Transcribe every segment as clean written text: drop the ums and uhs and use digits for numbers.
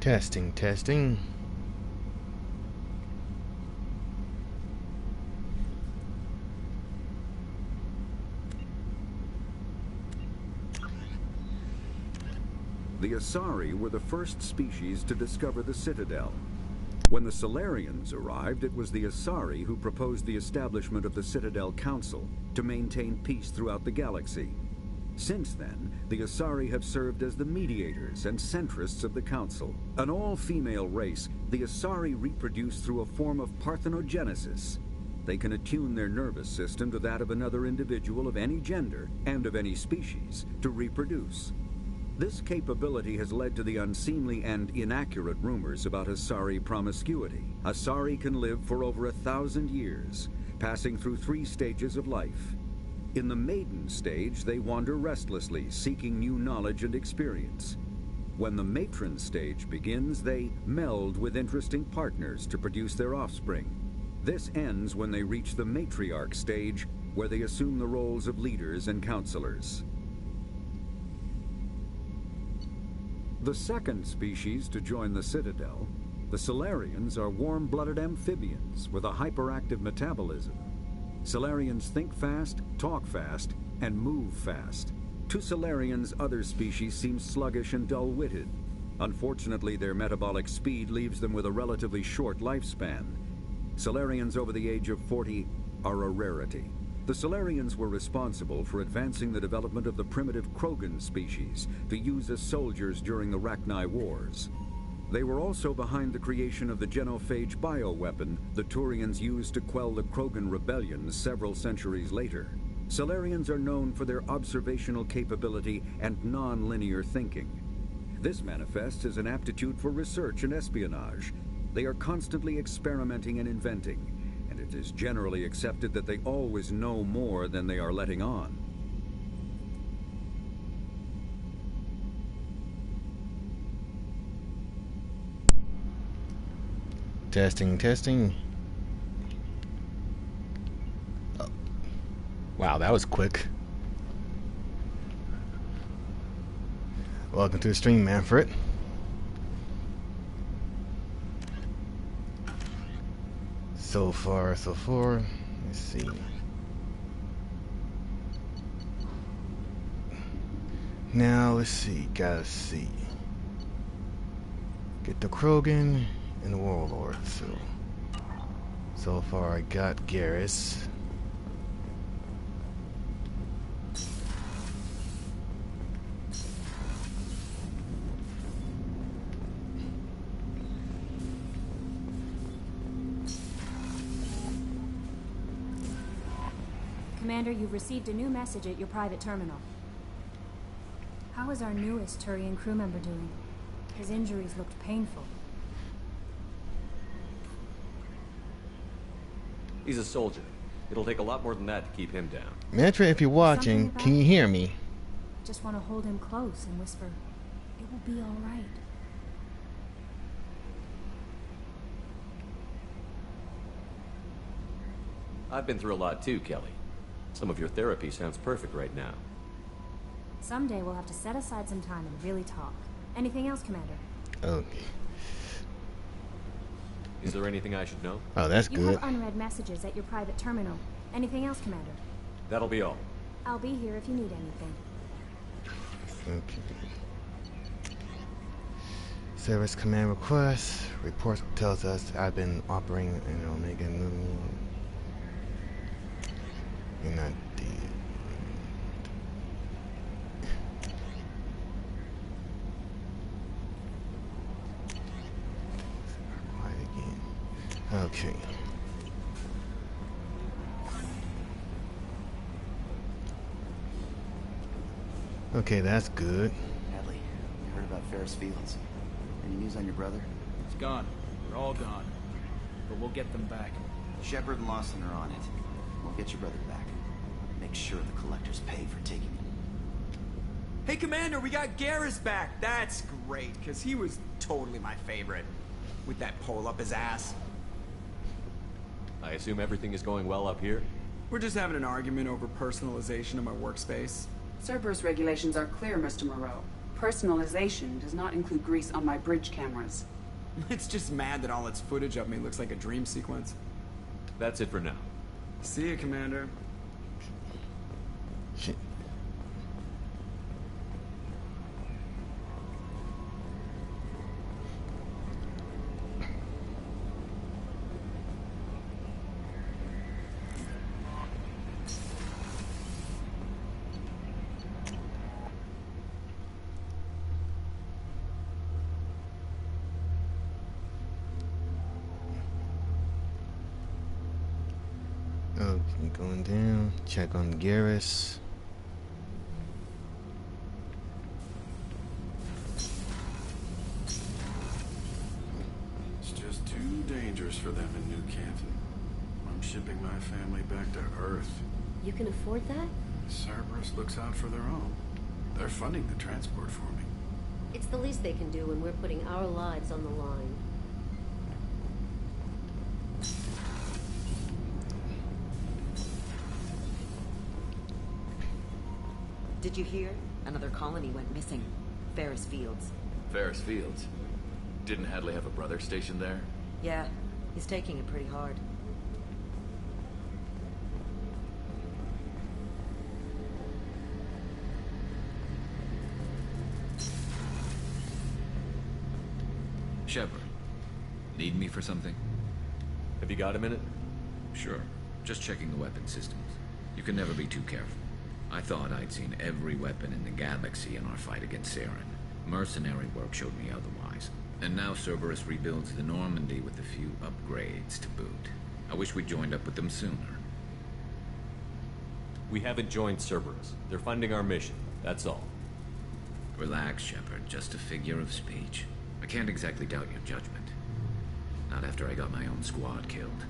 Testing, testing. The Asari were the first species to discover the Citadel. When the Solarians arrived, it was the Asari who proposed the establishment of the Citadel Council to maintain peace throughout the galaxy. Since then, the Asari have served as the mediators and centrists of the Council. An all-female race, the Asari reproduce through a form of parthenogenesis. They can attune their nervous system to that of another individual of any gender and of any species to reproduce. This capability has led to the unseemly and inaccurate rumors about Asari promiscuity. Asari can live for over 1,000 years, passing through 3 stages of life. In the maiden stage, they wander restlessly, seeking new knowledge and experience. When the matron stage begins, they meld with interesting partners to produce their offspring. This ends when they reach the matriarch stage, where they assume the roles of leaders and counselors. The second species to join the Citadel, the Solarians, are warm-blooded amphibians with a hyperactive metabolism. Solarians think fast, talk fast, and move fast. To Solarians, other species seem sluggish and dull-witted. Unfortunately, their metabolic speed leaves them with a relatively short lifespan. Solarians over the age of 40 are a rarity. The Solarians were responsible for advancing the development of the primitive Krogan species to use as soldiers during the Rachni Wars. They were also behind the creation of the genophage bioweapon the Turians used to quell the Krogan rebellion several centuries later. Solarians are known for their observational capability and non-linear thinking. This manifests as an aptitude for research and espionage. They are constantly experimenting and inventing, and it is generally accepted that they always know more than they are letting on. Testing, testing. Oh. Wow, that was quick. Welcome to the stream, Manfred. So far, so far. Let's see. Now, let's see. Gotta see. Get the Krogan and the Warlord. So far, I got Garrus. Commander, you've received a new message at your private terminal. How is our newest Turian crew member doing? His injuries looked painful. He's a soldier. It'll take a lot more than that to keep him down. Mantra, if you're watching, can you hear me? Just want to hold him close and whisper, "It will be all right." I've been through a lot too, Kelly. Some of your therapy sounds perfect right now. Someday we'll have to set aside some time and really talk. Anything else, Commander? Okay. Is there anything I should know? Oh, that's You good. have unread messages at your private terminal. Anything else, Commander? That'll be all. I'll be here if you need anything. Okay. Service command request. Report tells us I've been operating in Omega Moon. You're not dead. Quiet again. Okay. Okay, that's good. Hadley, you heard about Ferris Fields? Any news on your brother? It's gone. They're all gone. But we'll get them back. Shepard and Lawson are on it. We'll get your brother back. Make sure the collectors pay for taking him. Hey, Commander, we got Garrus back. That's great, because he was totally my favorite. With that pole up his ass. I assume everything is going well up here? We're just having an argument over personalization of my workspace. Cerberus regulations are clear, Mr. Moreau. Personalization does not include grease on my bridge cameras. It's just mad that all its footage of me looks like a dream sequence. That's it for now. See you, Commander. Shit. Okay, going down. Check on Garrus. It's just too dangerous for them in New Canton. I'm shipping my family back to Earth. You can afford that? Cerberus looks out for their own. They're funding the transport for me. It's the least they can do when we're putting our lives on the line. Did you hear? Another colony went missing. Ferris Fields. Ferris Fields? Didn't Hadley have a brother stationed there? Yeah, he's taking it pretty hard. Shepard, need me for something? Have you got a minute? Sure. Just checking the weapon systems. You can never be too careful. I thought I'd seen every weapon in the galaxy in our fight against Saren. Mercenary work showed me otherwise. And now Cerberus rebuilds the Normandy with a few upgrades to boot. I wish we'd joined up with them sooner. We haven't joined Cerberus. They're funding our mission. That's all. Relax, Shepard. Just a figure of speech. I can't exactly doubt your judgment. Not after I got my own squad killed.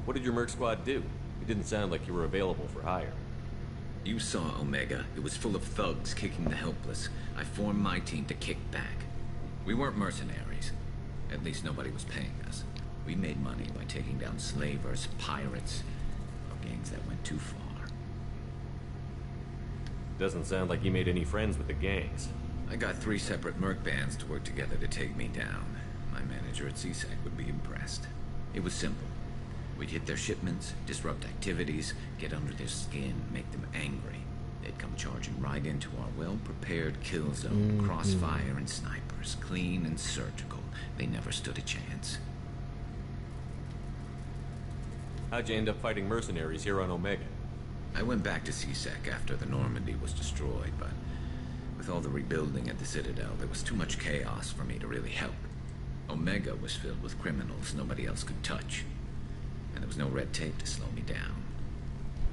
What did your merc squad do? It didn't sound like you were available for hire. You saw Omega. It was full of thugs kicking the helpless. I formed my team to kick back. We weren't mercenaries. At least nobody was paying us. We made money by taking down slavers, pirates, or gangs that went too far. Doesn't sound like you made any friends with the gangs. I got 3 separate merc bands to work together to take me down. My manager at CSEC would be impressed. It was simple. We'd hit their shipments, disrupt activities, get under their skin, make them angry. They'd come charging right into our well-prepared kill zone, crossfire and snipers, clean and surgical. They never stood a chance. How'd you end up fighting mercenaries here on Omega? I went back to CSEC after the Normandy was destroyed, but with all the rebuilding at the Citadel, there was too much chaos for me to really help. Omega was filled with criminals nobody else could touch. And there was no red tape to slow me down.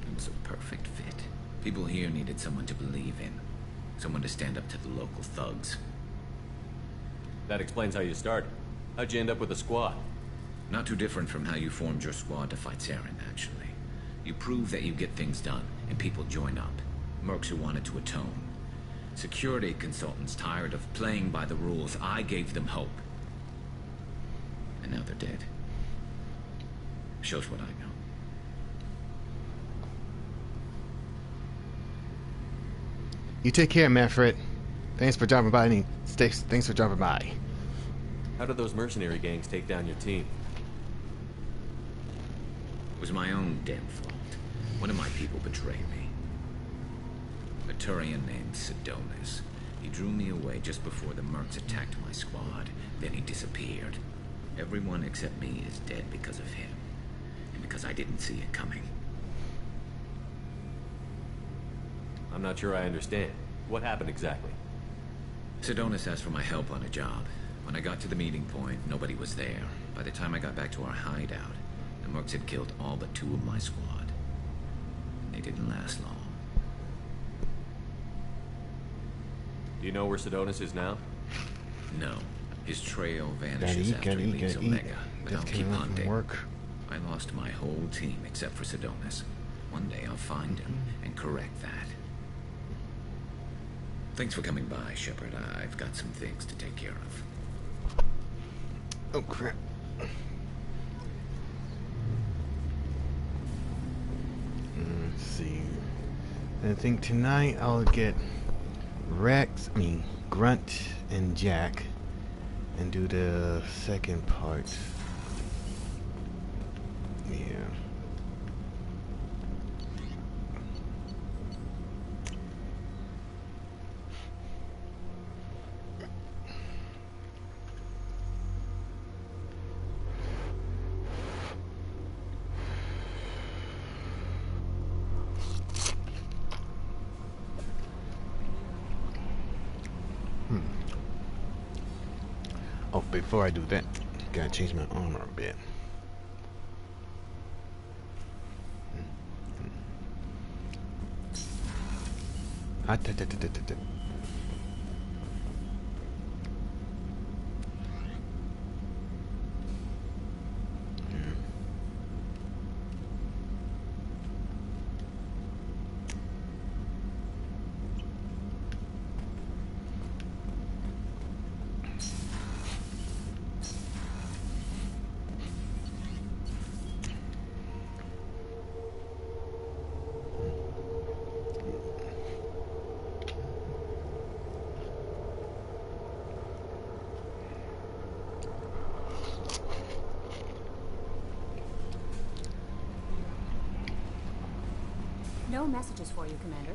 It was a perfect fit. People here needed someone to believe in. Someone to stand up to the local thugs. That explains how you started. How'd you end up with a squad? Not too different from how you formed your squad to fight Saren, actually. You prove that you get things done, and people join up. Mercs who wanted to atone. Security consultants tired of playing by the rules. I gave them hope. And now they're dead. Shows what I know. You take care, Manfred. Thanks for dropping by. Thanks for dropping by. How did those mercenary gangs take down your team? It was my own damn fault. One of my people betrayed me. A Turian named Sidonis. He drew me away just before the mercs attacked my squad. Then he disappeared. Everyone except me is dead because of him. And because I didn't see it coming. I'm not sure I understand. What happened exactly? Sidonis asked for my help on a job. When I got to the meeting point, nobody was there. By the time I got back to our hideout, the mercs had killed all but 2 of my squad. They didn't last long. Do you know where Sidonis is now? No. His trail vanishes after he leaves Omega. But I'll keep hunting. I lost my whole team except for Sidonis. One day I'll find him and correct that. Thanks for coming by, Shepard. I've got some things to take care of. Oh, crap. Let's see. I think tonight I'll get Grunt and Jack and do the second part. Yeah. Oh, before I do that, gotta change my armor a bit. No messages for you, Commander.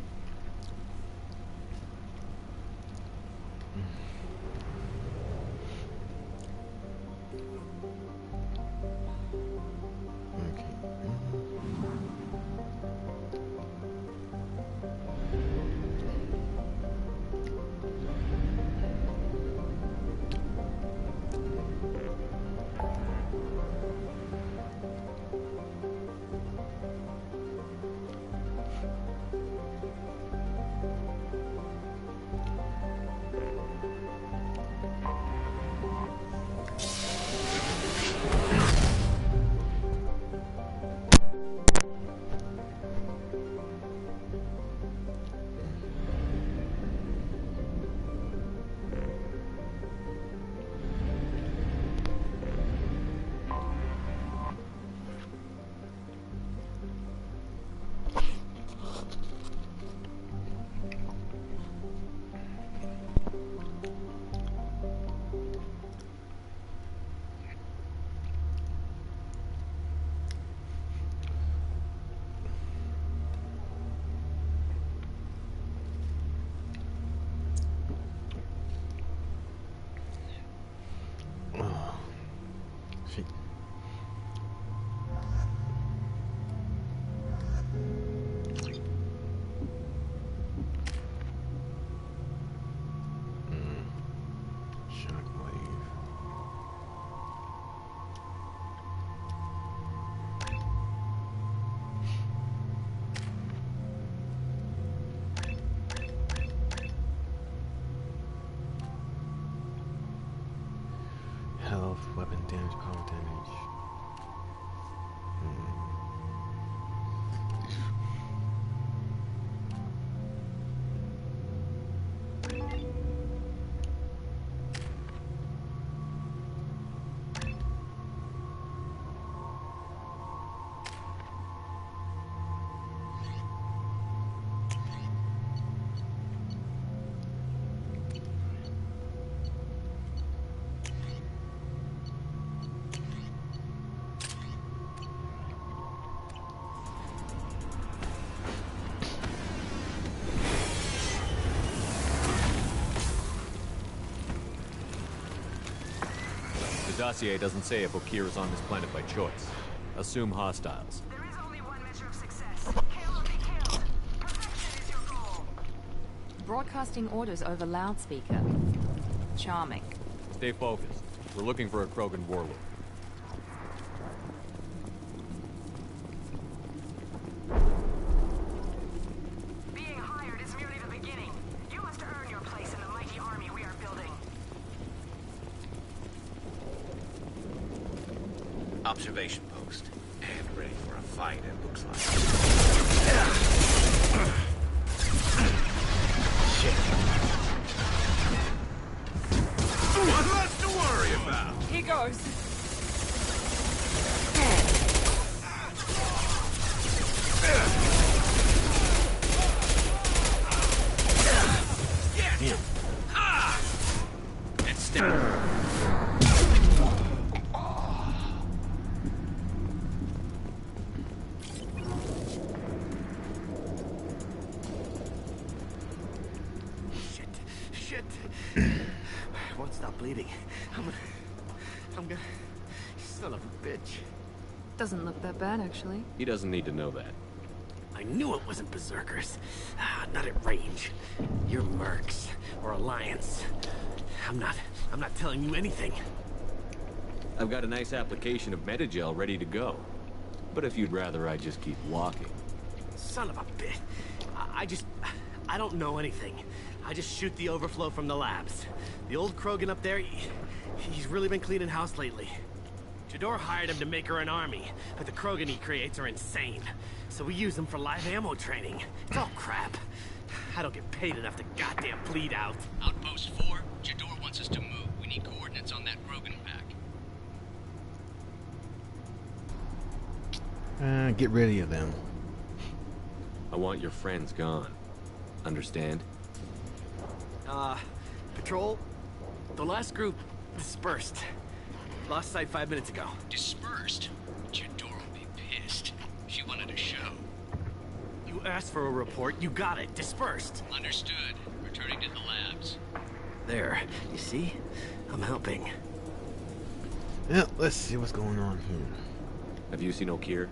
Health, weapon damage, power damage. The dossier doesn't say if Okir is on this planet by choice. Assume hostiles. There is only one measure of success. Kill or be killed. Perfection is your goal. Broadcasting orders over loudspeaker. Charming. Stay focused. We're looking for a Krogan warlord. Being hired is merely the beginning. You must earn your place in the mighty army we are building. Observation post. And ready for a fight, it looks like. Shit. What's left to worry about? Here goes. Shit. Won't stop bleeding. I'm gonna... Son of a bitch. Doesn't look that bad, actually. He doesn't need to know that. I knew it wasn't berserkers. Not at range. You're mercs or Alliance. I'm not telling you anything. I've got a nice application of Metagel ready to go. But if you'd rather I just keep walking. Son of a bitch. I don't know anything. I just shoot the overflow from the labs. The old Krogan up there, he's really been cleaning house lately. Jador hired him to make her an army, but the Krogan he creates are insane. So we use them for live ammo training. It's all crap. I don't get paid enough to goddamn bleed out. Outpost 4, Jador wants us to move. We need coordinates on that Krogan pack. Get rid of them. I want your friends gone. Understand? Patrol, the last group dispersed. Lost sight 5 minutes ago. Dispersed? Jador will be pissed. She wanted a show. You asked for a report, you got it. Dispersed. Understood. Returning to the labs. There. You see? I'm helping. Yeah, let's see what's going on here. Have you seen O'Keir?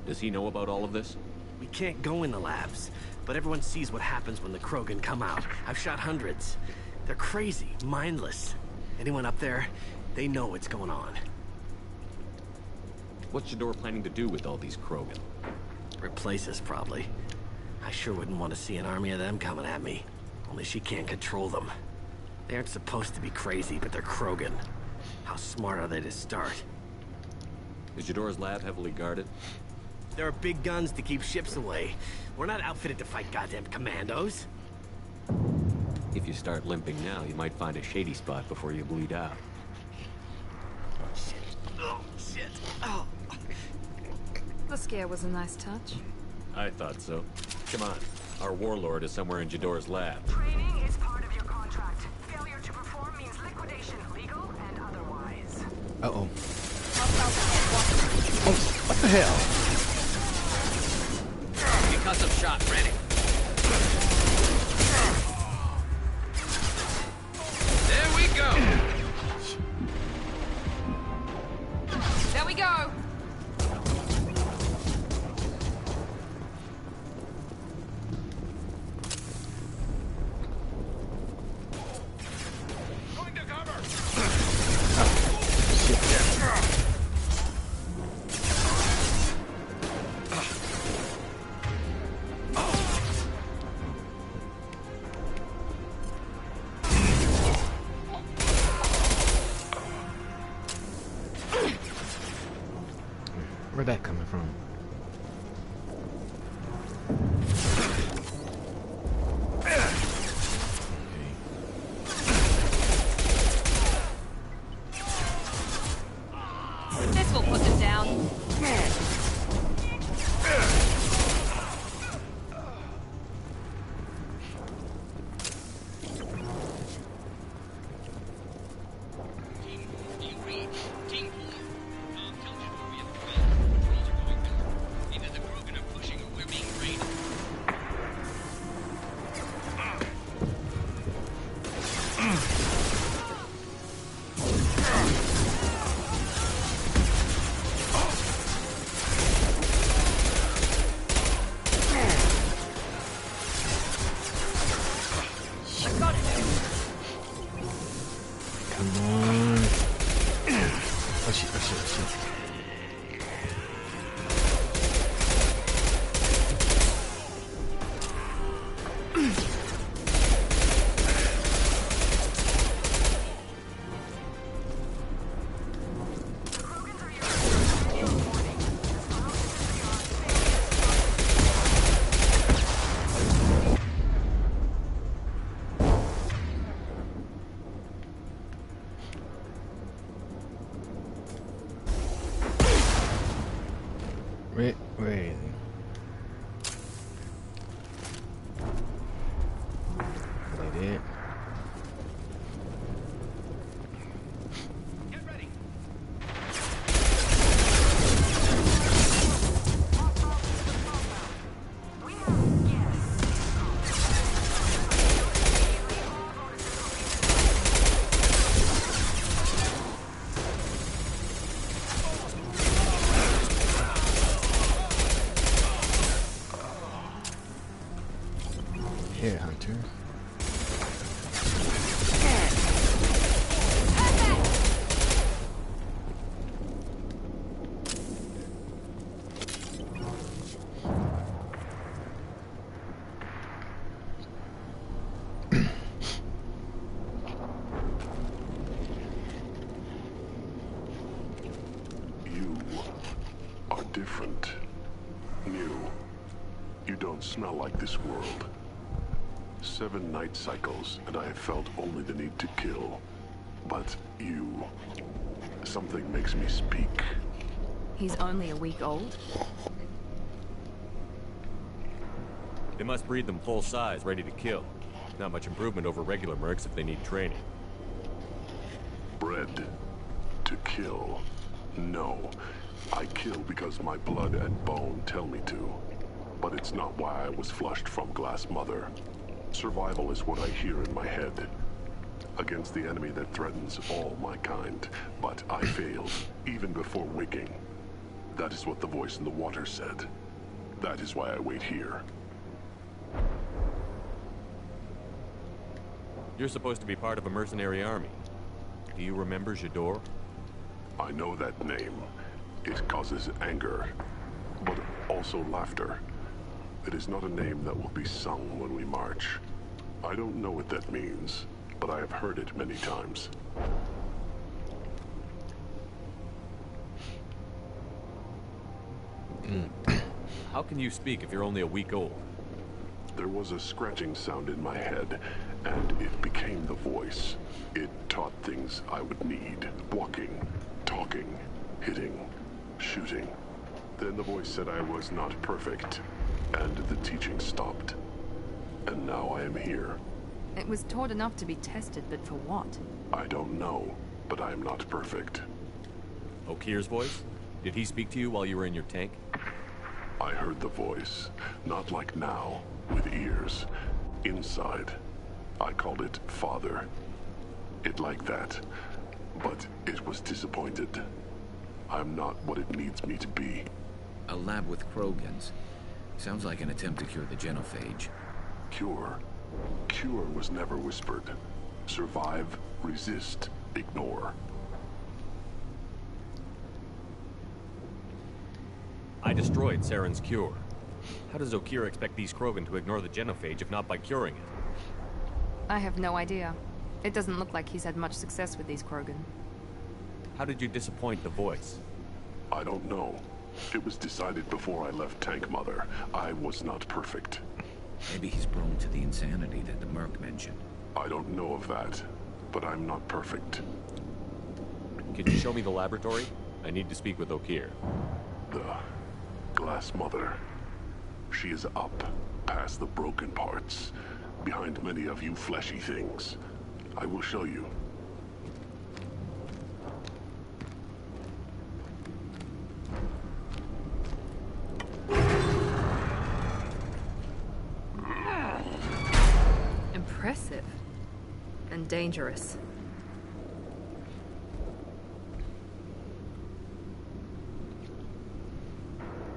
Does he know about all of this? We can't go in the labs, but everyone sees what happens when the Krogan come out. I've shot hundreds. They're crazy, mindless. Anyone up there, they know what's going on. What's Jador planning to do with all these Krogan? Replace us, probably. I sure wouldn't want to see an army of them coming at me. Only she can't control them. They aren't supposed to be crazy, but they're Krogan. How smart are they to start? Is Jador's lab heavily guarded? There are big guns to keep ships away. We're not outfitted to fight goddamn commandos. If you start limping now, you might find a shady spot before you bleed out. Shit. Oh. The scare was a nice touch. I thought so. Come on. Our warlord is somewhere in Jador's lab. Training is part of your contract. Failure to perform means liquidation, legal and otherwise. Uh-oh. Oh, what the hell? Concussive shot ready. There we go. There we go. Going to cover. Where'd that coming from? This will put them down. Where is he? Is that it? different. New. You don't smell like this world. 7 night cycles, and I have felt only the need to kill. But you... something makes me speak. He's only a week old? They must breed them full size, ready to kill. Not much improvement over regular mercs if they need training. Bred to kill. No. I kill because my blood and bone tell me to. But it's not why I was flushed from Glass Mother. Survival is what I hear in my head. Against the enemy that threatens all my kind. But I failed, even before waking. That is what the voice in the water said. That is why I wait here. You're supposed to be part of a mercenary army. Do you remember J'adore? I know that name. It causes anger, but also laughter. It is not a name that will be sung when we march. I don't know what that means, but I have heard it many times. How can you speak if you're only a week old? There was a scratching sound in my head, and it became the voice. It taught things I would need. Walking, talking, hitting, shooting. Then the voice said I was not perfect, and the teaching stopped. And now I am here. It was taught enough to be tested, but for what? I don't know, but I am not perfect. Okir's voice? Did he speak to you while you were in your tank? I heard the voice, not like now, with ears, inside. I called it Father. It like that, but it was disappointed. I'm not what it needs me to be. A lab with Krogans. Sounds like an attempt to cure the genophage. Cure? Cure was never whispered. Survive, resist, ignore. I destroyed Saren's cure. How does Okir expect these Krogan to ignore the genophage if not by curing it? I have no idea. It doesn't look like he's had much success with these Krogan. How did you disappoint the voice? I don't know. It was decided before I left Tank Mother. I was not perfect. Maybe he's prone to the insanity that the Merc mentioned. I don't know of that, but I'm not perfect. Can you show me the laboratory? I need to speak with Okir. The Glass Mother. She is up, past the broken parts, behind many of you fleshy things. I will show you. Impressive. And dangerous.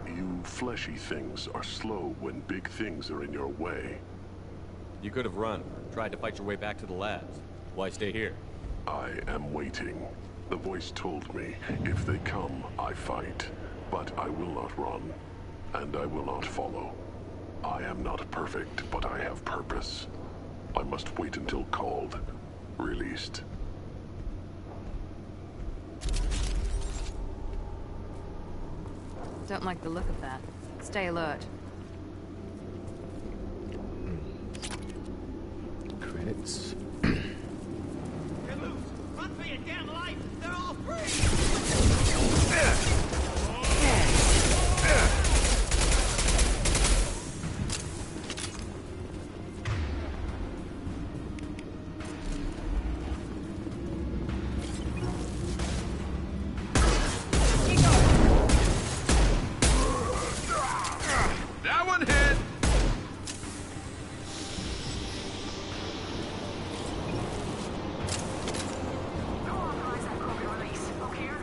You fleshy things are slow when big things are in your way. You could have run, tried to fight your way back to the labs. Why stay here? I am waiting. The voice told me, if they come, I fight. But I will not run, and I will not follow. I am not perfect, but I have purpose. I must wait until called, released. Don't like the look of that. Stay alert. Credits. Get loose! Run for your damn life! They're all free! That one hit! Who authorized that Krogan release? Okir?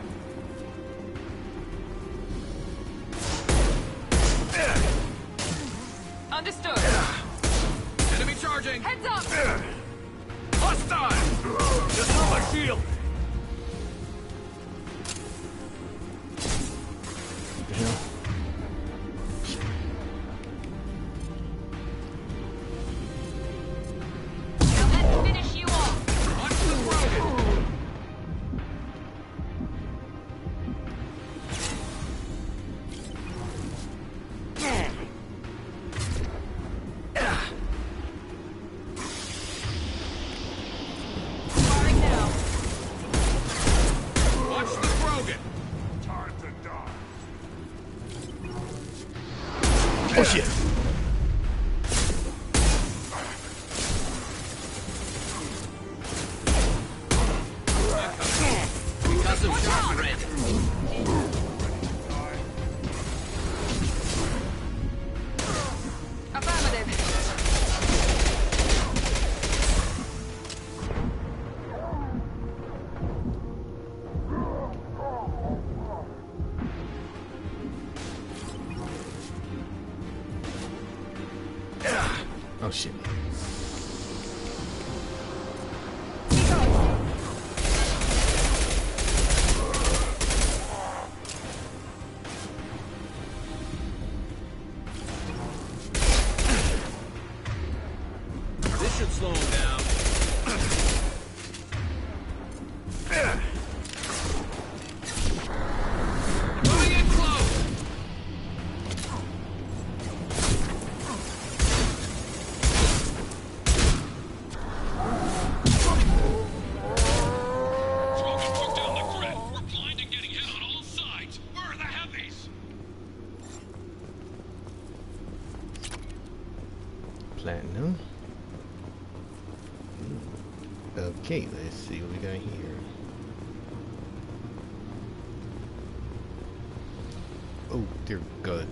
Oh shit. This should slow him down. Going in close. Krogan took down the grid. We're blind and getting hit on all sides. Where are the heavies? Platinum. Okay, let's see what we got here. Oh, dear God.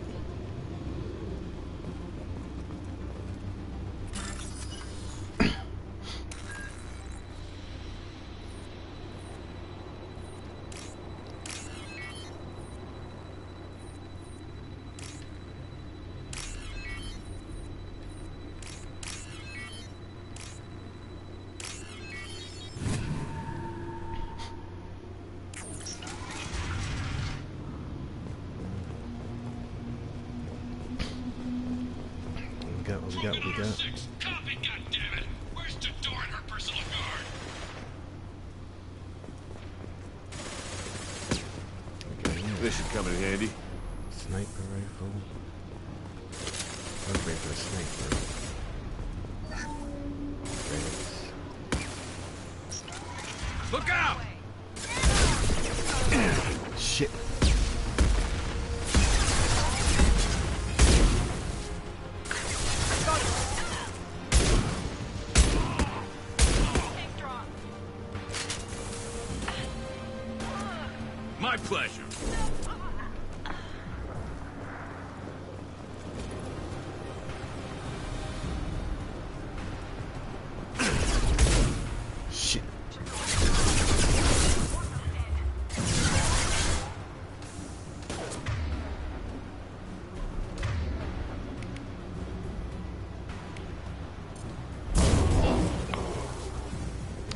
What we got? Copy, goddammit! Where's Tadora and her personal guard? This should come in handy. Sniper rifle. Let's wait for a sniper. Look out! Shit. My pleasure. Shit.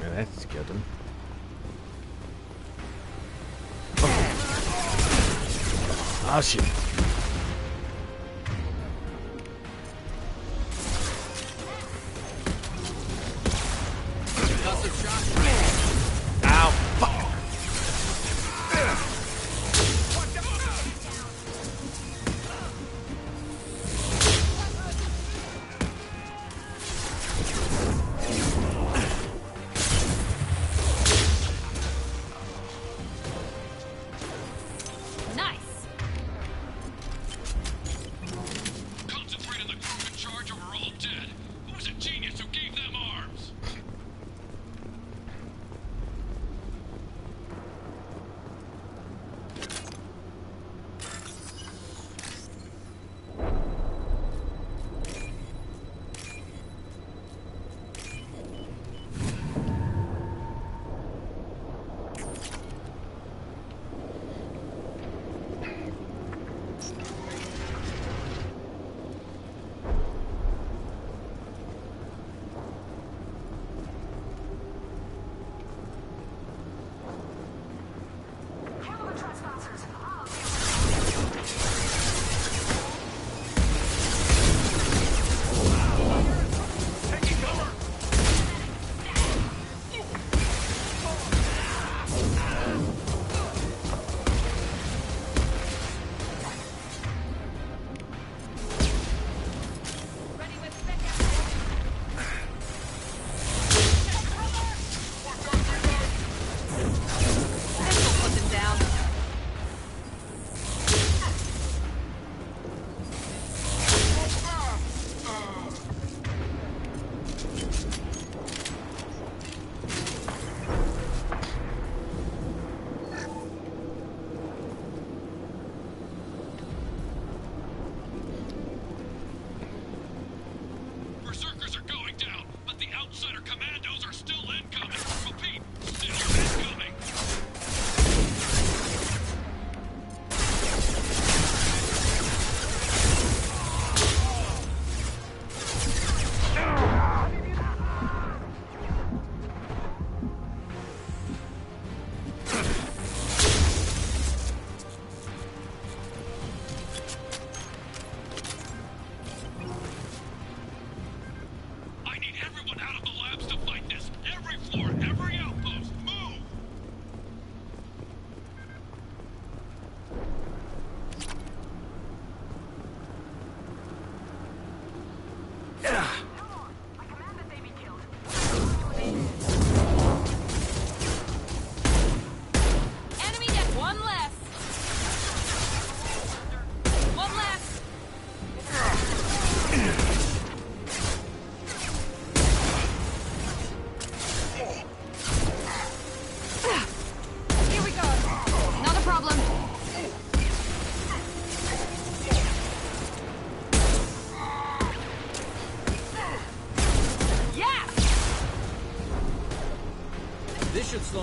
Yeah, that's killed him. Oh shit. Ow, fuck. Nice.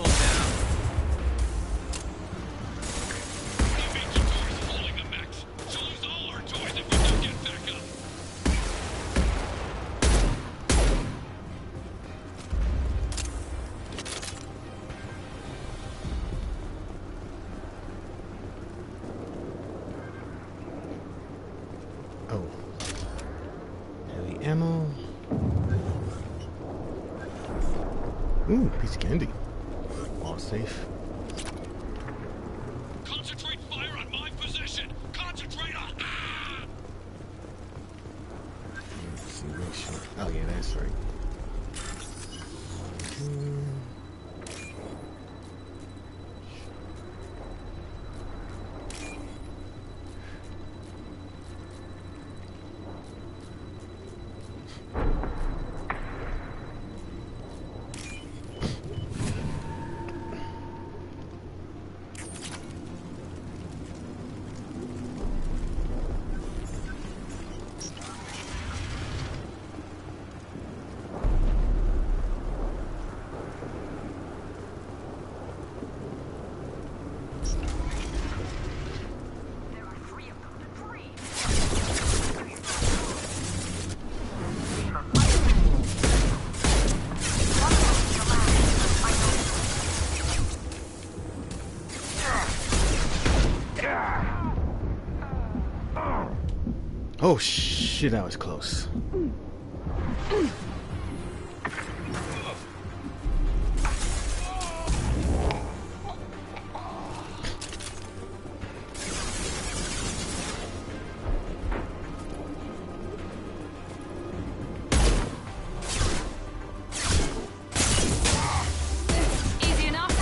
hold down. Oh. Heavy ammo. Ooh, piece of candy. All safe. Concentrate fire on my position! Concentrate on... Let's see, make sure. Oh yeah, that's right. Oh shit, that was close. Easy enough.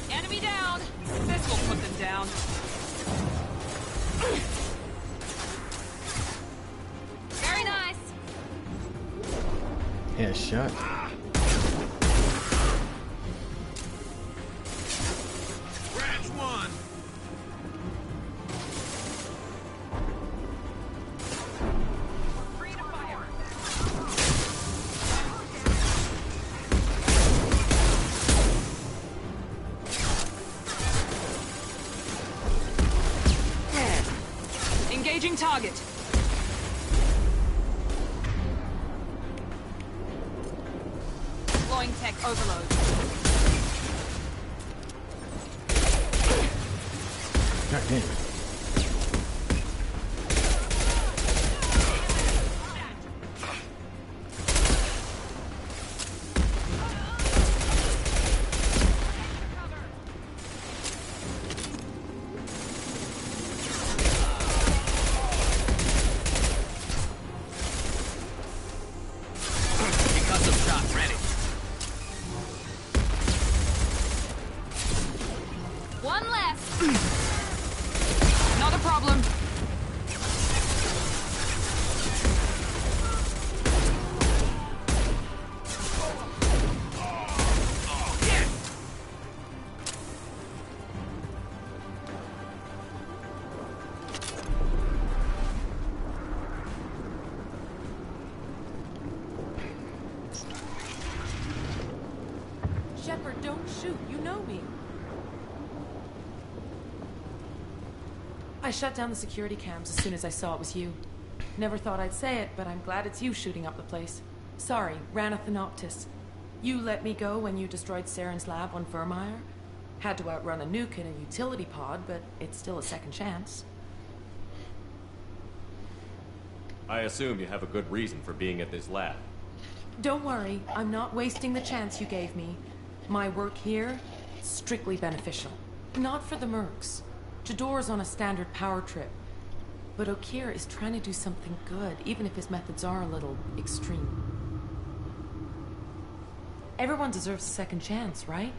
Enemy down. This will put them down. Very nice. Headshot. Branch one. Engaging target. Deploying tech overload. God damn it. Concussive shot ready. One less. Not a problem. Shepard, don't shoot. You know me. I shut down the security cams as soon as I saw it was you. Never thought I'd say it, but I'm glad it's you shooting up the place. Sorry, Raneth and Optus. You let me go when you destroyed Saren's lab on Vermeer. Had to outrun a nuke in a utility pod, but it's still a second chance. I assume you have a good reason for being at this lab. Don't worry, I'm not wasting the chance you gave me. My work here, strictly beneficial. Not for the mercs. Jador's on a standard power trip. But Okeer is trying to do something good, even if his methods are a little extreme. Everyone deserves a second chance, right?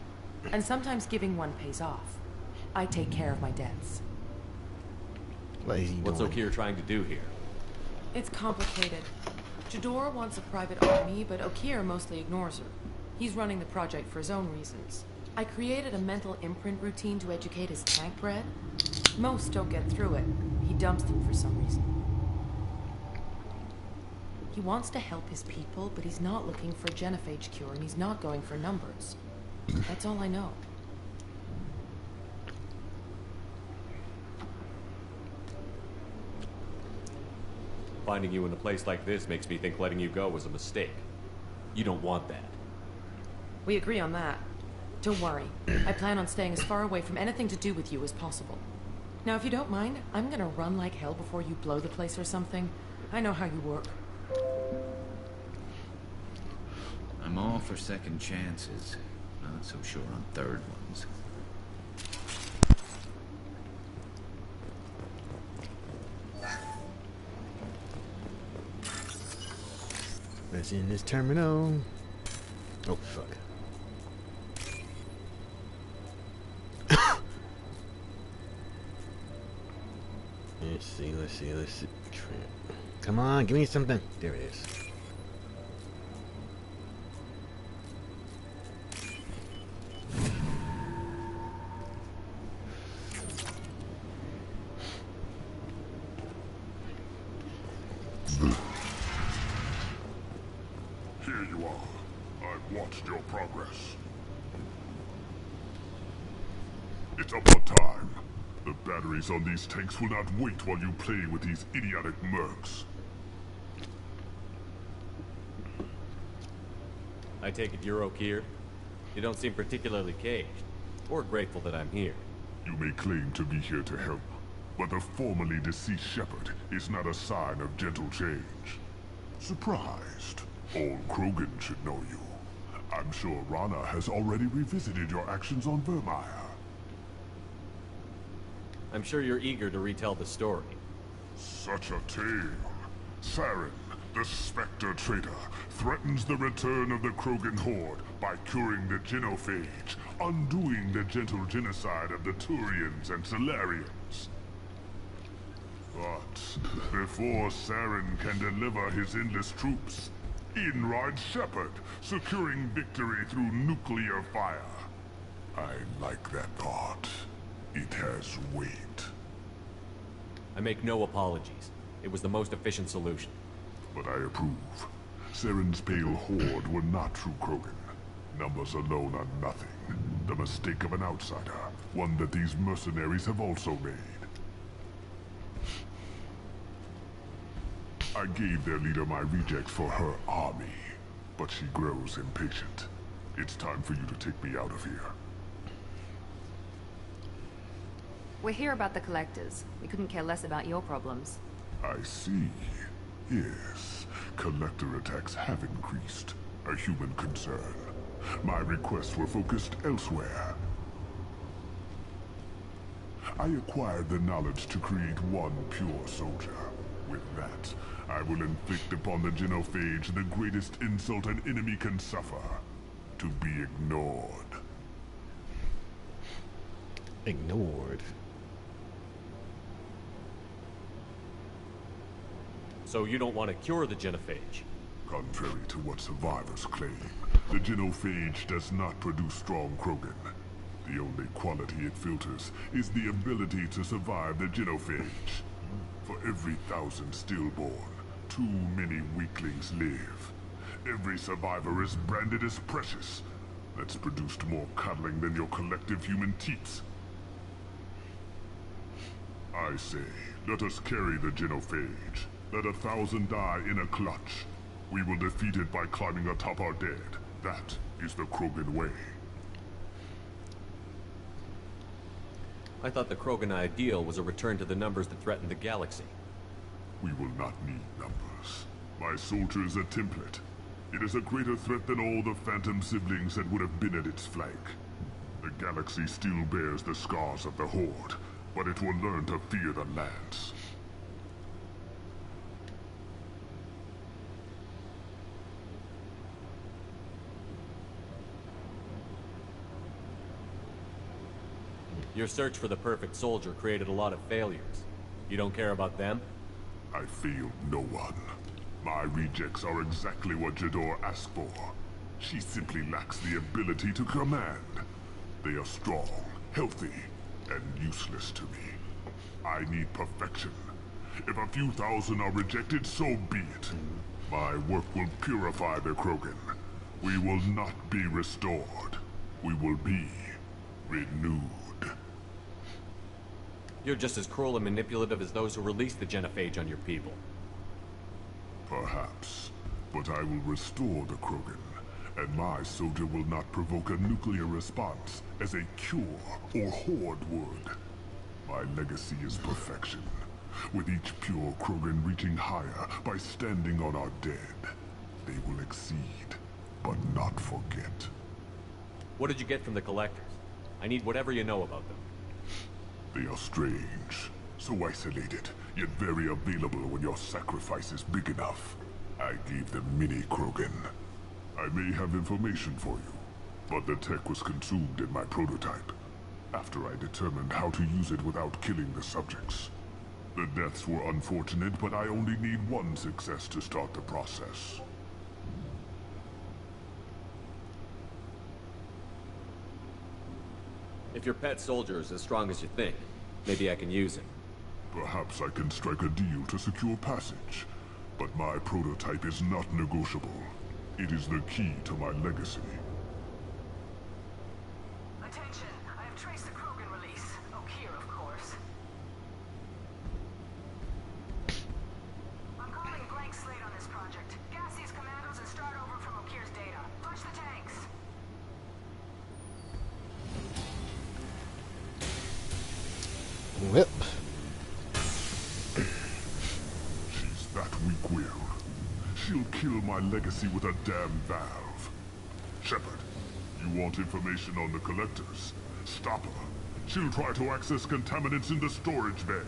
And sometimes giving one pays off. I take care of my debts. What's Okeer trying to do here? It's complicated. Jador wants a private army, but Okeer mostly ignores her. He's running the project for his own reasons. I created a mental imprint routine to educate his tank bred. Most don't get through it. He dumps them for some reason. He wants to help his people, but he's not looking for a genophage cure, and he's not going for numbers. That's all I know. Finding you in a place like this makes me think letting you go was a mistake. You don't want that. We agree on that. Don't worry. I plan on staying as far away from anything to do with you as possible. Now, if you don't mind, I'm gonna run like hell before you blow the place or something. I know how you work. I'm all for second chances. Not so sure on third ones. Let's in this terminal. Oh, fuck. Let's see. Come on, give me something. There it is. Here you are. I've watched your progress. It's about time. The batteries on these tanks will not wait while you play with these idiotic mercs. I take it you're Okeer? You don't seem particularly caged, or grateful that I'm here. You may claim to be here to help, but the formerly deceased shepherd is not a sign of gentle change. Surprised? Old Krogan should know you. I'm sure Rana has already revisited your actions on Vermeer. I'm sure you're eager to retell the story. Such a tale. Saren, the Spectre traitor, threatens the return of the Krogan horde by curing the genophage, undoing the gentle genocide of the Turians and Solarians. But before Saren can deliver his endless troops, in rides Shepard, securing victory through nuclear fire. I like that thought. It has weight. I make no apologies. It was the most efficient solution. But I approve. Saren's pale horde were not true Krogan. Numbers alone are nothing. The mistake of an outsider. One that these mercenaries have also made. I gave their leader my rejects for her army. But she grows impatient. It's time for you to take me out of here. We're here about the collectors. We couldn't care less about your problems. I see. Yes, collector attacks have increased. A human concern. My requests were focused elsewhere. I acquired the knowledge to create one pure soldier. With that, I will inflict upon the genophage the greatest insult an enemy can suffer. To be ignored. Ignored? So you don't want to cure the genophage? Contrary to what survivors claim, the genophage does not produce strong Krogan. The only quality it filters is the ability to survive the genophage. For every 1,000 stillborn, too many weaklings live. Every survivor is branded as precious. That's produced more cuddling than your collective human teats. I say, let us carry the genophage. Let 1,000 die in a clutch. We will defeat it by climbing atop our dead. That is the Krogan way. I thought the Krogan ideal was a return to the numbers that threaten the galaxy. We will not need numbers. My soldier is a template. It is a greater threat than all the phantom siblings that would have been at its flank. The galaxy still bears the scars of the Horde, but it will learn to fear the Lance. Your search for the perfect soldier created a lot of failures. You don't care about them? I failed no one. My rejects are exactly what Jador asked for. She simply lacks the ability to command. They are strong, healthy, and useless to me. I need perfection. If a few thousand are rejected, so be it. My work will purify the Krogan. We will not be restored. We will be renewed. You're just as cruel and manipulative as those who released the genophage on your people. Perhaps, but I will restore the Krogan, and my soldier will not provoke a nuclear response as a cure or horde would. My legacy is perfection, with each pure Krogan reaching higher by standing on our dead. They will exceed, but not forget. What did you get from the Collectors? I need whatever you know about them. They are strange, so isolated, yet very available when your sacrifice is big enough. I gave them mini Krogan. I may have information for you, but the tech was consumed in my prototype, after I determined how to use it without killing the subjects. The deaths were unfortunate, but I only need one success to start the process. If your pet soldier is as strong as you think, maybe I can use him. Perhaps I can strike a deal to secure passage, but my prototype is not negotiable. It is the key to my legacy. Attention, I have traced the Krogan release. Okeer, of course. I'm calling a blank slate on this project. Gas these commandos and start over from Okeer's data. Push the tanks. Whip. She's that weak-willed. She'll kill my legacy with a damn valve. Shepard, you want information on the Collectors? Stop her. She'll try to access contaminants in the storage bay.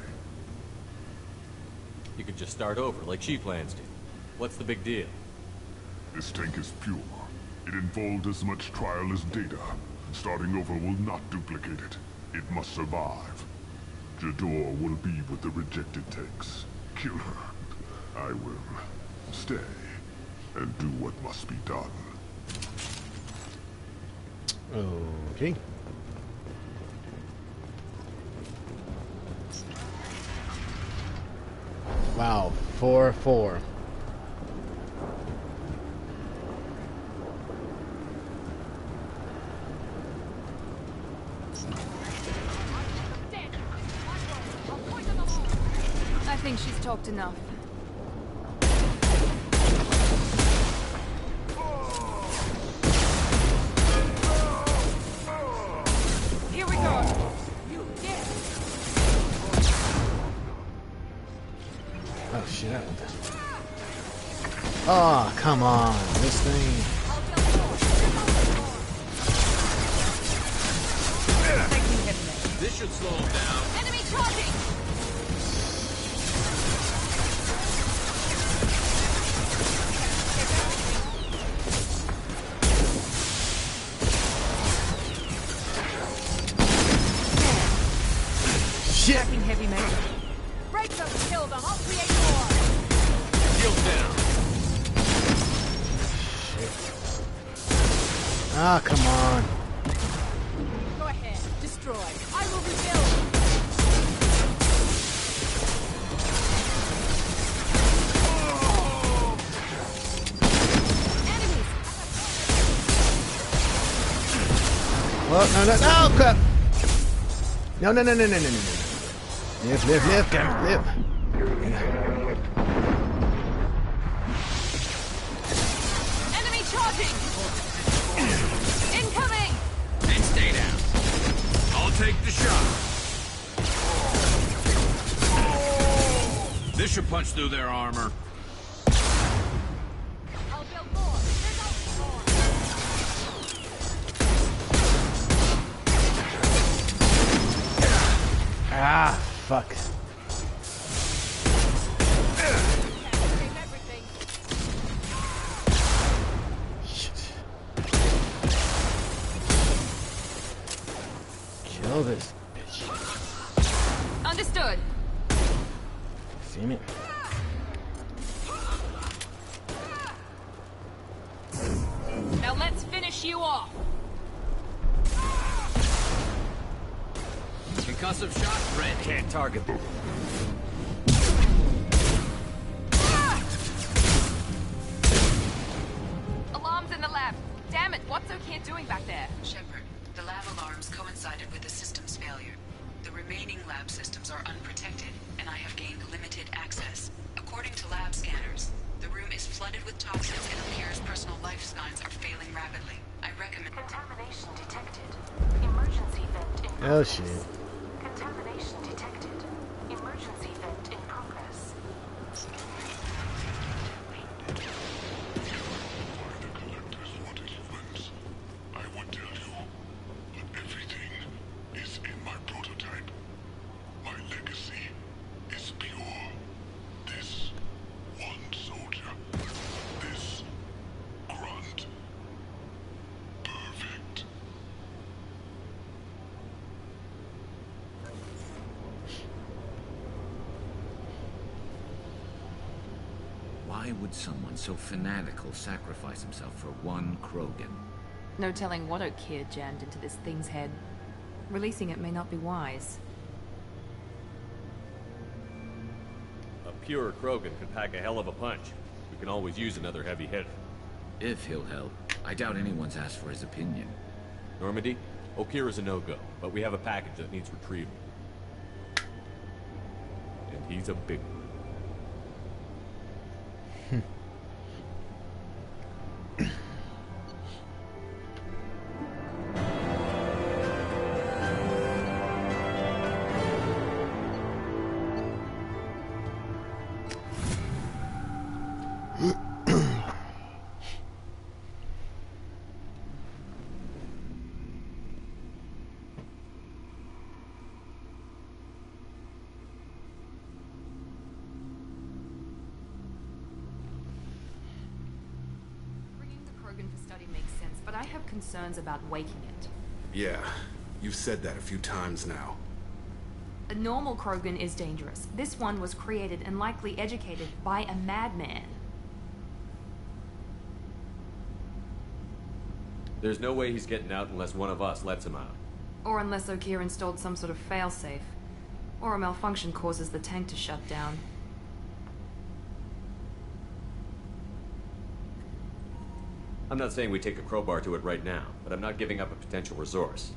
You could just start over, like she plans to. What's the big deal? This tank is pure. It involved as much trial as data. Starting over will not duplicate it. It must survive. Jador will be with the rejected tanks. Kill her. I will stay and do what must be done. Okay. Wow, 4-4. I think she's talked enough. Here we go. You did. Oh shit. Oh, come on. This thing. This should slow him down. Enemy charging! Shit! Heavy metal. Break them, kill them, I'll create more. Shield down. Ah, come on. Go ahead, destroy. I will rebuild. Well, no, crap. No. Live, God, live. Enemy charging! Incoming! And stay down. I'll take the shot. This should punch through their armor. I'll build more. There's always more. Ah, fuck. Shit. Kill this bitch. you off! Concussive shot ready. Can't target them. Alarms in the lab. Damn it, what's O'Keefe doing back there? Shepard, the lab alarms coincided with the system's failure. The remaining lab systems are unprotected, and I have gained limited access. According to lab scanners, the room is flooded with toxins and appears personal life signs are failing rapidly. I recommend... Contamination detected. Emergency vent in Oh progress. shit. Contamination detected. Emergency vent in progress. I would tell you, but everything is in my prototype. My legacy is pure. This one soldier, this grunt, perfect. Why would someone so fanatical sacrifice himself for one Krogan? No telling what O'Keefe jammed into this thing's head. Releasing it may not be wise. A pure Krogan could pack a hell of a punch. We can always use another heavy hitter. If he'll help. I doubt anyone's asked for his opinion. Normandy, O'Keefe is a no-go, but we have a package that needs retrieval. And he's a big one. But I have concerns about waking it. Yeah, you've said that a few times now. A normal Krogan is dangerous. This one was created and likely educated by a madman. There's no way he's getting out unless one of us lets him out. Or unless O'Keefe installed some sort of failsafe. Or a malfunction causes the tank to shut down. I'm not saying we take a crowbar to it right now, but I'm not giving up a potential resource.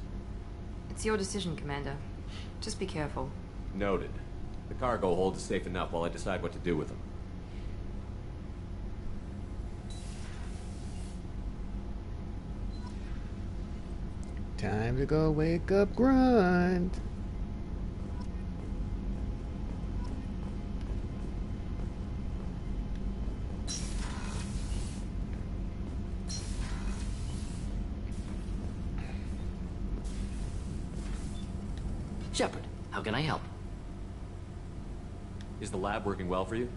It's your decision, Commander. Just be careful. Noted. The cargo hold is safe enough while I decide what to do with them. Time to go wake up Grunt. Shepard, how can I help? Is the lab working well for you?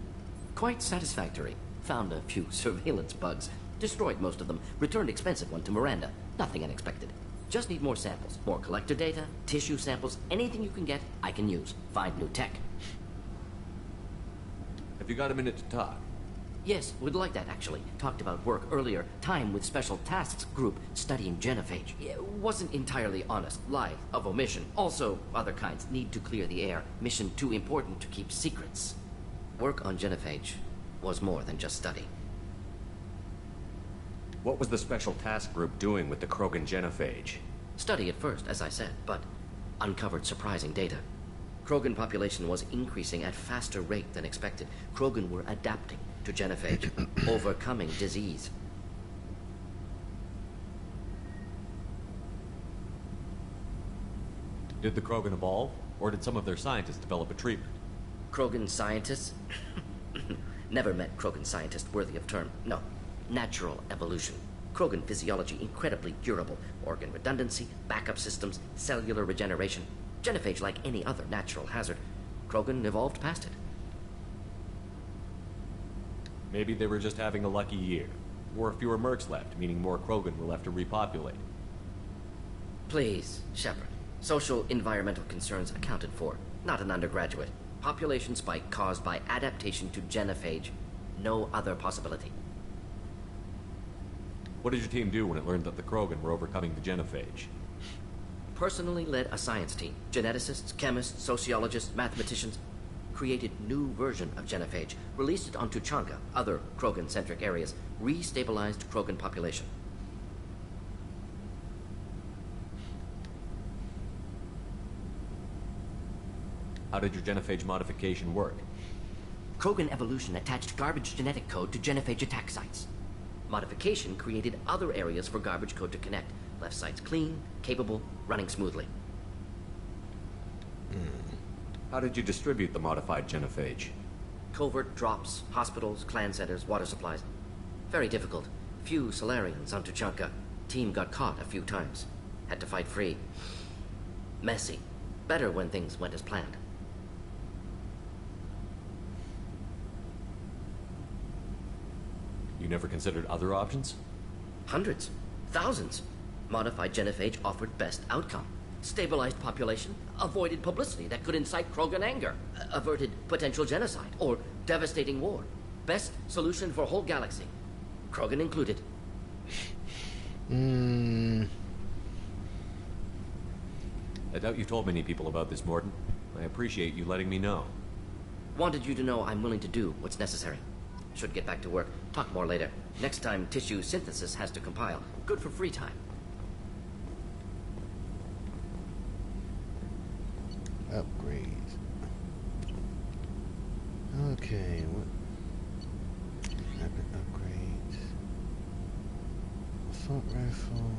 Quite satisfactory. Found a few surveillance bugs. Destroyed most of them. Returned expensive one to Miranda. Nothing unexpected. Just need more samples. More collector data, tissue samples, anything you can get, I can use. Find new tech. Have you got a minute to talk? Yes, would like that actually. Talked about work earlier. Time with Special Tasks Group studying genophage. Wasn't entirely honest. Lie of omission. Also, other kinds. Need to clear the air. Mission too important to keep secrets. Work on genophage was more than just study. What was the Special Task Group doing with the Krogan genophage? Study at first, as I said, but uncovered surprising data. Krogan population was increasing at faster rate than expected. Krogan were adapting to genophage, overcoming disease. Did the Krogan evolve, or did some of their scientists develop a treatment? Krogan scientists? Never met Krogan scientist worthy of term. No. Natural evolution. Krogan physiology incredibly durable. Organ redundancy, backup systems, cellular regeneration. Genophage like any other natural hazard. Krogan evolved past it. Maybe they were just having a lucky year. Or fewer mercs left, meaning more Krogan were left to repopulate. Please, Shepard. Social environmental concerns accounted for. Not an undergraduate. Population spike caused by adaptation to genophage. No other possibility. What did your team do when it learned that the Krogan were overcoming the genophage? Personally led a science team. Geneticists, chemists, sociologists, mathematicians. Created new version of genophage. Released it on Tuchanka, other Krogan-centric areas. Restabilized Krogan population. How did your genophage modification work? Krogan evolution attached garbage genetic code to genophage attack sites. Modification created other areas for garbage code to connect. Left sites clean, capable, running smoothly. How did you distribute the modified genophage? Covert drops, hospitals, clan centers, water supplies. Very difficult. Few Solarians on Tuchanka. Team got caught a few times. Had to fight free. Messy. Better when things went as planned. You never considered other options? Hundreds. Thousands. Modified genophage offered best outcome. Stabilized population, avoided publicity that could incite Krogan anger, averted potential genocide, or devastating war. Best solution for whole galaxy. Krogan included. I doubt you've told many people about this, Morton. I appreciate you letting me know. Wanted you to know I'm willing to do what's necessary. Should get back to work. Talk more later. Next time, tissue synthesis has to compile. Good for free time. Upgrades. Okay, what? Weapon upgrades. Assault rifle.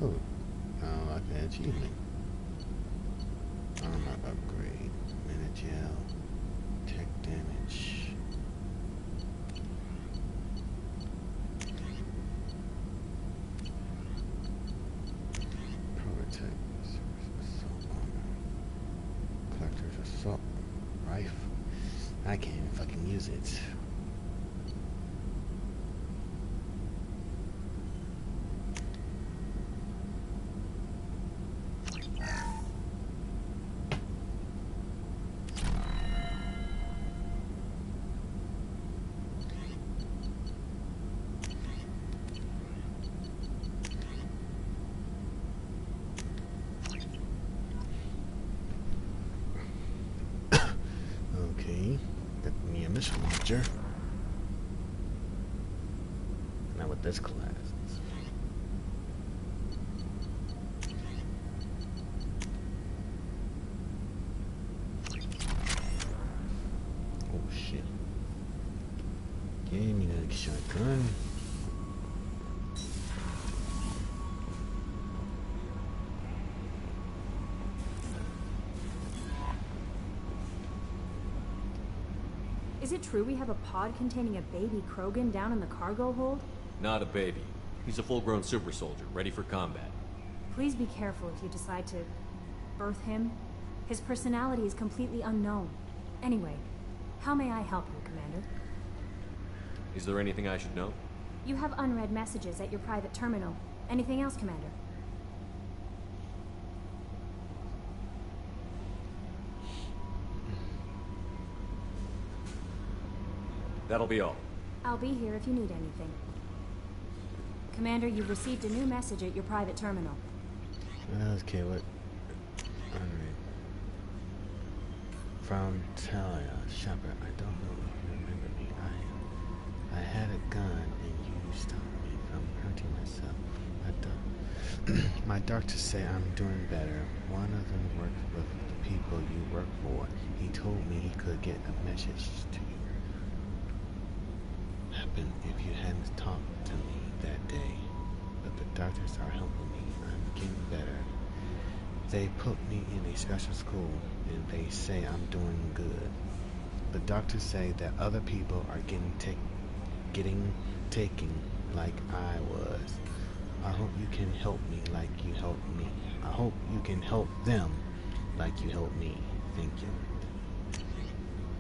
Oh, I like an achievement. Armor upgrade. Managel. Tech damage. Protect. Assault armor. Collector's assault rifle. I can't even fucking use it. Got me a missile launcher. Now with this class. Oh shit. Give me that shotgun. Is it true we have a pod containing a baby Krogan down in the cargo hold? Not a baby. He's a full-grown super soldier, ready for combat. Please be careful if you decide to birth him. His personality is completely unknown. Anyway, how may I help you, Commander? Is there anything I should know? You have unread messages at your private terminal. Anything else, Commander? That'll be all. I'll be here if you need anything. Commander, you've received a new message at your private terminal. Okay, what? Alright. From Talia, shopper, I don't know if you remember me. I had a gun and you stopped me from hurting myself. My doctors say I'm doing better. One of them works with the people you work for. He told me he could get a message to you. Happen if you hadn't talked to me that day. But the doctors are helping me. I'm getting better. They put me in a special school and they say I'm doing good. The doctors say that other people are getting taken like I was. I hope you can help me like you helped me. I hope you can help them like you helped me. Thank you.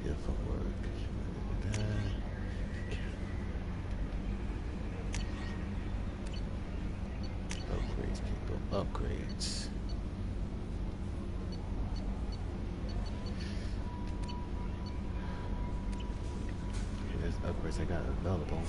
Beautiful work. Upgrades, people. Upgrades. papers I got available.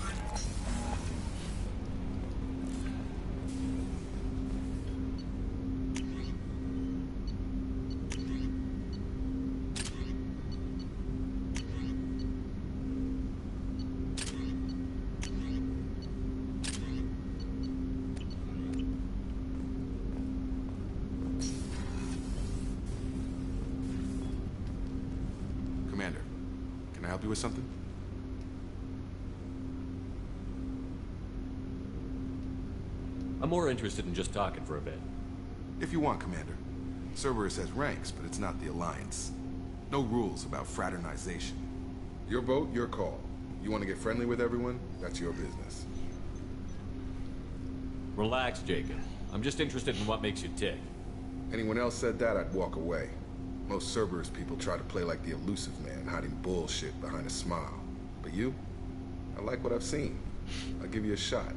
Commander, can I help you with something? I'm more interested in just talking for a bit. If you want, Commander. Cerberus has ranks, but it's not the Alliance. No rules about fraternization. Your boat, your call. You want to get friendly with everyone? That's your business. Relax, Jacob. I'm just interested in what makes you tick. Anyone else said that, I'd walk away. Most Cerberus people try to play like the elusive man, hiding bullshit behind a smile. But you? I like what I've seen. I'll give you a shot.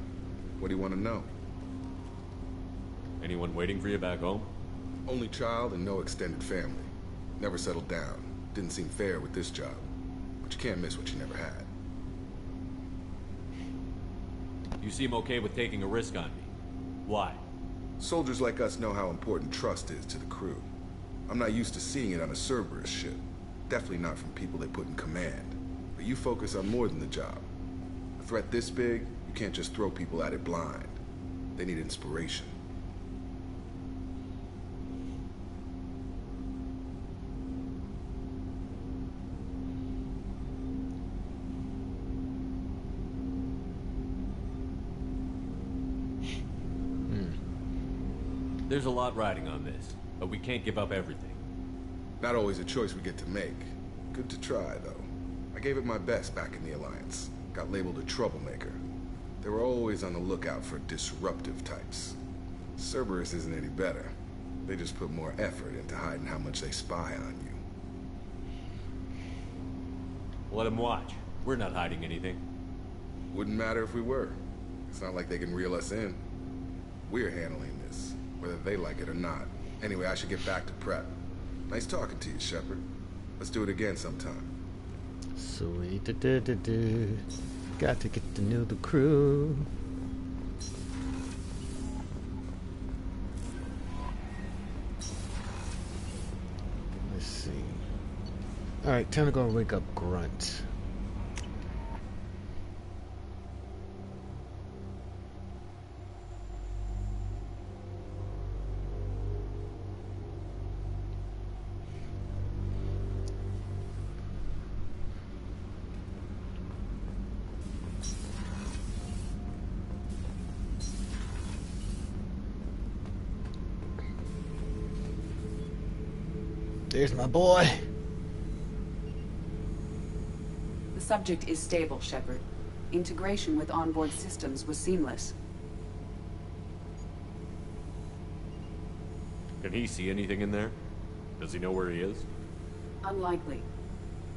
What do you want to know? Anyone waiting for you back home? Only child and no extended family. Never settled down. Didn't seem fair with this job. But you can't miss what you never had. You seem okay with taking a risk on me. Why? Soldiers like us know how important trust is to the crew. I'm not used to seeing it on a Cerberus ship. Definitely not from people they put in command. But you focus on more than the job. A threat this big, you can't just throw people at it blind. They need inspiration. There's a lot riding on this, but we can't give up everything. Not always a choice we get to make. Good to try, though. I gave it my best back in the Alliance. Got labeled a troublemaker. They were always on the lookout for disruptive types. Cerberus isn't any better. They just put more effort into hiding how much they spy on you. Let them watch. We're not hiding anything. Wouldn't matter if we were. It's not like they can reel us in. We're handling this, whether they like it or not. Anyway, I should get back to prep. Nice talking to you, Shepard. Let's do it again sometime. Sweet. Got to get to know the crew. Let's see. Alright, time to go wake up Grunt. There's my boy. The subject is stable, Shepard. Integration with onboard systems was seamless. Can he see anything in there? Does he know where he is? Unlikely.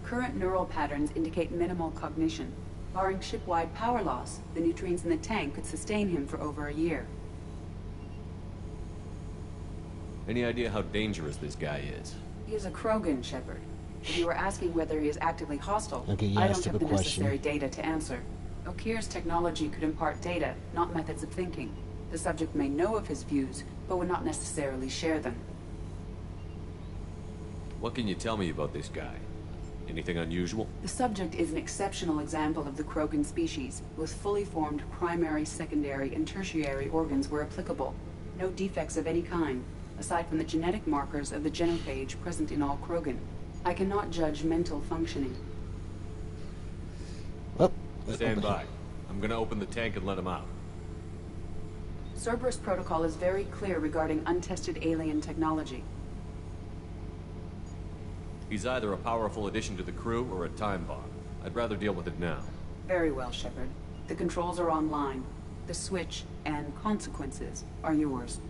Current neural patterns indicate minimal cognition. Barring ship-wide power loss, the nutrients in the tank could sustain him for over a year. Any idea how dangerous this guy is? He is a Krogan, Shepard. If you were asking whether he is actively hostile, Okay, I yes don't to have the the question. necessary data to answer. Okir's technology could impart data, not methods of thinking. The subject may know of his views, but would not necessarily share them. What can you tell me about this guy? Anything unusual? The subject is an exceptional example of the Krogan species, with fully formed primary, secondary, and tertiary organs where applicable. No defects of any kind, aside from the genetic markers of the genophage present in all Krogan. I cannot judge mental functioning. Oh, Stand by. I'm gonna open the tank and let him out. Cerberus protocol is very clear regarding untested alien technology. He's either a powerful addition to the crew or a time bomb. I'd rather deal with it now. Very well, Shepard. The controls are online. The switch and consequences are yours.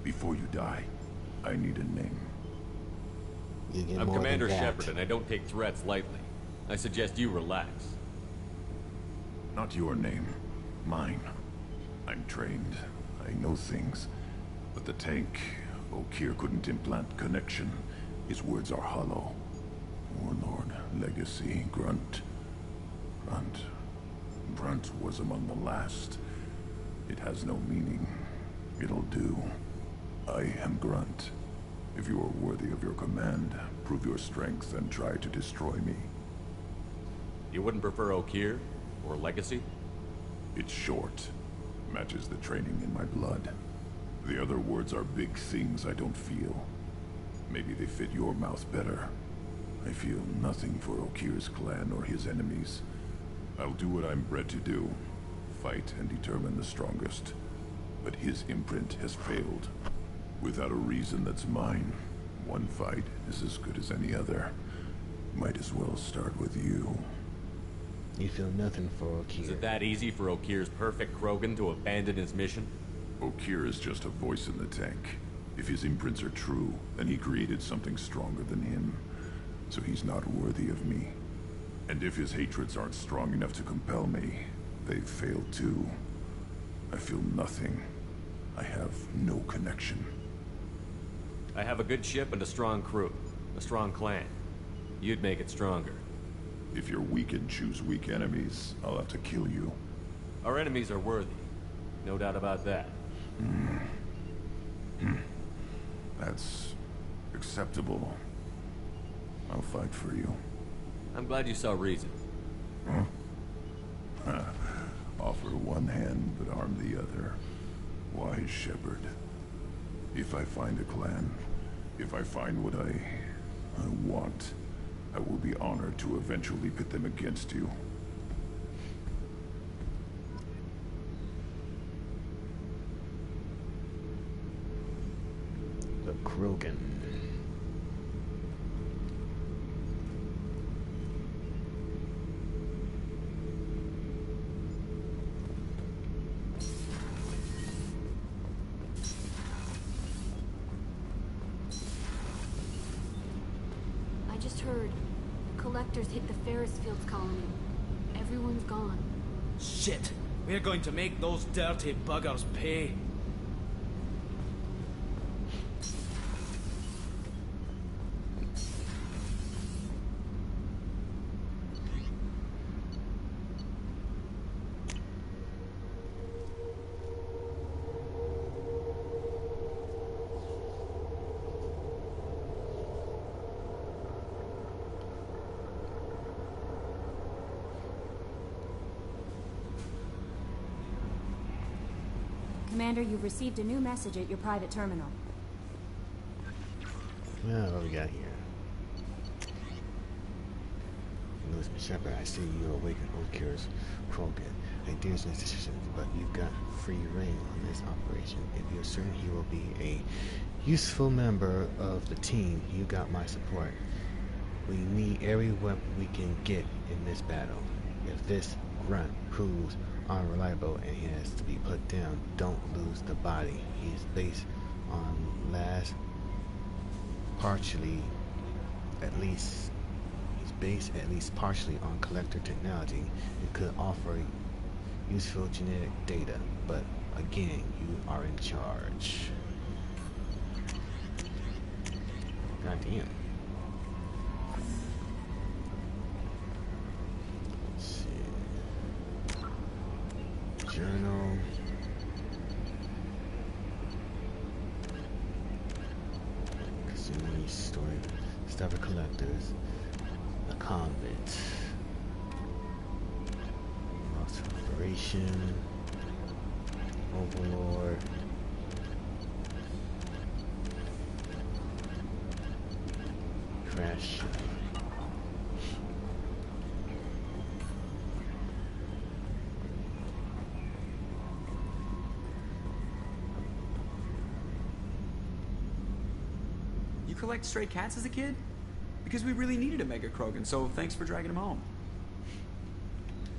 Before you die, I need a name. You get I'm more Commander than that. Shepard, and I don't take threats lightly. I suggest you relax. Not your name. Mine. I'm trained. I know things. But the tank, Okeer couldn't implant connection. His words are hollow. Warlord, Legacy, Grunt. Grunt was among the last. It has no meaning. It'll do. I am Grunt. If you are worthy of your command, prove your strength and try to destroy me. You wouldn't prefer Okeer or Legacy? It's short. Matches the training in my blood. The other words are big things I don't feel. Maybe they fit your mouth better. I feel nothing for Okeer's clan or his enemies. I'll do what I'm bred to do. Fight and determine the strongest. But his imprint has failed. Without a reason that's mine, one fight is as good as any other. Might as well start with you. You feel nothing for Okeer. Is it that easy for Okeer's perfect Krogan to abandon his mission? Okeer is just a voice in the tank. If his imprints are true, then he created something stronger than him. So he's not worthy of me. And if his hatreds aren't strong enough to compel me, they've failed too. I feel nothing. I have no connection. I have a good ship and a strong crew. A strong clan. You'd make it stronger. If you're weak and choose weak enemies, I'll have to kill you. Our enemies are worthy. No doubt about that. That's acceptable. I'll fight for you. I'm glad you saw reason. Huh? Offer one hand, but arm the other. Wise Shepherd. If I find a clan, if I find what I want, I will be honored to eventually pit them against you. The Krogan. I just heard collectors hit the Ferris Fields colony. Everyone's gone. Shit! We're going to make those dirty buggers pay. Commander, you've received a new message at your private terminal. Now, what we got here? Lewis Shepard, I see you awaken Okeer's Krogan. Ideas and decisions, but you've got free reign on this operation. If you're certain he will be a useful member of the team, you got my support. We need every weapon we can get in this battle. If this grunt proves unreliable and he has to be put down, don't lose the body. He's based at least partially on collector technology. It could offer useful genetic data, but again, you are in charge. God damn. Let's see. Journal. Cassini story. Stubborn collectors. A convict. Lost operation. Overlord. Crash. You collect stray cats as a kid? Because we really needed a Mega Krogan, so thanks for dragging him home.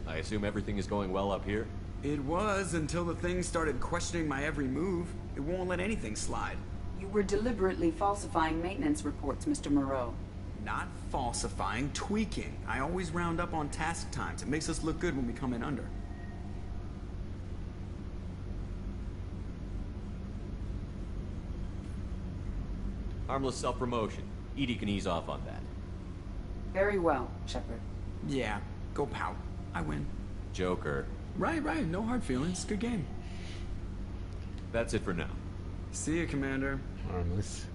I assume everything is going well up here? It was until the thing started questioning my every move. It won't let anything slide. You were deliberately falsifying maintenance reports, Mr. Moreau. Not falsifying, tweaking. I always round up on task times. It makes us look good when we come in under. Harmless self-promotion. Edie can ease off on that. Very well, Shepard. Yeah, go pout. I win. Joker. Right. No hard feelings. Good game. That's it for now. See you, Commander. Harmless.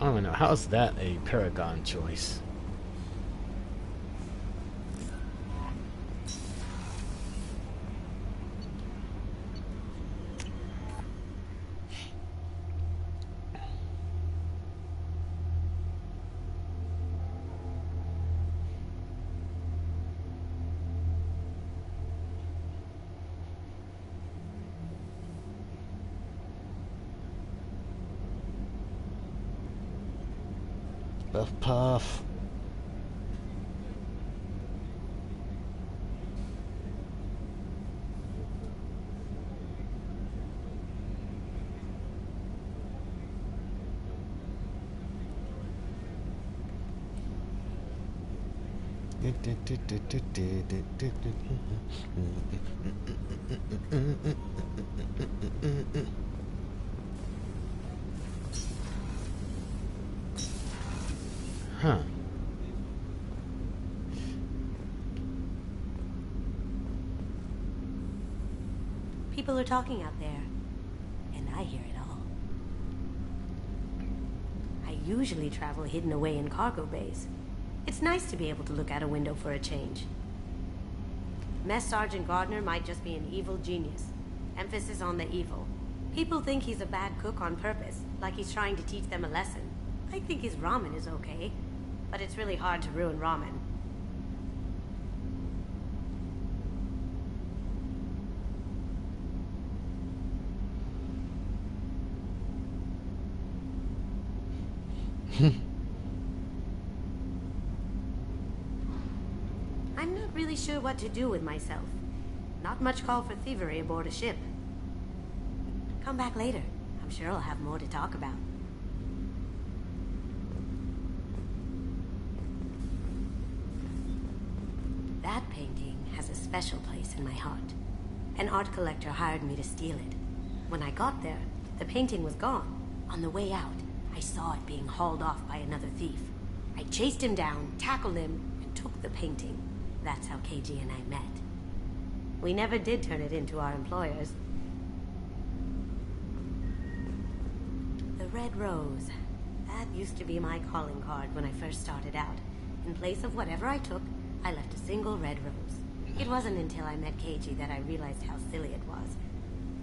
I don't know. How's that a Paragon choice? Puff puff. Huh. People are talking out there, and I hear it all. I usually travel hidden away in cargo bays. It's nice to be able to look out a window for a change. Mess Sergeant Gardner might just be an evil genius. Emphasis on the evil. People think he's a bad cook on purpose, like he's trying to teach them a lesson. I think his ramen is okay, but it's really hard to ruin ramen. I'm not really sure what to do with myself. Not much call for thievery aboard a ship. Come back later. I'm sure I'll have more to talk about. That painting has a special place in my heart. An art collector hired me to steal it. When I got there, the painting was gone. On the way out, I saw it being hauled off by another thief. I chased him down, tackled him, and took the painting. That's how KG and I met. We never did turn it into our employers. The red rose. That used to be my calling card when I first started out. In place of whatever I took, I left a single red rose. It wasn't until I met KG that I realized how silly it was.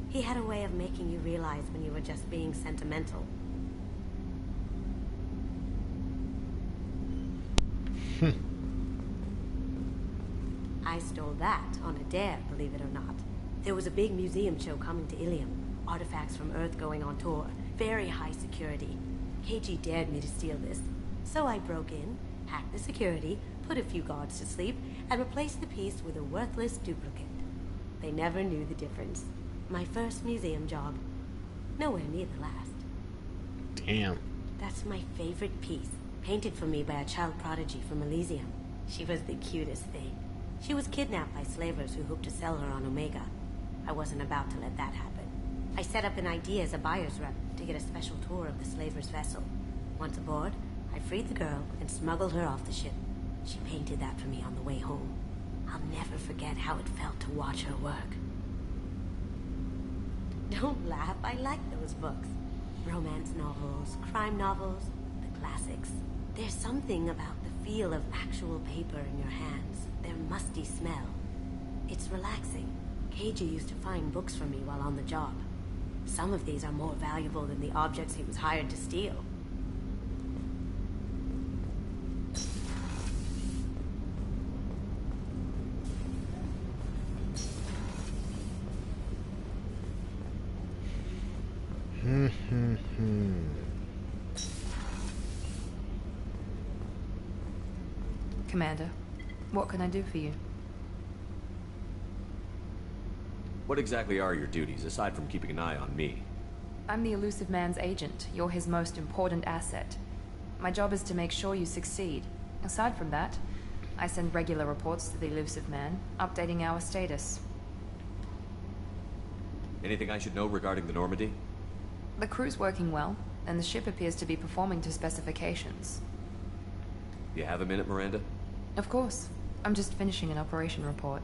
He had a way of making you realize when you were just being sentimental. I stole that on a dare, believe it or not. There was a big museum show coming to Ilium. Artifacts from Earth going on tour. Very high security. KG dared me to steal this. So I broke in, hacked the security, put a few guards to sleep, and replaced the piece with a worthless duplicate. They never knew the difference. My first museum job. Nowhere near the last. Damn. That's my favorite piece. Painted for me by a child prodigy from Elysium. She was the cutest thing. She was kidnapped by slavers who hoped to sell her on Omega. I wasn't about to let that happen. I set up an idea as a buyer's rep to get a special tour of the slaver's vessel. Once aboard, I freed the girl and smuggled her off the ship. She painted that for me on the way home. I'll never forget how it felt to watch her work. Don't laugh, I like those books. Romance novels, crime novels, the classics. There's something about the feel of actual paper in your hands, their musty smell. It's relaxing. KG used to find books for me while on the job. Some of these are more valuable than the objects he was hired to steal. Commander, what can I do for you? What exactly are your duties, aside from keeping an eye on me? I'm the Elusive Man's agent. You're his most important asset. My job is to make sure you succeed. Aside from that, I send regular reports to the Elusive Man, updating our status. Anything I should know regarding the Normandy? The crew's working well, and the ship appears to be performing to specifications. You have a minute, Miranda? Of course. I'm just finishing an operation report.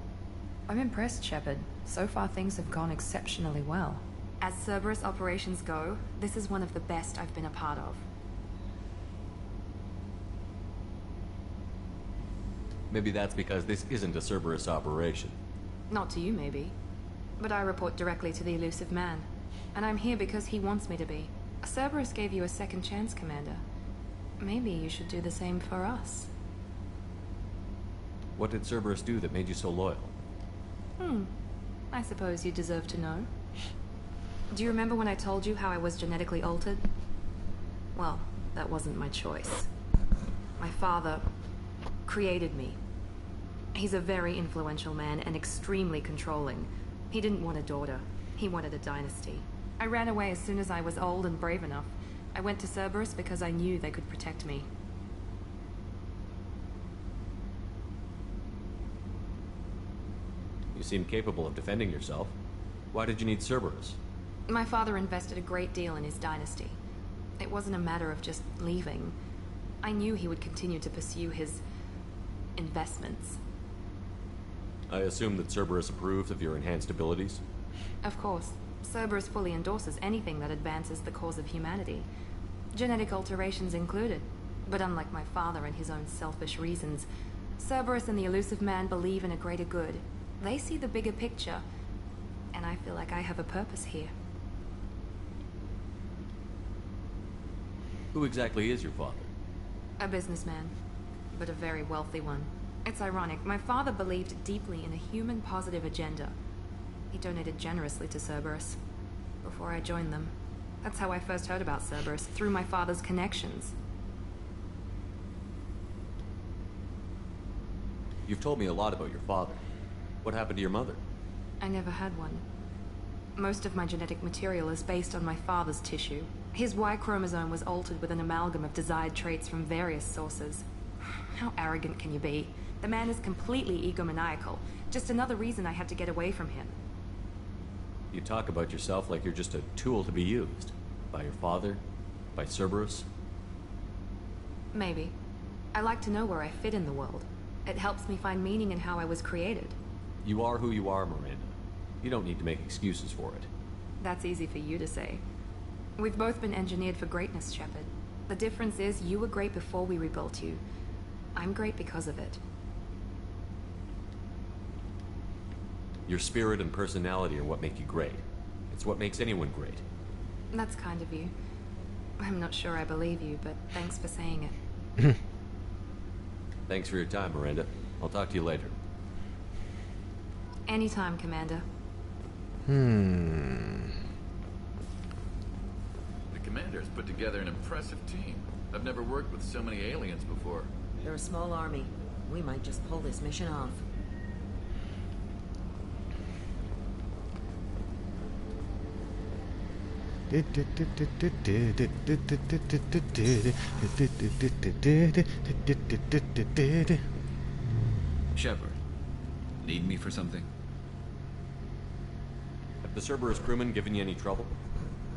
I'm impressed, Shepard. So far things have gone exceptionally well. As Cerberus operations go, this is one of the best I've been a part of. Maybe that's because this isn't a Cerberus operation. Not to you, maybe. But I report directly to the Elusive Man. And I'm here because he wants me to be. Cerberus gave you a second chance, Commander. Maybe you should do the same for us. What did Cerberus do that made you so loyal? I suppose you deserve to know. Do you remember when I told you how I was genetically altered? Well, that wasn't my choice. My father created me. He's a very influential man and extremely controlling. He didn't want a daughter. He wanted a dynasty. I ran away as soon as I was old and brave enough. I went to Cerberus because I knew they could protect me. You seem capable of defending yourself. Why did you need Cerberus? My father invested a great deal in his dynasty. It wasn't a matter of just leaving. I knew he would continue to pursue his investments. I assume that Cerberus approves of your enhanced abilities? Of course. Cerberus fully endorses anything that advances the cause of humanity. Genetic alterations included. But unlike my father and his own selfish reasons, Cerberus and the Elusive Man believe in a greater good. They see the bigger picture, and I feel like I have a purpose here. Who exactly is your father? A businessman, but a very wealthy one. It's ironic. My father believed deeply in a human-positive agenda. He donated generously to Cerberus before I joined them. That's how I first heard about Cerberus, through my father's connections. You've told me a lot about your father. What happened to your mother? I never had one. Most of my genetic material is based on my father's tissue. His Y chromosome was altered with an amalgam of desired traits from various sources. How arrogant can you be? The man is completely egomaniacal. Just another reason I had to get away from him. You talk about yourself like you're just a tool to be used. By your father? By Cerberus? Maybe. I like to know where I fit in the world. It helps me find meaning in how I was created. You are who you are, Miranda. You don't need to make excuses for it. That's easy for you to say. We've both been engineered for greatness, Shepard. The difference is you were great before we rebuilt you. I'm great because of it. Your spirit and personality are what make you great. It's what makes anyone great. That's kind of you. I'm not sure I believe you, but thanks for saying it. Thanks for your time, Miranda. I'll talk to you later. Anytime, Commander. The Commander's put together an impressive team. I've never worked with so many aliens before. They're a small army. We might just pull this mission off. Shepard, need me for something? Have the Cerberus crewmen given you any trouble?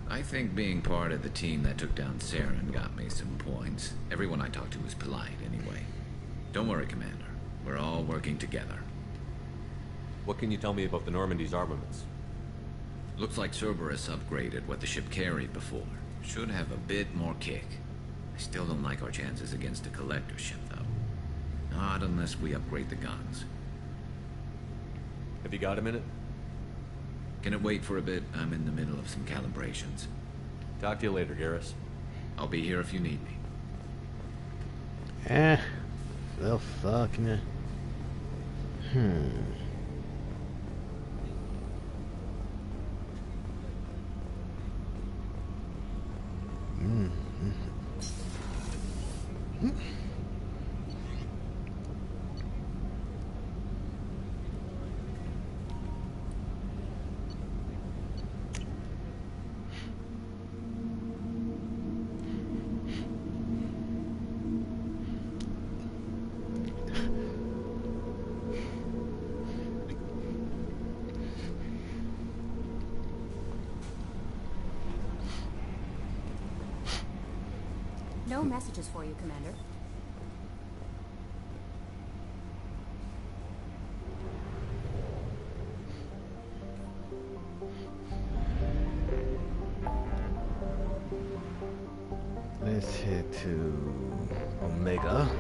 I think being part of the team that took down Saren got me some points. Everyone I talked to was polite, anyway. Don't worry, Commander. We're all working together. What can you tell me about the Normandy's armaments? Looks like Cerberus upgraded what the ship carried before. Should have a bit more kick. I still don't like our chances against a collector ship, though. Not unless we upgrade the guns. Have you got a minute? Can it wait for a bit? I'm in the middle of some calibrations. Talk to you later, Garrus. I'll be here if you need me. Well, fuck, nah. no messages for you, Commander. Let's head to Omega.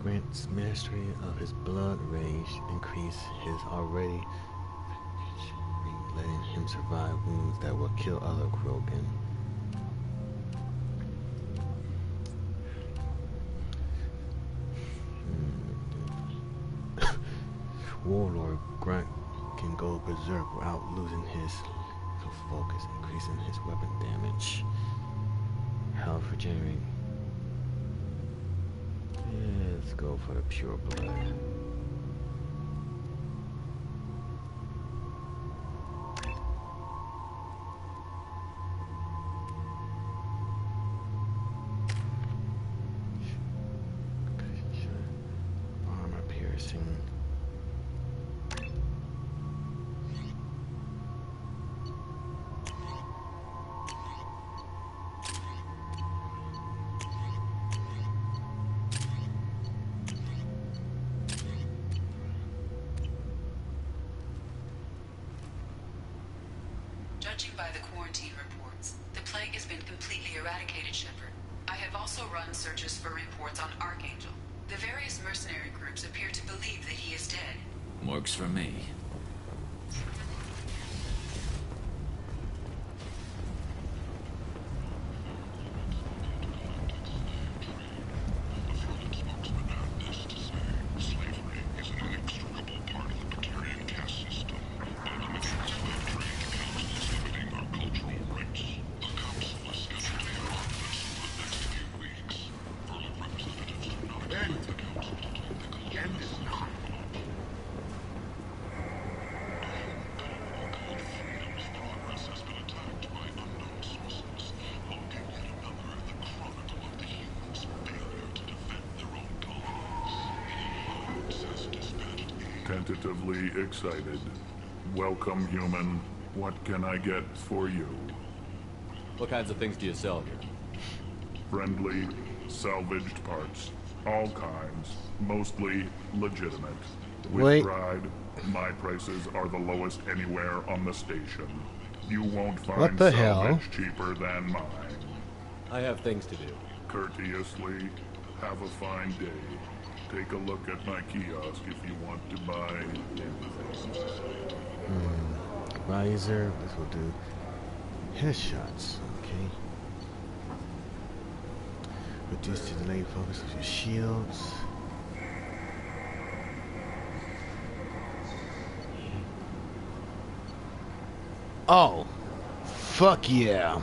Grant's mastery of his blood rage increase his already, letting him survive wounds that will kill other Krogan. Warlord Grant can go berserk without losing his focus, increasing his weapon damage. Health regenerate. Let's go for the pure blood. Armor piercing. Judging by the quarantine reports, the plague has been completely eradicated, Shepard. I have also run searches for reports on Archangel. The various mercenary groups appear to believe that he is dead. Works for me. Tentatively excited. Welcome, human. What can I get for you? What kinds of things do you sell here? Friendly, salvaged parts. All kinds. Mostly legitimate. With Wait. pride, my prices are the lowest anywhere on the station. You won't find What the hell? salvage cheaper than mine. I have things to do. Courteously, have a fine day. Take a look at my kiosk if you want to buy anything. Visor, this will do. Headshots, okay. Reduce the delay focus of your shields. Oh, fuck yeah.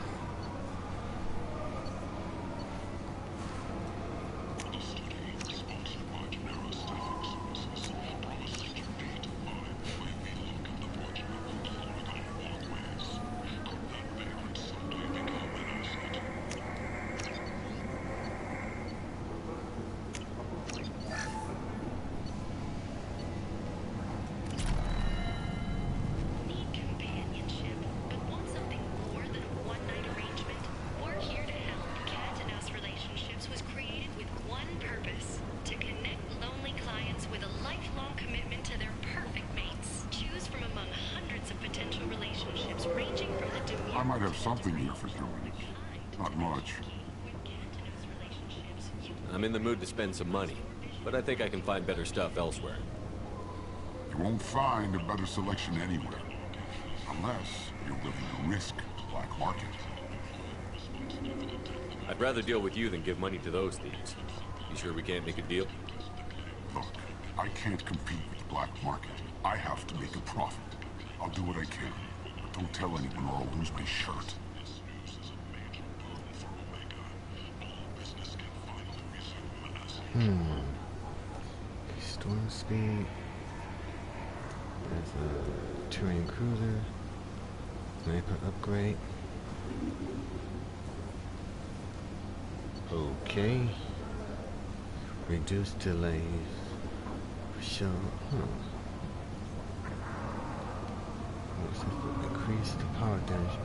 might have something here for doing. Not much. I'm in the mood to spend some money, but I think I can find better stuff elsewhere. You won't find a better selection anywhere. Unless you're willing to risk the black market. I'd rather deal with you than give money to those thieves. You sure we can't make a deal? Look, I can't compete with the black market. I have to make a profit. I'll do what I can, but don't tell anyone or I'll lose my shirt. Storm speed. There's a Turian cruiser. Sniper upgrade. Okay. Reduce delays. Show. Increase the power damage.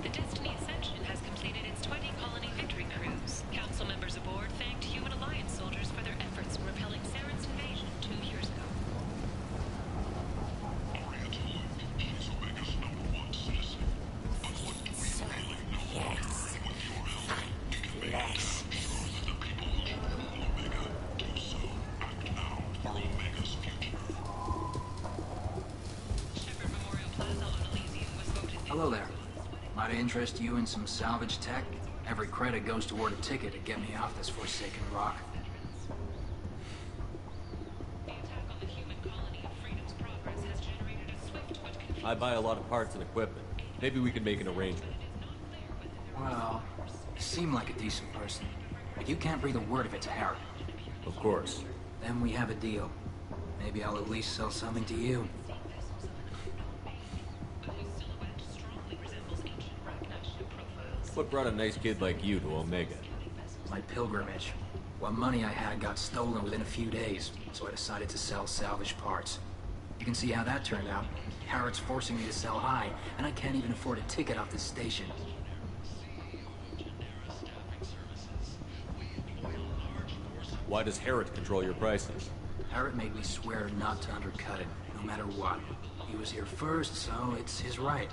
The Destiny Ascension has completed its 20 colony victory cruise. Council members aboard thanked Human Alliance soldiers for their efforts in repelling Saren's invasion 2 years ago. Hello there. Might I interest you in some salvage tech? Every credit goes toward a ticket to get me off this forsaken rock. I buy a lot of parts and equipment. Maybe we can make an arrangement. Well, you seem like a decent person, but you can't breathe a word of it to Harry. Of course. Then we have a deal. Maybe I'll at least sell something to you. What brought a nice kid like you to Omega? My pilgrimage. What money I had got stolen within a few days, so I decided to sell salvage parts. You can see how that turned out. Harrod's forcing me to sell high, and I can't even afford a ticket off this station. Why does Harrod control your prices? Harrod made me swear not to undercut it, no matter what. He was here first, so it's his right.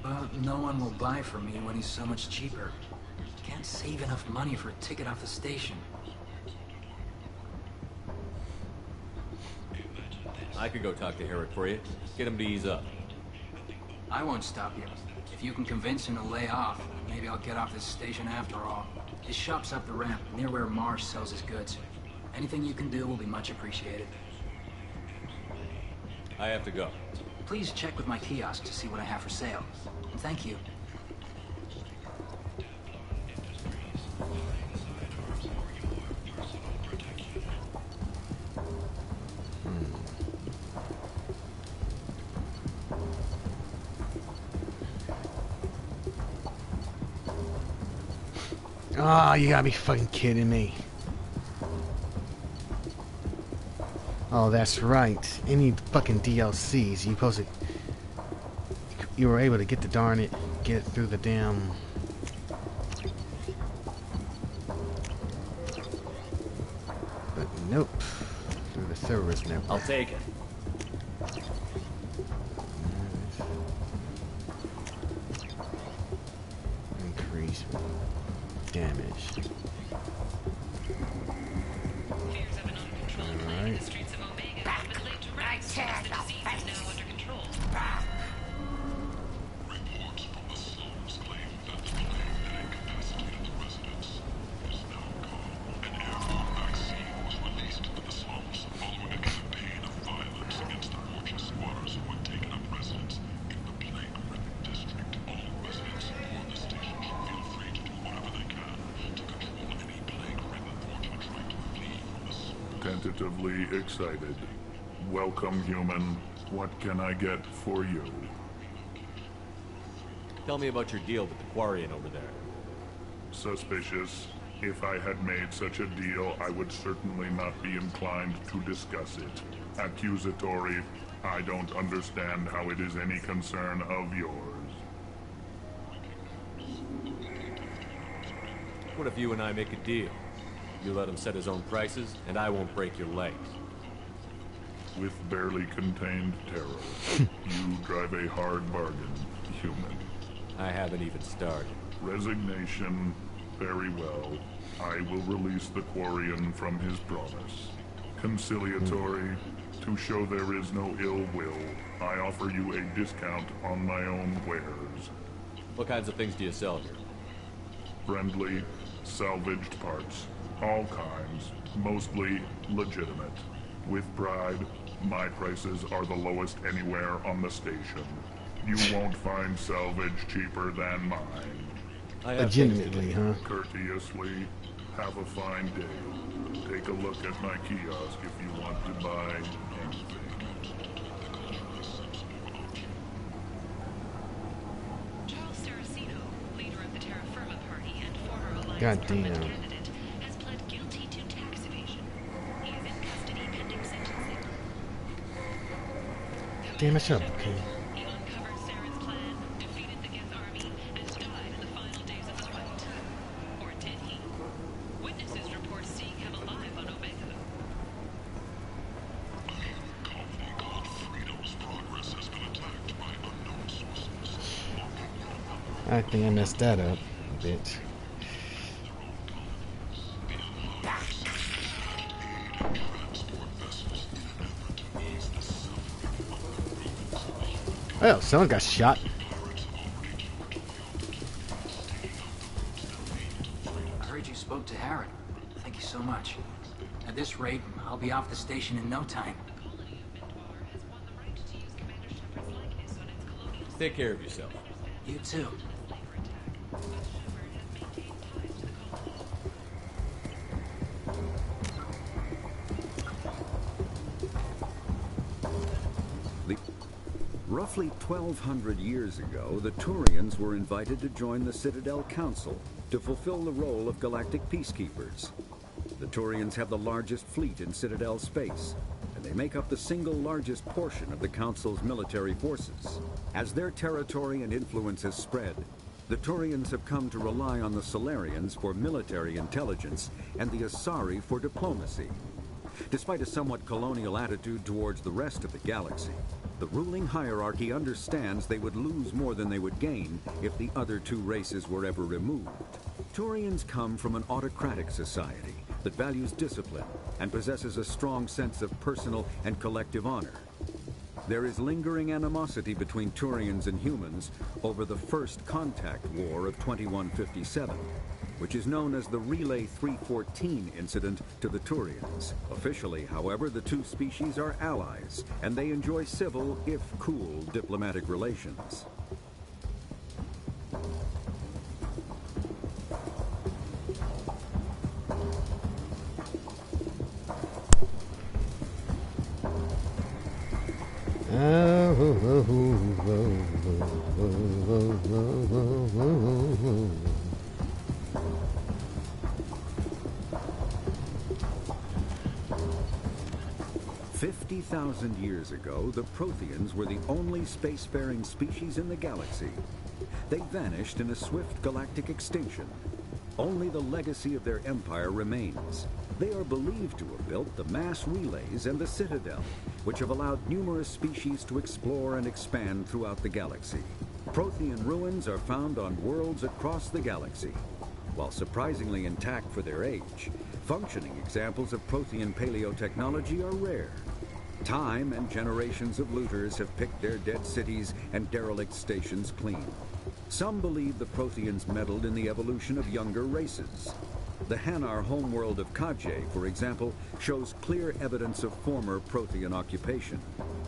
But no one will buy from me when he's so much cheaper. Can't save enough money for a ticket off the station. I could go talk to Harrod for you. Get him to ease up. I won't stop you. If you can convince him to lay off, maybe I'll get off this station after all. His shop's up the ramp, near where Marsh sells his goods. Anything you can do will be much appreciated. I have to go. Please check with my kiosk to see what I have for sale. And thank you. Ah, you gotta be fucking kidding me. Oh, that's right. Any fucking DLCs, you were able to get the darn it, get it through the damn. But nope, through the servers network. I'll take it. Increase damage. Alright. Tentatively excited. Welcome, human. What can I get for you? Tell me about your deal with the Quarian over there. Suspicious. If I had made such a deal, I would certainly not be inclined to discuss it. Accusatory. I don't understand how it is any concern of yours. What if you and I make a deal? You let him set his own prices, and I won't break your legs. With barely contained terror, you drive a hard bargain, human. I haven't even started. Resignation. Very well. I will release the Quarian from his promise. Conciliatory. To show there is no ill will, I offer you a discount on my own wares. What kinds of things do you sell here? Friendly, salvaged parts. All kinds. Mostly legitimate. With pride, my prices are the lowest anywhere on the station. You won't find salvage cheaper than mine. Legitimately, huh? Courteously, have a fine day. Take a look at my kiosk if you want to buy anything. Charles Saraceno, leader of the Terra Firma Party and former Alliance God government damn. candidate, has pled guilty to tax evasion. He is in custody pending sentencing. Damn it, shut up, okay. He uncovered Saren's plan, defeated the Geth army, and died in the final days of his fight. Or did he? Witnesses report seeing him alive on Omega. I think I messed that up a bit. Oh, someone got shot. I heard you spoke to Harrod. Thank you so much. At this rate, I'll be off the station in no time. Take care of yourself. You too. Roughly 1,200 years ago, the Turians were invited to join the Citadel Council to fulfill the role of galactic peacekeepers. The Turians have the largest fleet in Citadel space, and they make up the single largest portion of the Council's military forces. As their territory and influence has spread, the Turians have come to rely on the Solarians for military intelligence and the Asari for diplomacy. Despite a somewhat colonial attitude towards the rest of the galaxy, the ruling hierarchy understands they would lose more than they would gain if the other two races were ever removed. Turians come from an autocratic society that values discipline and possesses a strong sense of personal and collective honor. There is lingering animosity between Turians and humans over the First Contact War of 2157, which is known as the Relay 314 incident to the Turians. Officially, however, the two species are allies, and they enjoy civil, if cool, diplomatic relations. "50,000 years ago, the Protheans were the only spacefaring species in the galaxy. They vanished in a swift galactic extinction. Only the legacy of their empire remains. They are believed to have built the mass relays and the Citadel, which have allowed numerous species to explore and expand throughout the galaxy. Prothean ruins are found on worlds across the galaxy. While surprisingly intact for their age, functioning examples of Prothean paleotechnology are rare. Time and generations of looters have picked their dead cities and derelict stations clean. Some believe the Protheans meddled in the evolution of younger races. The Hanar homeworld of Kaje, for example, shows clear evidence of former Prothean occupation.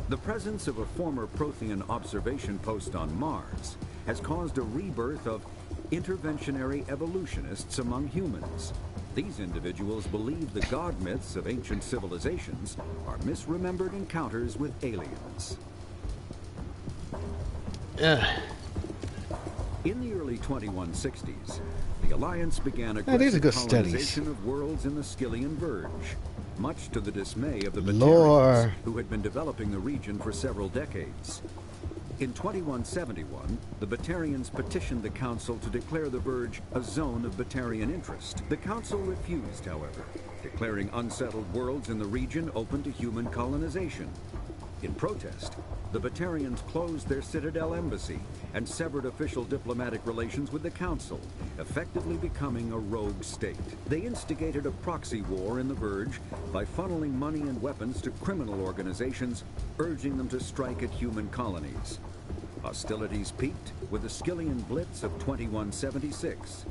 The presence of a former Prothean observation post on Mars has caused a rebirth of interventionary evolutionists among humans. These individuals believe the god myths of ancient civilizations are misremembered encounters with aliens. In the early 2160s, the Alliance began aggressive colonization of worlds in the Skyllian Verge. much to the dismay of the Lore. Batarians, who had been developing the region for several decades. In 2171, the Batarians petitioned the Council to declare the Verge a zone of Batarian interest. The Council refused, however, declaring unsettled worlds in the region open to human colonization. In protest, the Batarians closed their Citadel embassy and severed official diplomatic relations with the Council, effectively becoming a rogue state. They instigated a proxy war in the Verge by funneling money and weapons to criminal organizations, urging them to strike at human colonies. Hostilities peaked with the Skillian Blitz of 2176,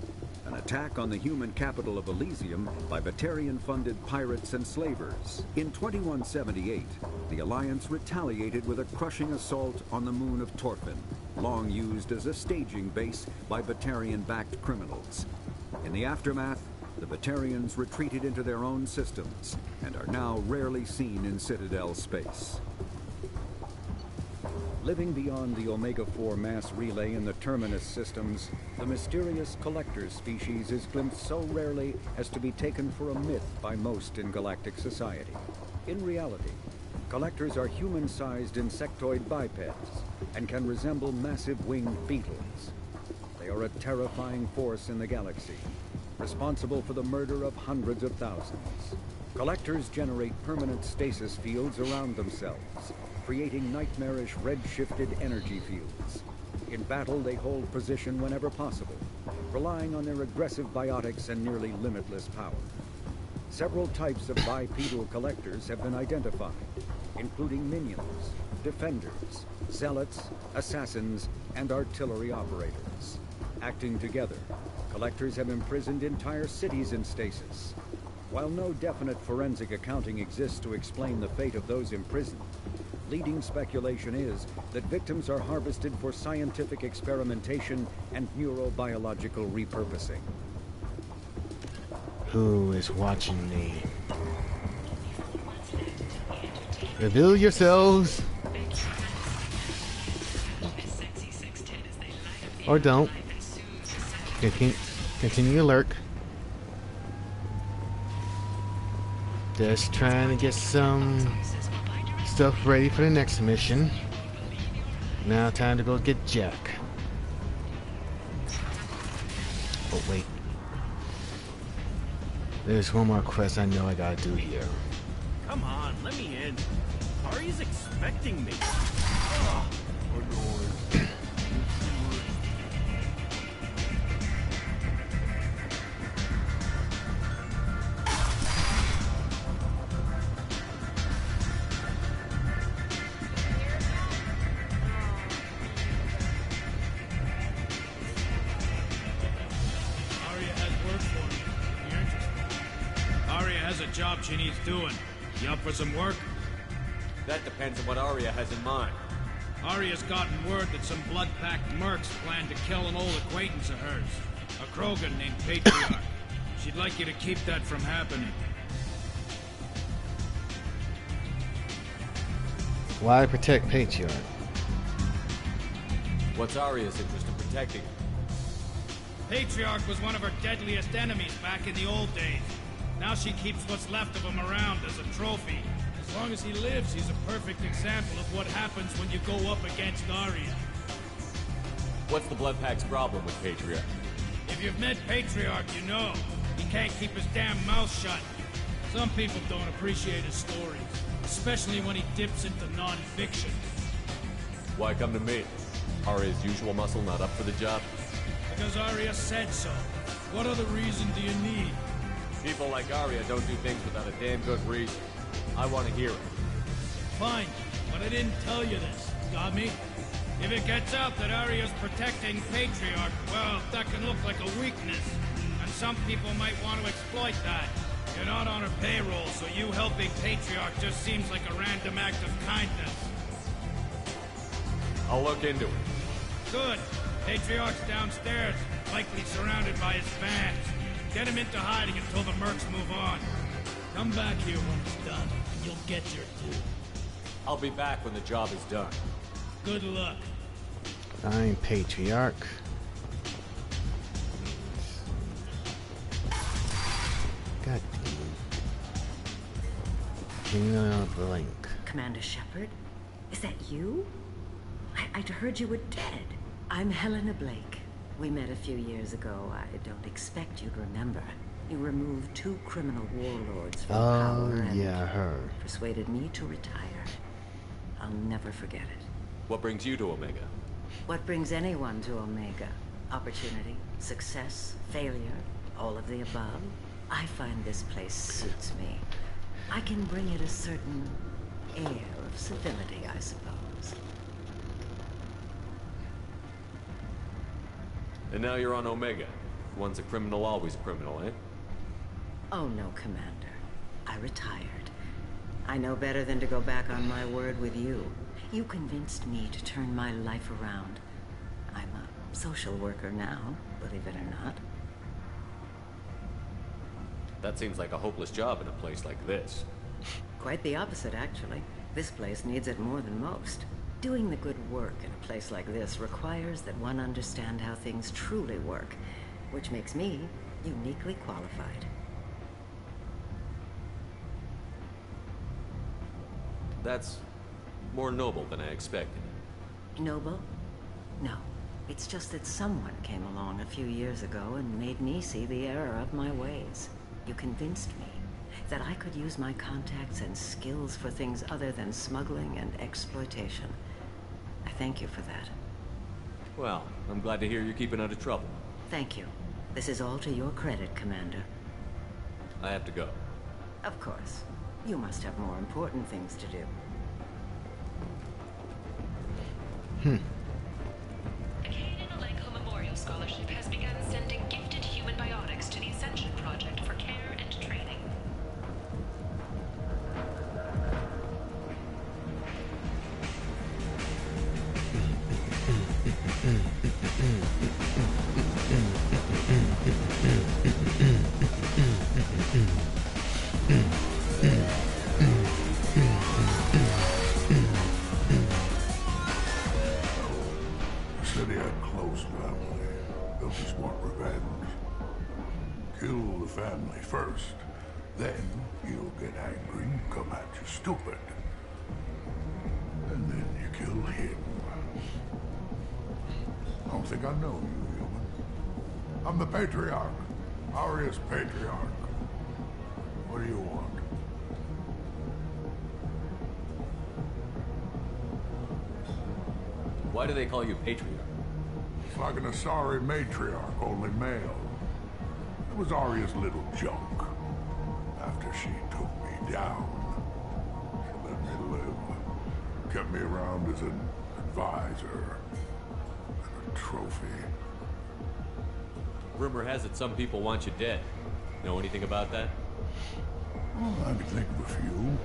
an attack on the human capital of Elysium by Batarian-funded pirates and slavers. In 2178, the Alliance retaliated with a crushing assault on the moon of Torfin, long used as a staging base by Batarian-backed criminals. In the aftermath, the Batarians retreated into their own systems and are now rarely seen in Citadel space. Living beyond the Omega-4 mass relay in the Terminus systems, the mysterious collector species is glimpsed so rarely as to be taken for a myth by most in galactic society. In reality, collectors are human-sized insectoid bipeds and can resemble massive winged beetles. They are a terrifying force in the galaxy, responsible for the murder of hundreds of thousands. Collectors generate permanent stasis fields around themselves, creating nightmarish red-shifted energy fields. In battle, they hold position whenever possible, relying on their aggressive biotics and nearly limitless power. Several types of bipedal collectors have been identified, including minions, defenders, zealots, assassins, and artillery operators. Acting together, collectors have imprisoned entire cities in stasis. While no definite forensic accounting exists to explain the fate of those imprisoned, leading speculation is that victims are harvested for scientific experimentation and neurobiological repurposing. Who is watching me? Reveal yourselves! Or don't. Continue to lurk. Just trying to get some stuff ready for the next mission. Now time to go get Jack. Oh wait. There's one more quest I know I gotta do here. Come on, let me in. Ari's expecting me. Ugh. Job she needs doing. You up for some work? That depends on what Arya has in mind. Arya's gotten word that some blood-packed mercs plan to kill an old acquaintance of hers, a Krogan named Patriarch. She'd like you to keep that from happening. Why protect Patriarch? What's Arya's interest in protecting him? Patriarch was one of her deadliest enemies back in the old days. Now she keeps what's left of him around as a trophy. As long as he lives, he's a perfect example of what happens when you go up against Arya. What's the Blood Pack's problem with Patriarch? If you've met Patriarch, you know. He can't keep his damn mouth shut. Some people don't appreciate his stories, especially when he dips into non-fiction. Why come to me? Arya's usual muscle not up for the job? Because Arya said so. What other reason do you need? People like Arya don't do things without a damn good reason. I want to hear it. Fine, but I didn't tell you this. Got me? If it gets out that Arya's protecting Patriarch, well, that can look like a weakness. And some people might want to exploit that. You're not on her payroll, so you helping Patriarch just seems like a random act of kindness. I'll look into it. Good. Patriarch's downstairs, likely surrounded by his fans. Get him into hiding until the mercs move on. Come back here when it's done, and you'll get your due. I'll be back when the job is done. Good luck. I'm Patriarch. God damn. King of the Link. Commander Shepard? Is that you? I'd heard you were dead. I'm Helena Blake. We met a few years ago. I don't expect you to remember. You removed 2 criminal warlords from power and her. persuaded me to retire. I'll never forget it. What brings you to Omega? What brings anyone to Omega? Opportunity, success, failure, all of the above. I find this place suits me. I can bring it a certain air of civility, I suppose. And now you're on Omega. Once a criminal, always a criminal, eh? Oh no, Commander. I retired. I know better than to go back on my word with you. You convinced me to turn my life around. I'm a social worker now, believe it or not. That seems like a hopeless job in a place like this. Quite the opposite, actually. This place needs it more than most. Doing the good work in a place like this requires that one understand how things truly work, which makes me uniquely qualified. That's more noble than I expected. Noble? No. It's just that someone came along a few years ago and made me see the error of my ways. You convinced me that I could use my contacts and skills for things other than smuggling and exploitation. I thank you for that. Well, I'm glad to hear you're keeping out of trouble. Thank you. This is all to your credit, Commander. I have to go. Of course. You must have more important things to do. The Cain and Alenko Memorial Scholarship has begun sending gifted human biotics to the Ascension Project for care and training. The city had close family. They'll just want revenge. Kill the family first. Then you'll get angry and come at you stupid. And then you kill him. I don't think I know you, human. I'm the Patriarch. Arius Patriarch. What do you want? Why do they call you Patriarch? It's like an Asari matriarch, only male. It was Arya's little junk. After she took me down, she let me live. Kept me around as an advisor and a trophy. Rumor has it some people want you dead. Know anything about that? Well, I can think of a few.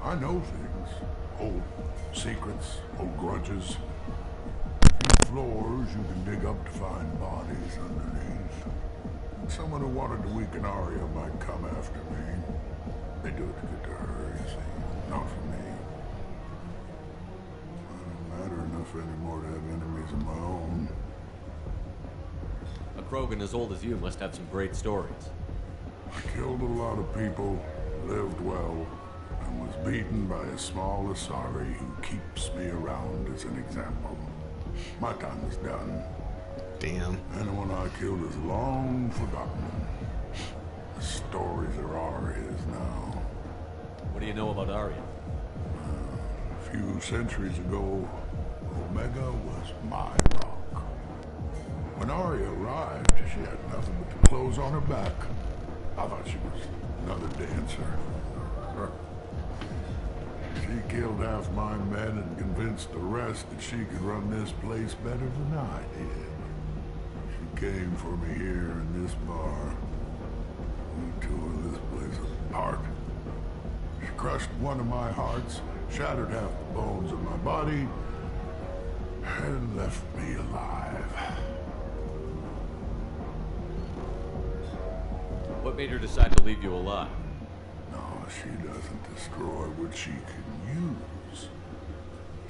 I know things. Old secrets, old grudges. A few floors you can dig up to find bodies underneath. Someone who wanted to weaken Arya might come after me. They do it to get to her, you see. Not for me. I don't matter enough anymore to have enemies of my own. A Krogan as old as you must have some great stories. I killed a lot of people, lived well, and was beaten by a small Asari who keeps me around as an example. My time is done. Damn. Anyone I killed is long forgotten. The stories are Arya's now. What do you know about Arya? A few centuries ago, Omega was my rock. When Arya arrived, she had nothing but the clothes on her back. I thought she was another dancer. She killed half my men and convinced the rest that she could run this place better than I did. She came for me here in this bar. We tore this place apart. She crushed one of my hearts, shattered half the bones of my body, and left me alive. What made her decide to leave you alive? No, she doesn't destroy what she can use.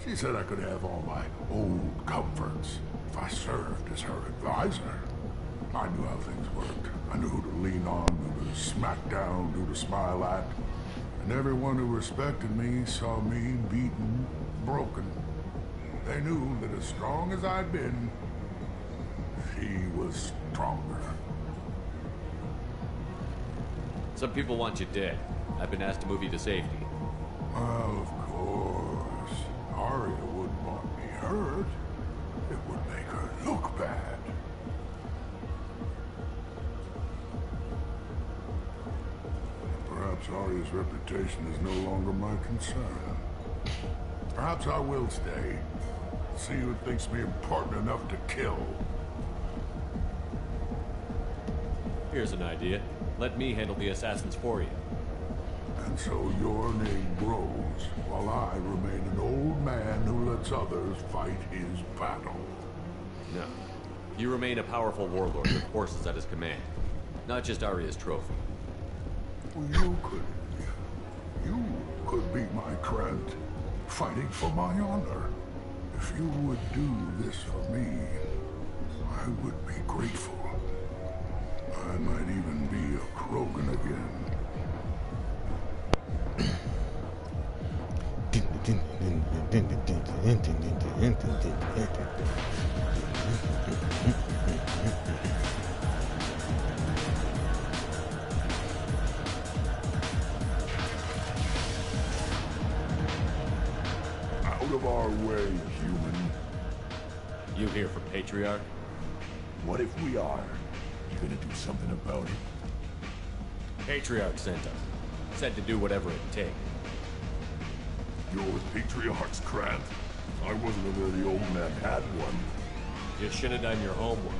She said I could have all my old comforts if I served as her advisor. I knew how things worked. I knew who to lean on, who to smack down, who to smile at. And everyone who respected me saw me beaten, broken. They knew that as strong as I'd been, he was stronger. Some people want you dead. I've been asked to move you to safety. Well, of course. Arya wouldn't want me hurt. It would make her look bad. Perhaps Arya's reputation is no longer my concern. Perhaps I will stay. See who thinks me important enough to kill. Here's an idea. Let me handle the assassins for you. And so your name grows, while I remain an old man who lets others fight his battle. No. You remain a powerful warlord with forces at his command. Not just Arya's trophy. You could be my friend, fighting for my honor. If you would do this for me, I would be grateful. I might even be a Krogan again. Out of our way, human. You here for Patriarch? What if we are? You gonna do something about it? Patriarch sent us. Said to do whatever it takes. You're with Patriarch's Grant. I wasn't aware the old man had one. You should have done your homework.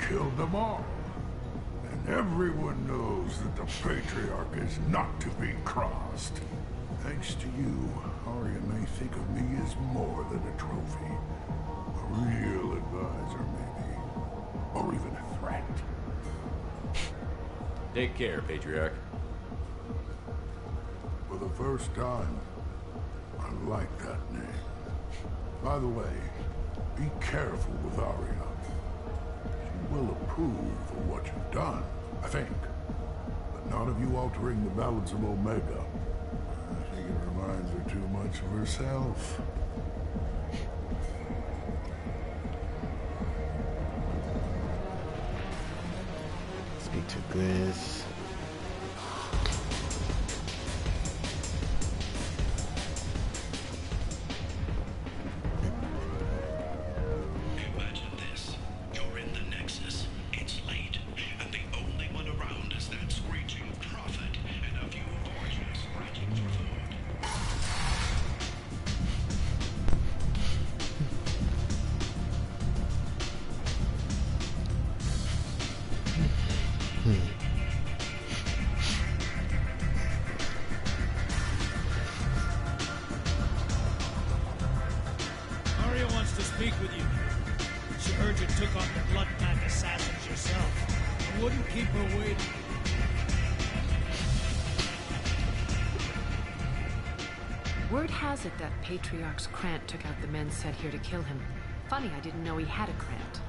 Killed them all. And everyone knows that the Patriarch is not to be crossed. Thanks to you, Arya may think of me as more than a trophy. A real advisor, maybe. Or even a threat. Take care, Patriarch. For the first time, I like that name. By the way, be careful with Arya. She will approve of what you've done, I think. But not of you altering the balance of Omega. I think it reminds her too much of herself. Speak to Grizz. Imagine this. You're in the Nexus. It's late. And the only one around is that screeching prophet and a few voices scratching for food. Arya wants to speak with you. She heard you took on the Blood Pack assassins yourself. I wouldn't keep her waiting. Word has it that Patriarch's Krant took out the men sent here to kill him. Funny, I didn't know he had a Krant.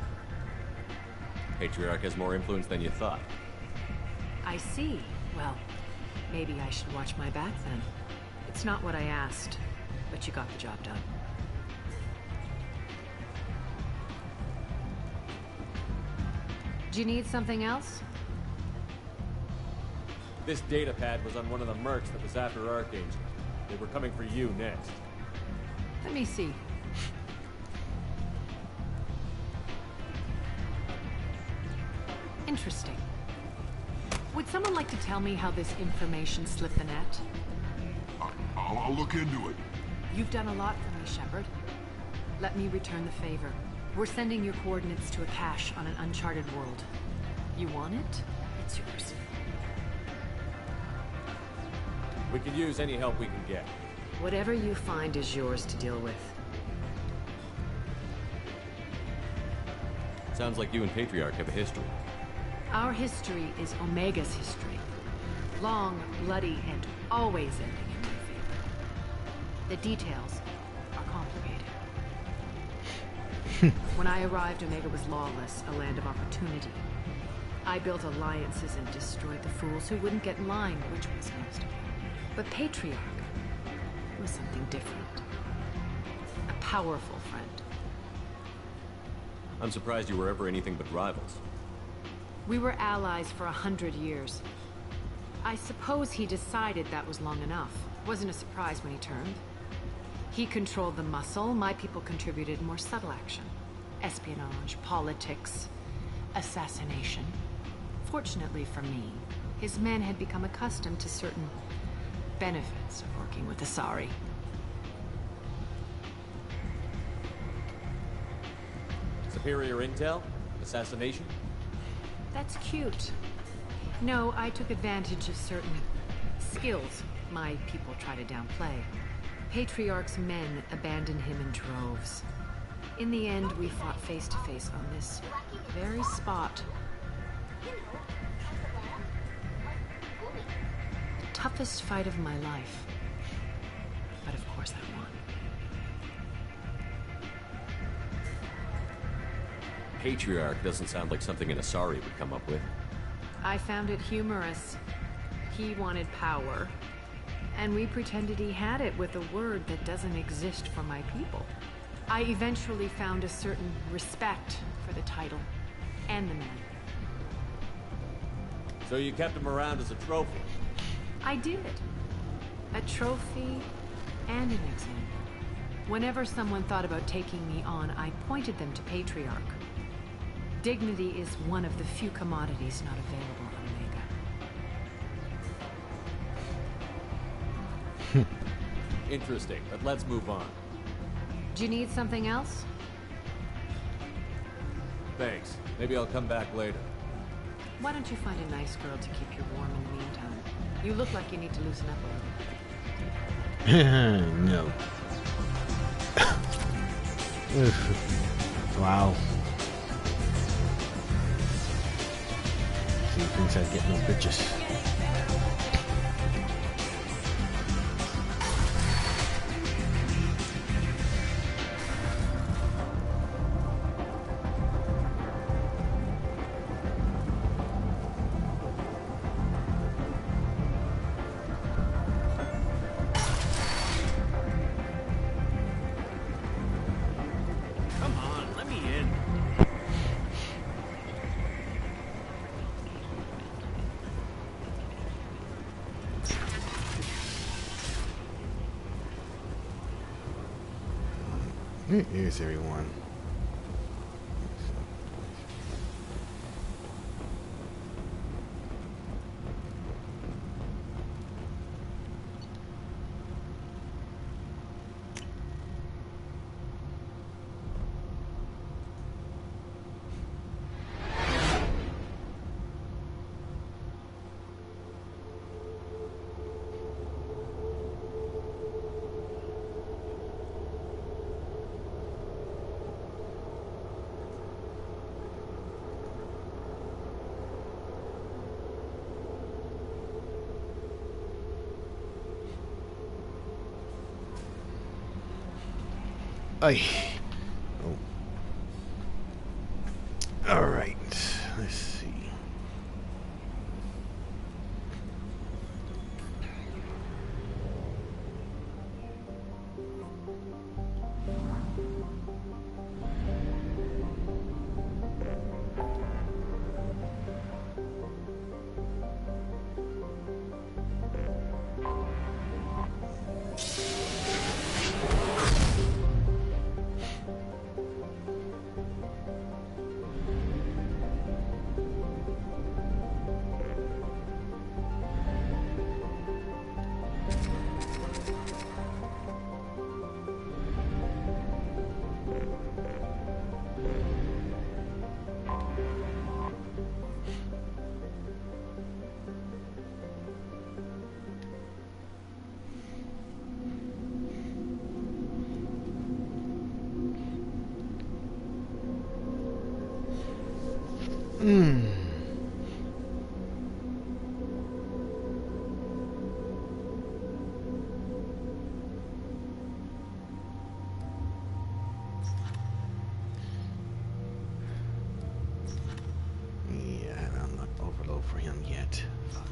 Patriarch has more influence than you thought. I see. Well, maybe I should watch my back then. It's not what I asked, but you got the job done. Do you need something else? This data pad was on one of the mercs that was after Archangel. They were coming for you next. Let me see. Interesting. Would someone like to tell me how this information slipped the net? I'll look into it. You've done a lot for me, Shepard. Let me return the favor. We're sending your coordinates to a cache on an uncharted world. You want it? It's yours. We can use any help we can get. Whatever you find is yours to deal with. Sounds like you and Patriarch have a history. Our history is Omega's history. Long, bloody, and always ending in my favor. The details are complicated. When I arrived, Omega was lawless, a land of opportunity. I built alliances and destroyed the fools who wouldn't get in line, which was most of them. But Patriarch was something different. A powerful friend. I'm surprised you were ever anything but rivals. We were allies for 100 years. I suppose he decided that was long enough. Wasn't a surprise when he turned. He controlled the muscle, my people contributed more subtle action. Espionage, politics, assassination. Fortunately for me, his men had become accustomed to certain benefits of working with Asari. Superior intel? Assassination? That's cute. No, I took advantage of certain skills my people try to downplay. Patriarch's men abandoned him in droves. In the end, we fought face to face on this very spot. The toughest fight of my life. But of course I won. Patriarch doesn't sound like something an Asari would come up with. I found it humorous. He wanted power, and we pretended he had it with a word that doesn't exist for my people. I eventually found a certain respect for the title and the man. So you kept him around as a trophy? I did. A trophy and an example. Whenever someone thought about taking me on, I pointed them to Patriarch. Dignity is one of the few commodities not available on Omega. Interesting, but let's move on. Do you need something else? Thanks. Maybe I'll come back later. Why don't you find a nice girl to keep you warm in the meantime? You look like you need to loosen up a little. No. Wow. He thinks I get no bitches. Come on, let me in. Here's everyone. Ay. Oh. All right. Let's see. Yeah, I haven't unlocked overload for him yet. Fuck.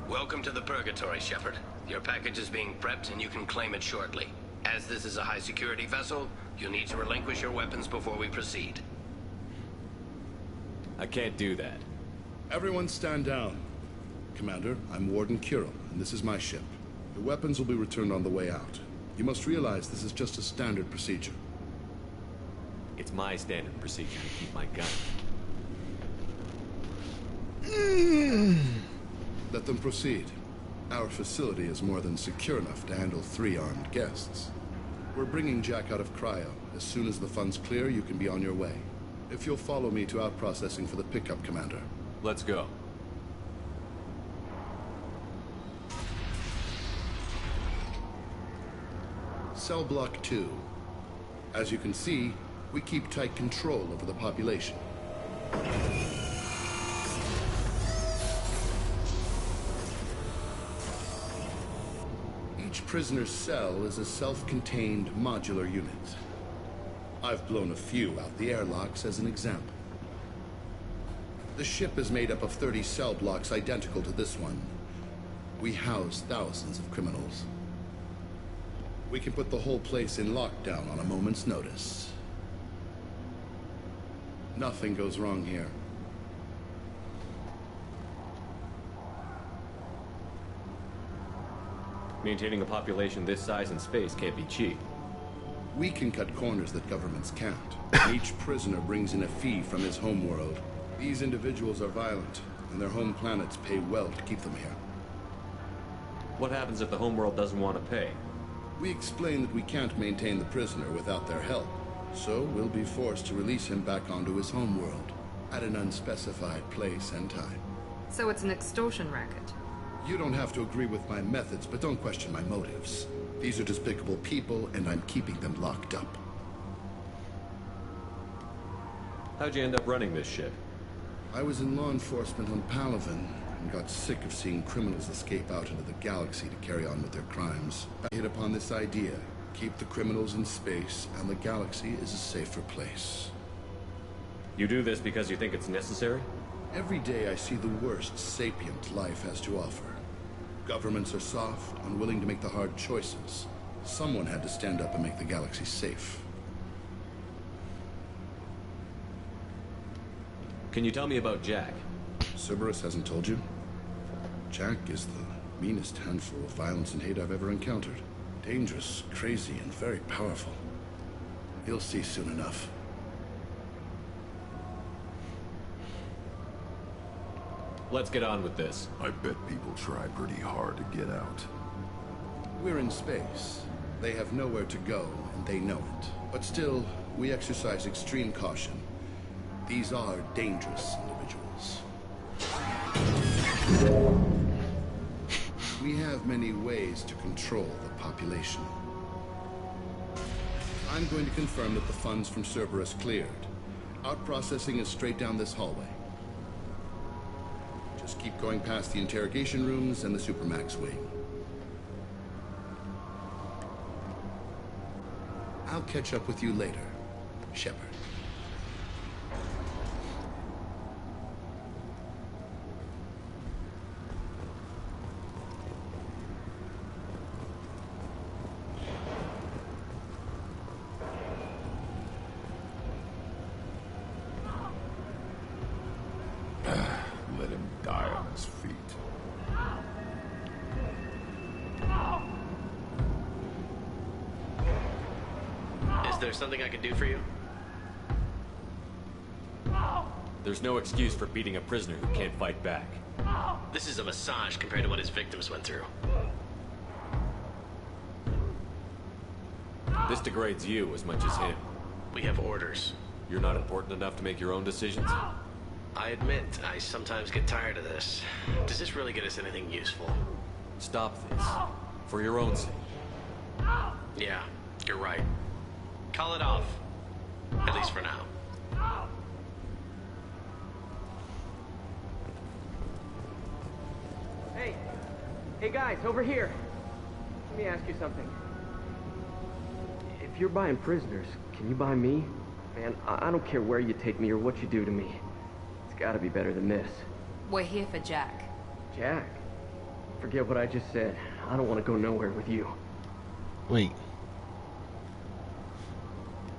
Welcome to the Purgatory, Shepard. Your package is being prepped and you can claim it shortly. As this is a high-security vessel, you'll need to relinquish your weapons before we proceed. I can't do that. Everyone stand down. Commander, I'm Warden Kirill, and this is my ship. Your weapons will be returned on the way out. You must realize this is just a standard procedure. It's my standard procedure to keep my gun. Let them proceed. Our facility is more than secure enough to handle 3 armed guests. We're bringing Jack out of cryo. As soon as the funds clear, you can be on your way. If you'll follow me to out-processing for the pickup, Commander. Let's go. Cell Block 2. As you can see, we keep tight control over the population. Each prisoner's cell is a self-contained modular unit. I've blown a few out the airlocks as an example. The ship is made up of 30 cell blocks identical to this one. We house thousands of criminals. We can put the whole place in lockdown on a moment's notice. Nothing goes wrong here. Maintaining a population this size and space can't be cheap. We can cut corners that governments can't. Each prisoner brings in a fee from his homeworld. These individuals are violent, and their home planets pay well to keep them here. What happens if the homeworld doesn't want to pay? We explain that we can't maintain the prisoner without their help, so we'll be forced to release him back onto his homeworld at an unspecified place and time. So it's an extortion racket. You don't have to agree with my methods, but don't question my motives. These are despicable people, and I'm keeping them locked up. How'd you end up running this ship? I was in law enforcement on Palaven, and got sick of seeing criminals escape out into the galaxy to carry on with their crimes. I hit upon this idea. Keep the criminals in space, and the galaxy is a safer place. You do this because you think it's necessary? Every day I see the worst sapient life has to offer. Governments are soft, unwilling to make the hard choices. Someone had to stand up and make the galaxy safe. Can you tell me about Jack? Cerberus hasn't told you? Jack is the meanest handful of violence and hate I've ever encountered. Dangerous, crazy, and very powerful. You'll see soon enough. Let's get on with this. I bet people try pretty hard to get out. We're in space. They have nowhere to go, and they know it. But still, we exercise extreme caution. These are dangerous individuals. We have many ways to control the population. I'm going to confirm that the funds from Cerberus cleared. Out-processing is straight down this hallway. Just keep going past the interrogation rooms and the Supermax wing. I'll catch up with you later, Shepard. his feet. Is there something I can do for you? There's no excuse for beating a prisoner who can't fight back. This is a massage compared to what his victims went through. This degrades you as much as him. We have orders. You're not important enough to make your own decisions? I admit, I sometimes get tired of this. Does this really get us anything useful? Stop this. For your own sake. Yeah, you're right. Call it off. At least for now. Hey guys, over here. Let me ask you something. If you're buying prisoners, can you buy me? Man, I don't care where you take me or what you do to me. It's gotta be better than this. We're here for Jack. Jack? Forget what I just said. I don't want to go nowhere with you. Wait.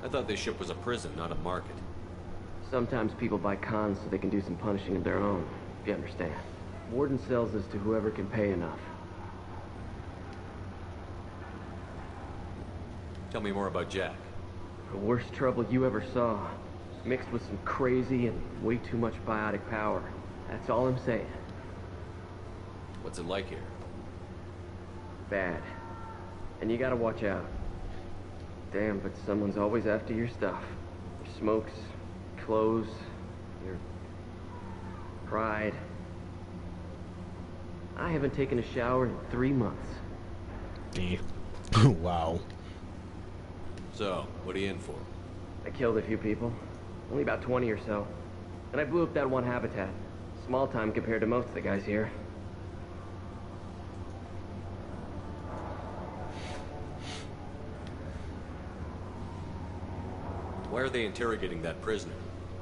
I thought this ship was a prison, not a market. Sometimes people buy cons so they can do some punishing of their own, if you understand. Warden sells us to whoever can pay enough. Tell me more about Jack. The worst trouble you ever saw. Mixed with some crazy and way too much biotic power. That's all I'm saying. What's it like here? Bad. And you gotta watch out. Damn, but someone's always after your stuff. Your smokes, clothes, your pride. I haven't taken a shower in 3 months. Damn. Wow. So, what are you in for? I killed a few people. Only about 20 or so. And I blew up that one habitat. Small time compared to most of the guys here. Why are they interrogating that prisoner?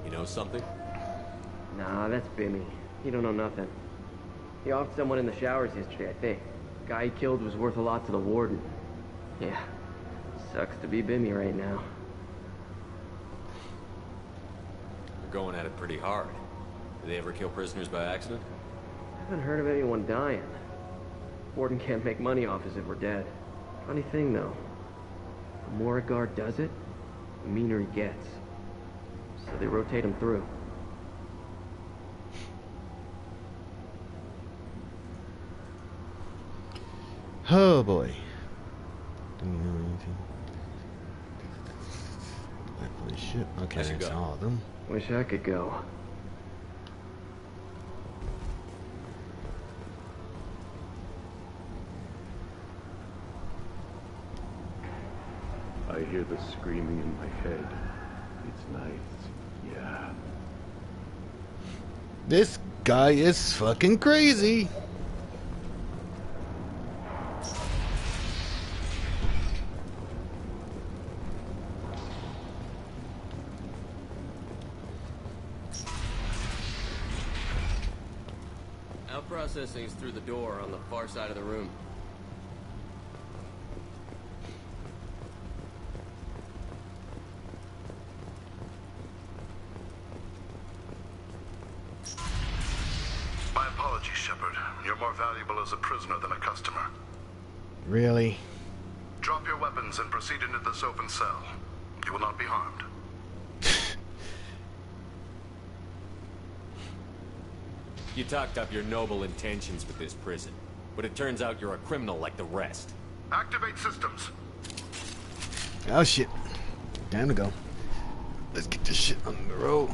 You know something? Nah, that's Bimmy. He don't know nothing. He offed someone in the showers yesterday, I think. Guy he killed was worth a lot to the warden. Yeah. Sucks to be Bimmy right now. They're going at it pretty hard. Do they ever kill prisoners by accident? I haven't heard of anyone dying. Warden can't make money off us if we're dead. Funny thing, though. The more a guard does it, the meaner he gets. So they rotate him through. Oh boy. Do you know anything? That ship. Okay, that's all of them. Wish I could go. I hear the screaming in my head. It's nice. Yeah. This guy is fucking crazy. Our processing's through the door on the far side of the room. My apologies, Shepard. You're more valuable as a prisoner than a customer. Really? Drop your weapons and proceed into this open cell. You will not be harmed. You talked up your noble intentions with this prison, but it turns out you're a criminal like the rest. Activate systems. Oh shit. Time to go. Let's get this shit on the road.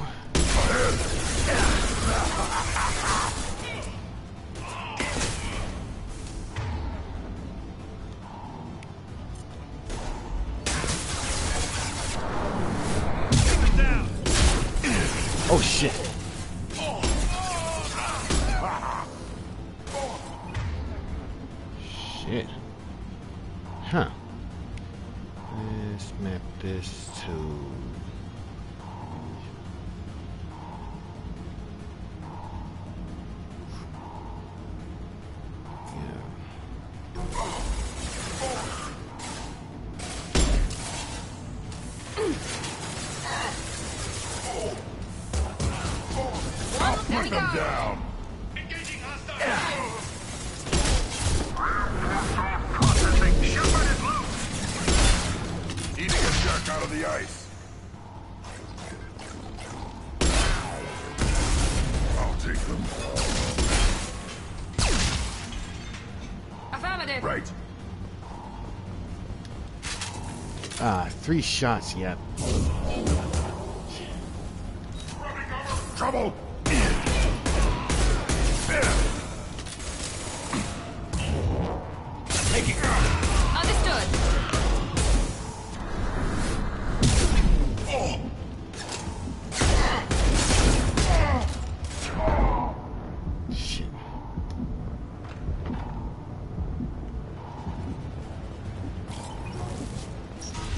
Oh shit. Shit. Huh. Let's map this to... Put them down. Engaging hostile. Surrounded. Right. 3 shots, yep. Trouble! Taking. Understood. Shit.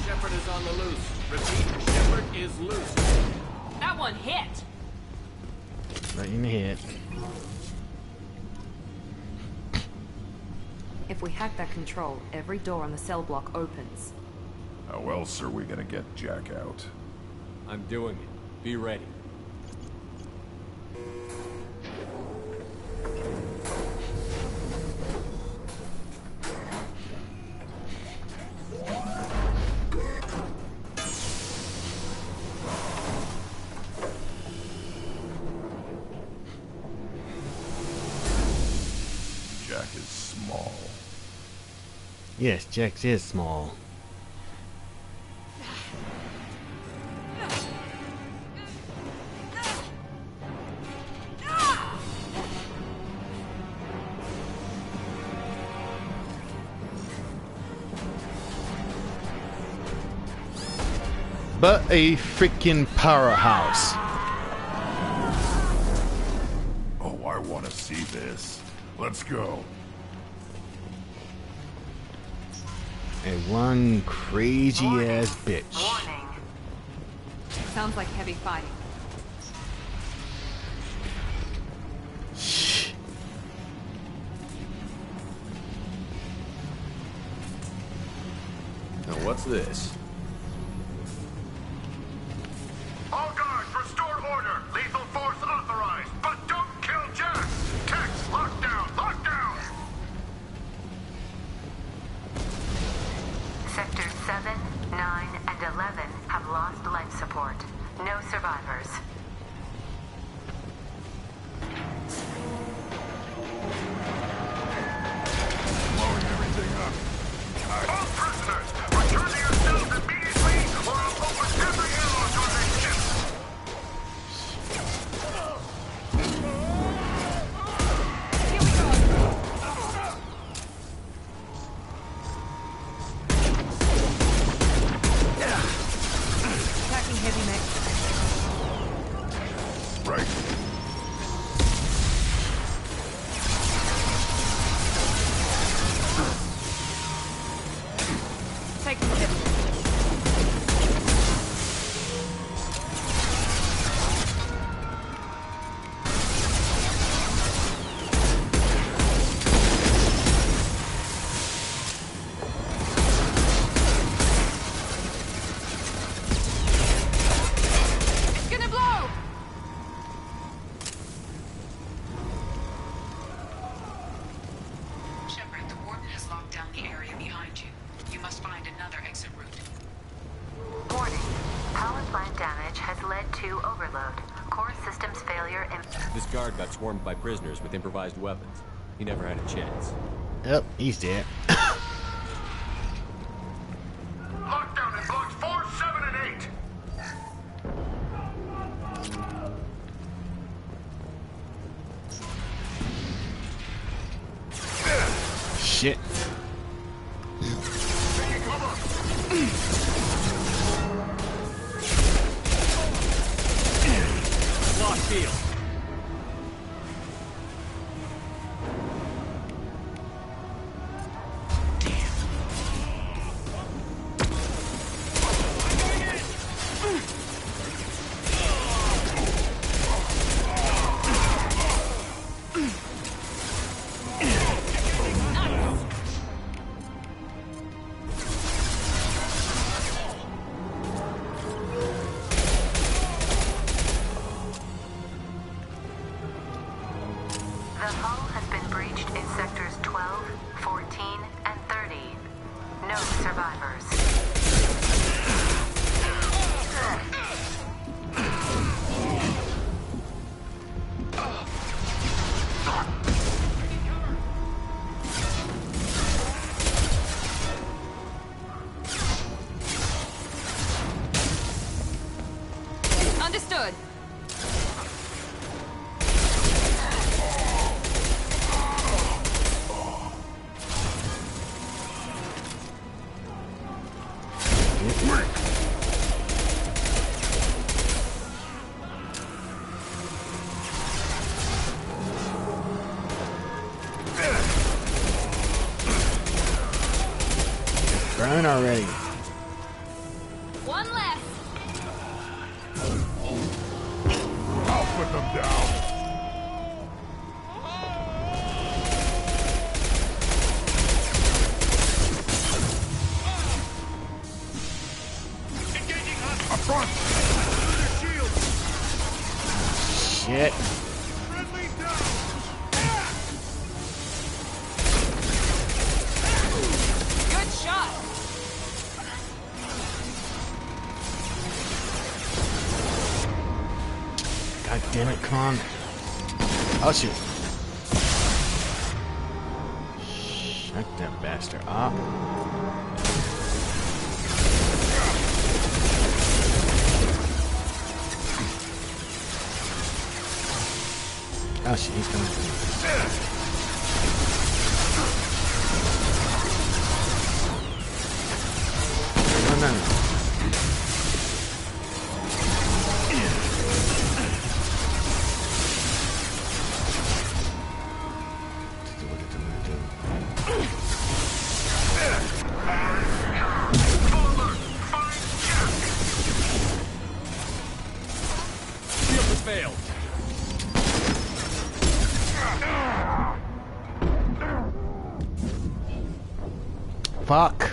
Shepard is on the loose. Repeat, Shepard is loose. That one hit. Right in the head. If we hack that control, every door on the cell block opens. How else are we gonna get Jack out? I'm doing it. Be ready. Jack is small. Yes, Jax is small. But a freaking powerhouse. Oh, I want to see this. Let's go. And one crazy ass bitch. Warning. Sounds like heavy fighting. Now what's this? All guards, restore order. Lethal force authorized, but don't kill Jack. Text, lockdown, lockdown. Sectors 7, 9, and 11 have lost life support. No survivors. Blowing everything up. All prisoners, return to your cells immediately, or I'll open every arrow to this ship. Attacking heavy mech. Right. Taking heavy mech. It's gonna blow! Shepard, the warden has locked down the area behind you. You must find another exit route. Warning. Power plant damage has led to overload. Core systems failure in... This guard got swarmed by prisoners with improvised weapons. He never had a chance. Yep, he's dead. Lockdown in blocks 4, 7, and 8. Shit. Lock field. The hull has been breached in sectors 12, 14, and 30. No survivors. Burn already. One less. I'll put them down. Up front! Shit. Good shot. God damn it, come on. Oh shoot. Shut that bastard up. Oh shit, he's coming. No, no, no. Shield has failed. Fuck.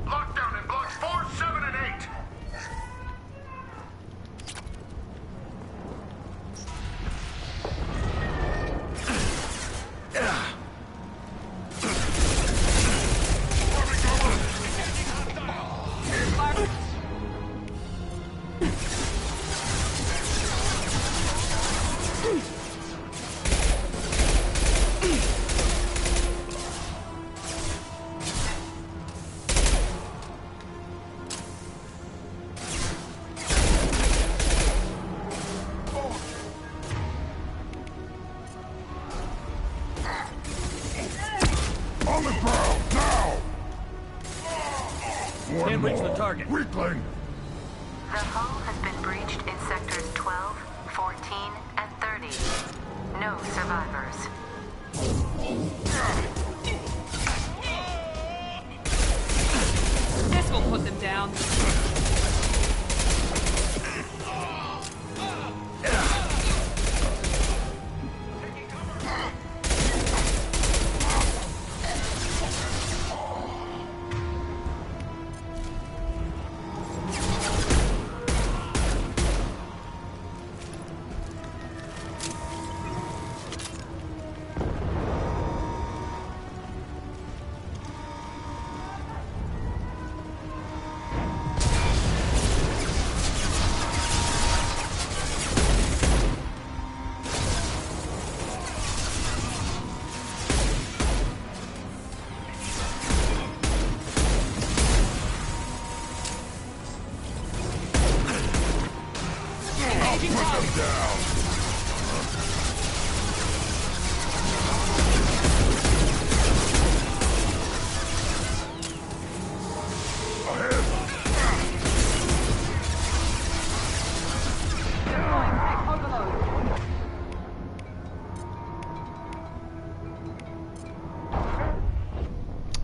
Lockdown in blocks 4, 7, and 8. On the ground, now! Can't reach the target. Weakling! The hull has been breached in sectors 12, 14, and 30. No survivors. This will put them down. Put them down!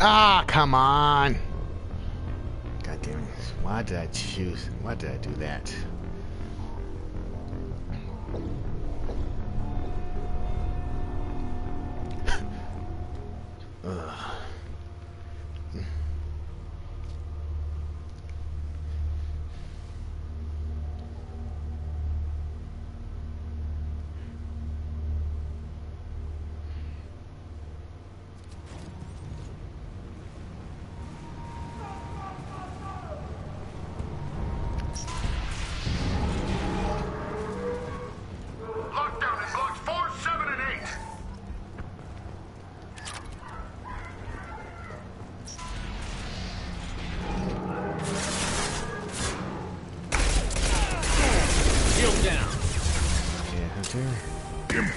Ah, come on. God damn it. Why did I choose? Why did I do that? Ugh.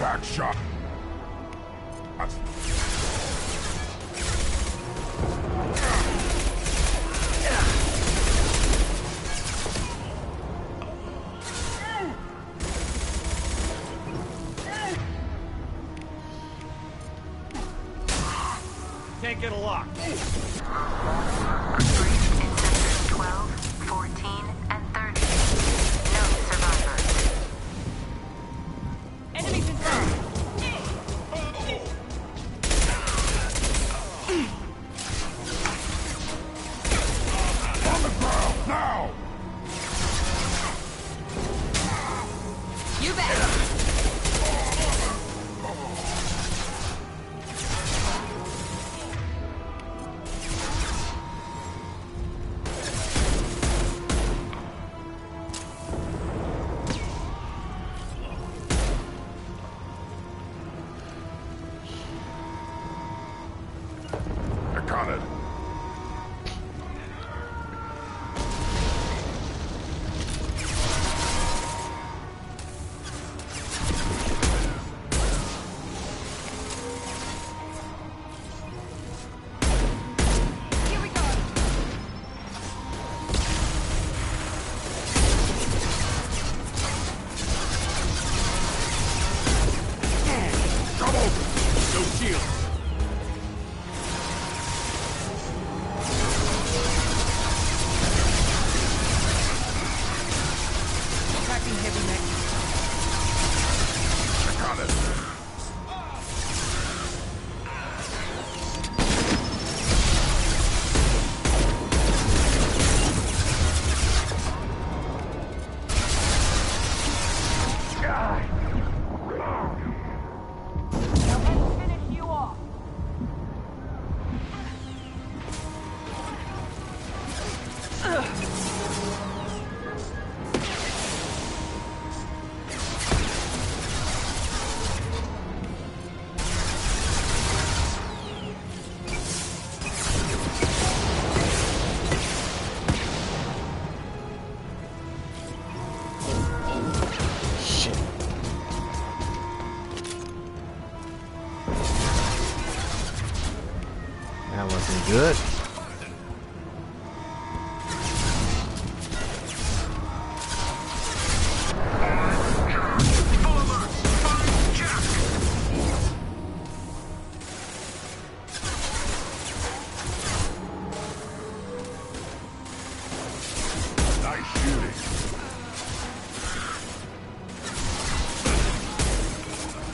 Impact shot. Can't get a lock. Breached in sectors 12, 14, and 30. No survivors. Enemy confirmed. On the ground, now! You bet. I got it. Here we go. No shield. Tracking heavy mech. I got it. Let's finish you off. Shit. That wasn't good. Nice shooting.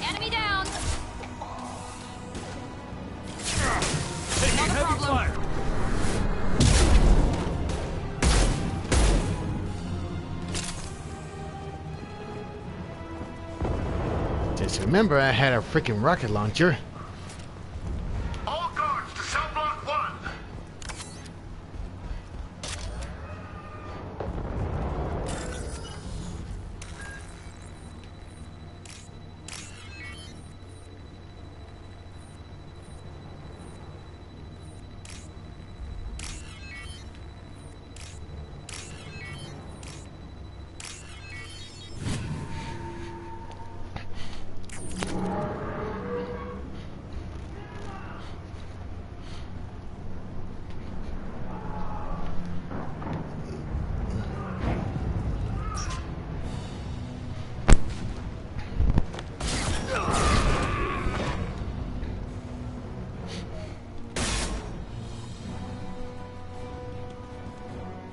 Enemy down. Taking Not a heavy problem. fire. Just remember, I had a freaking rocket launcher. All guards to cell block 1.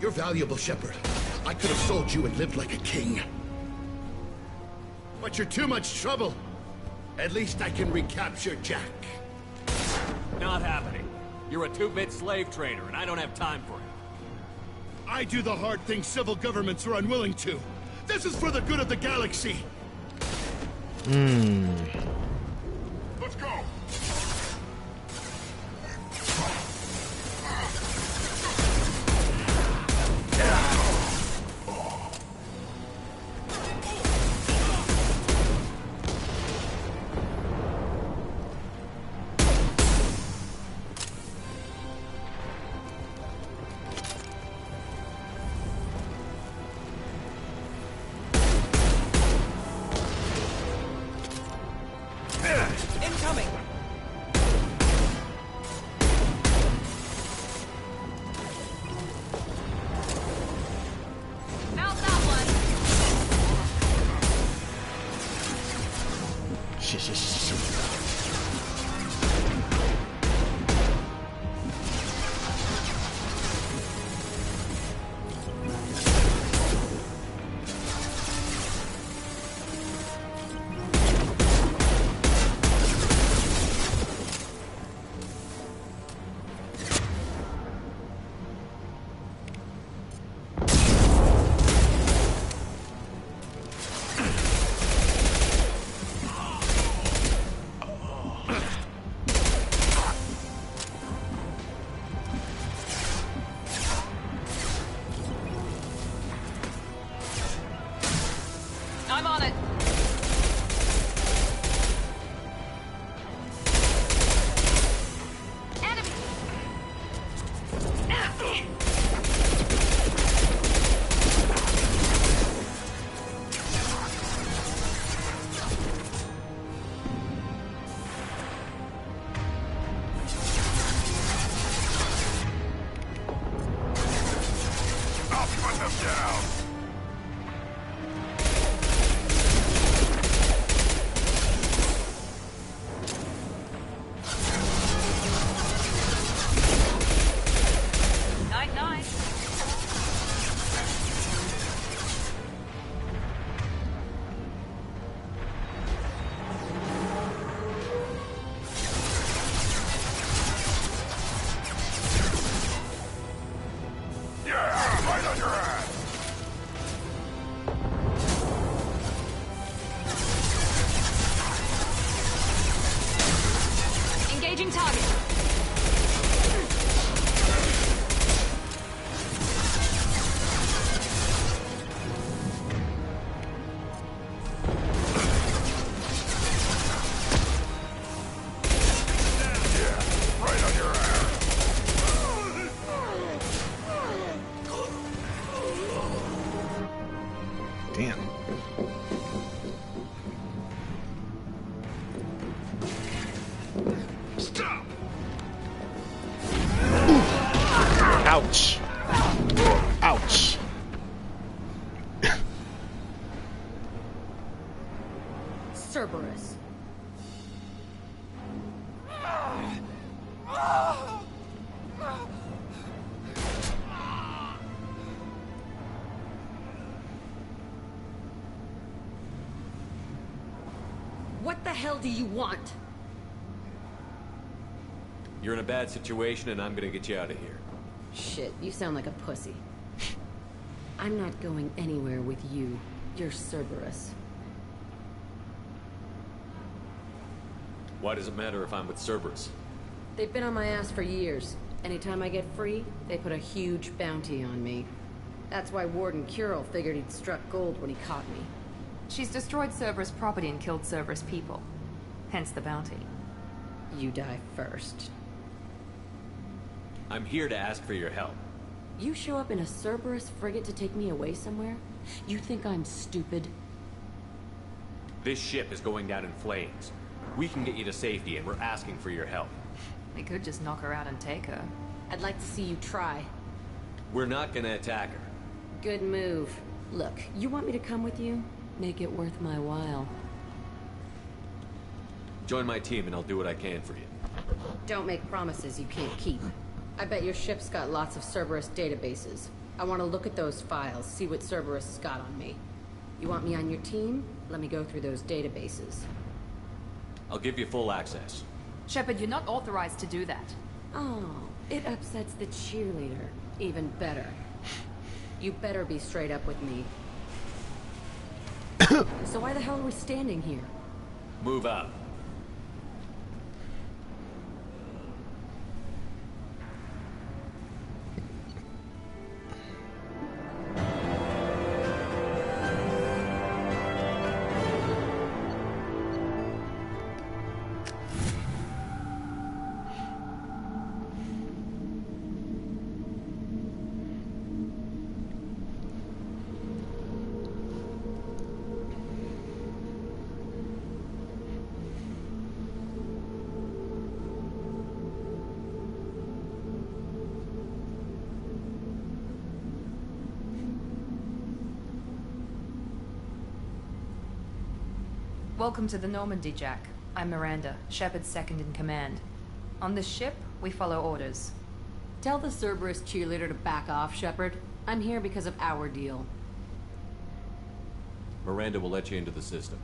You're valuable, Shepard. I could have sold you and lived like a king. But you're too much trouble. At least I can recapture Jack. Not happening. You're a two-bit slave trader, and I don't have time for it. I do the hard things civil governments are unwilling to. This is for the good of the galaxy. Let's go. I'm on it. I'll put them down! Night-night. Yeah, right on your ass! Engaging target. Right on your ass! Damn. Stop! Ouch. Ouch. Cerberus. What the hell do you want? You're in a bad situation, and I'm gonna get you out of here. Shit, you sound like a pussy. I'm not going anywhere with you. You're Cerberus. Why does it matter if I'm with Cerberus? They've been on my ass for years. Anytime I get free, they put a huge bounty on me. That's why Warden Curel figured he'd struck gold when he caught me. She's destroyed Cerberus property and killed Cerberus people. Hence the bounty. You die first. I'm here to ask for your help. You show up in a Cerberus frigate to take me away somewhere? You think I'm stupid? This ship is going down in flames. We can get you to safety, and we're asking for your help. They could just knock her out and take her. I'd like to see you try. We're not gonna attack her. Good move. Look, you want me to come with you? Make it worth my while. Join my team, and I'll do what I can for you. Don't make promises you can't keep. I bet your ship's got lots of Cerberus databases. I want to look at those files, see what Cerberus has got on me. You want me on your team? Let me go through those databases. I'll give you full access. Shepard, you're not authorized to do that. Oh, it upsets the cheerleader. Even better. You better be straight up with me. So why the hell are we standing here? Move out. Welcome to the Normandy, Jack. I'm Miranda, Shepard's second in command. On this ship, we follow orders. Tell the Cerberus cheerleader to back off, Shepard. I'm here because of our deal. Miranda will let you into the system.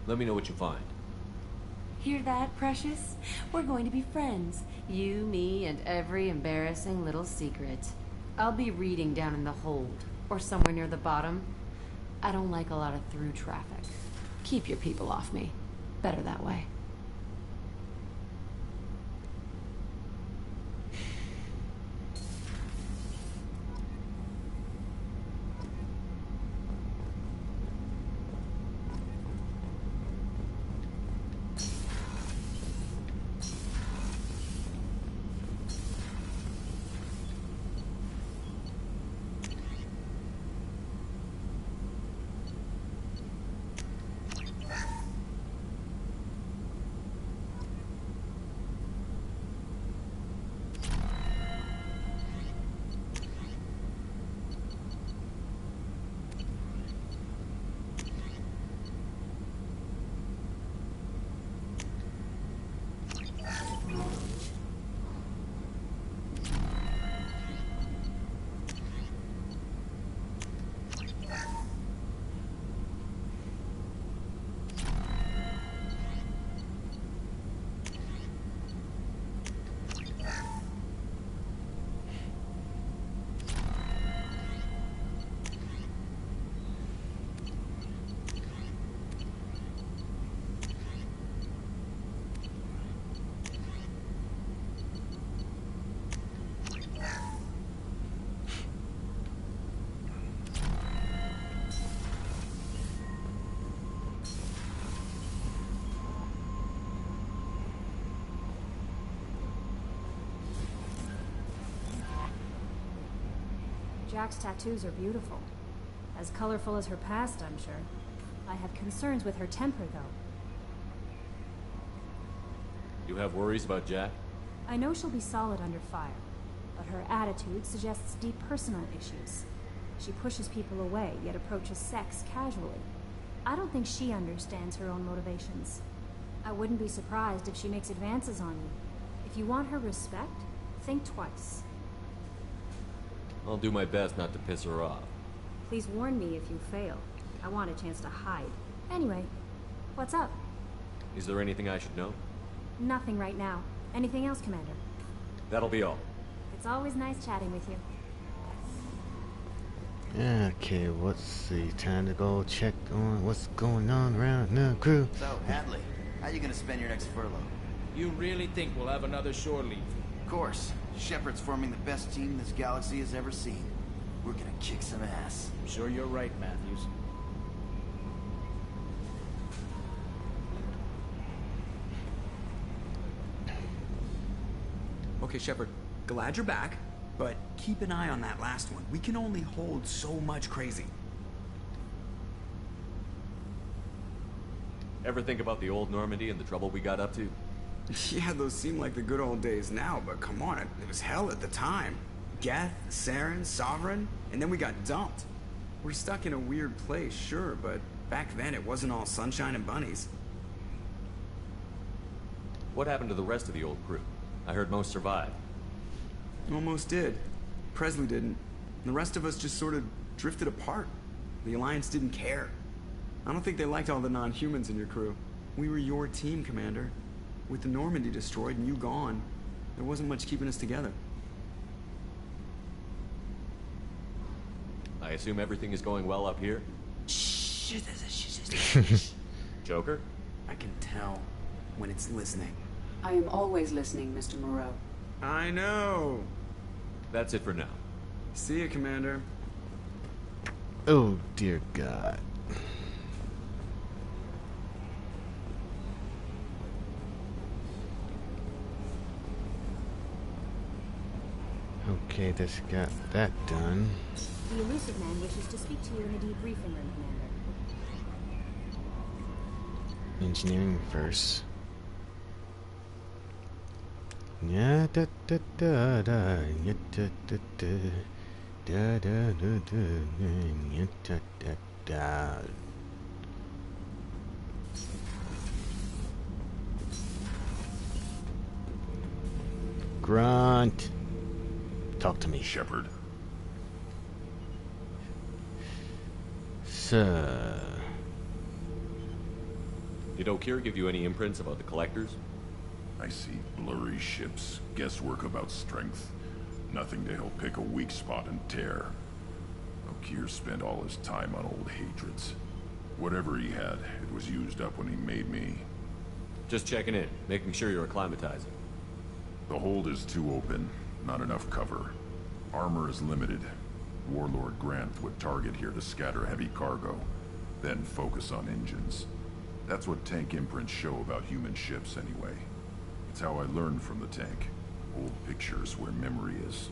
Let me know what you find. Hear that, Precious? We're going to be friends. You, me, and every embarrassing little secret. I'll be reading down in the hold, or somewhere near the bottom. I don't like a lot of through traffic. Keep your people off me. Better that way. Jack's tattoos are beautiful. As colorful as her past, I'm sure. I have concerns with her temper, though. You have worries about Jack? I know she'll be solid under fire, but her attitude suggests deep personal issues. She pushes people away, yet approaches sex casually. I don't think she understands her own motivations. I wouldn't be surprised if she makes advances on you. If you want her respect, think twice. I'll do my best not to piss her off. Please warn me if you fail. I want a chance to hide. Anyway, what's up? Is there anything I should know? Nothing right now. Anything else, Commander? That'll be all. It's always nice chatting with you. Okay, what's the time to go check on what's going on around the crew? So, Hadley, how you gonna spend your next furlough? You really think we'll have another shore leave? Of course. Shepard's forming the best team this galaxy has ever seen. We're gonna kick some ass. I'm sure you're right, Matthews. Okay, Shepard, glad you're back, but keep an eye on that last one. We can only hold so much crazy. Ever think about the old Normandy and the trouble we got up to? Yeah, those seem like the good old days now, but come on, it was hell at the time. Geth, Saren, Sovereign, and then we got dumped. We're stuck in a weird place, sure, but back then it wasn't all sunshine and bunnies. What happened to the rest of the old crew? I heard most survived. Almost did. Presley didn't. The rest of us just sort of drifted apart. The Alliance didn't care. I don't think they liked all the non-humans in your crew. We were your team, Commander. With the Normandy destroyed and you gone, there wasn't much keeping us together. I assume everything is going well up here? Joker? I can tell when it's listening. I am always listening, Mr. Moreau. I know. That's it for now. See you, Commander. Oh, dear God. Okay, this got that done. The elusive man wishes to speak to you in the debriefing room, Commander. Engineering first. Yeah, da da da da, yeah, da da da, da da da da, yeah, da da da. Grunt. Talk to me. Shepard. Sir. Did O'Keefe give you any imprints about the collectors? I see blurry ships, guesswork about strength. Nothing to help pick a weak spot and tear. O'Keefe spent all his time on old hatreds. Whatever he had, it was used up when he made me. Just checking in, making sure you're acclimatizing. The hold is too open, not enough cover. Armor is limited. Warlord Grant would target here to scatter heavy cargo, then focus on engines. That's what tank imprints show about human ships anyway. It's how I learned from the tank. Old pictures where memory is.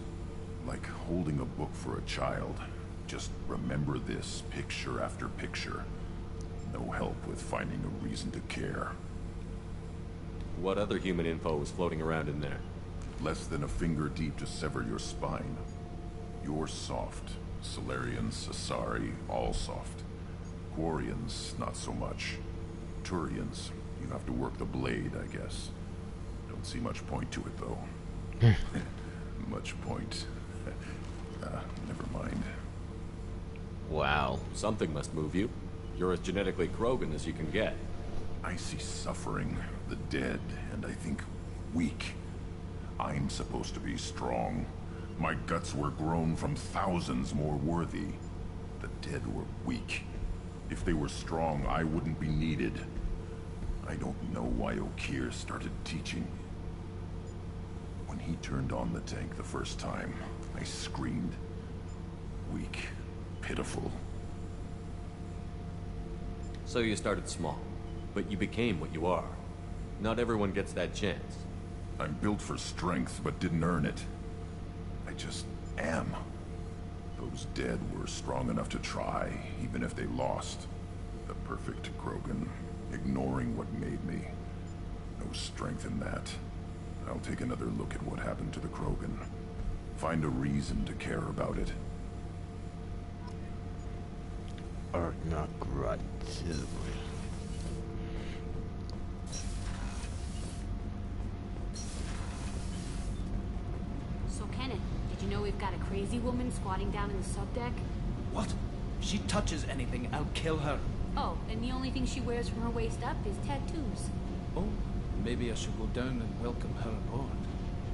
Like holding a book for a child. Just remember this, picture after picture. No help with finding a reason to care. What other human info was floating around in there? Less than a finger deep to sever your spine. You're soft. Solarians, Asari, all soft. Quarians, not so much. Turians, you have to work the blade, I guess. Don't see much point to it, though. Much point. Never mind. Wow, something must move you. You're as genetically Krogan as you can get. I see suffering, the dead, and I think weak. I'm supposed to be strong. My guts were grown from thousands more worthy. The dead were weak. If they were strong, I wouldn't be needed. I don't know why O'Keefe started teaching. When he turned on the tank the first time, I screamed. Weak. Pitiful. So you started small, but you became what you are. Not everyone gets that chance. I'm built for strength, but didn't earn it. I just am. Those dead were strong enough to try, even if they lost. The perfect Krogan, ignoring what made me. No strength in that. I'll take another look at what happened to the Krogan. Find a reason to care about it. Or not Grunt. So, Kenneth, did you know we've got a crazy woman squatting down in the subdeck? What? If she touches anything, I'll kill her. Oh, and the only thing she wears from her waist up is tattoos. Oh, maybe I should go down and welcome her aboard.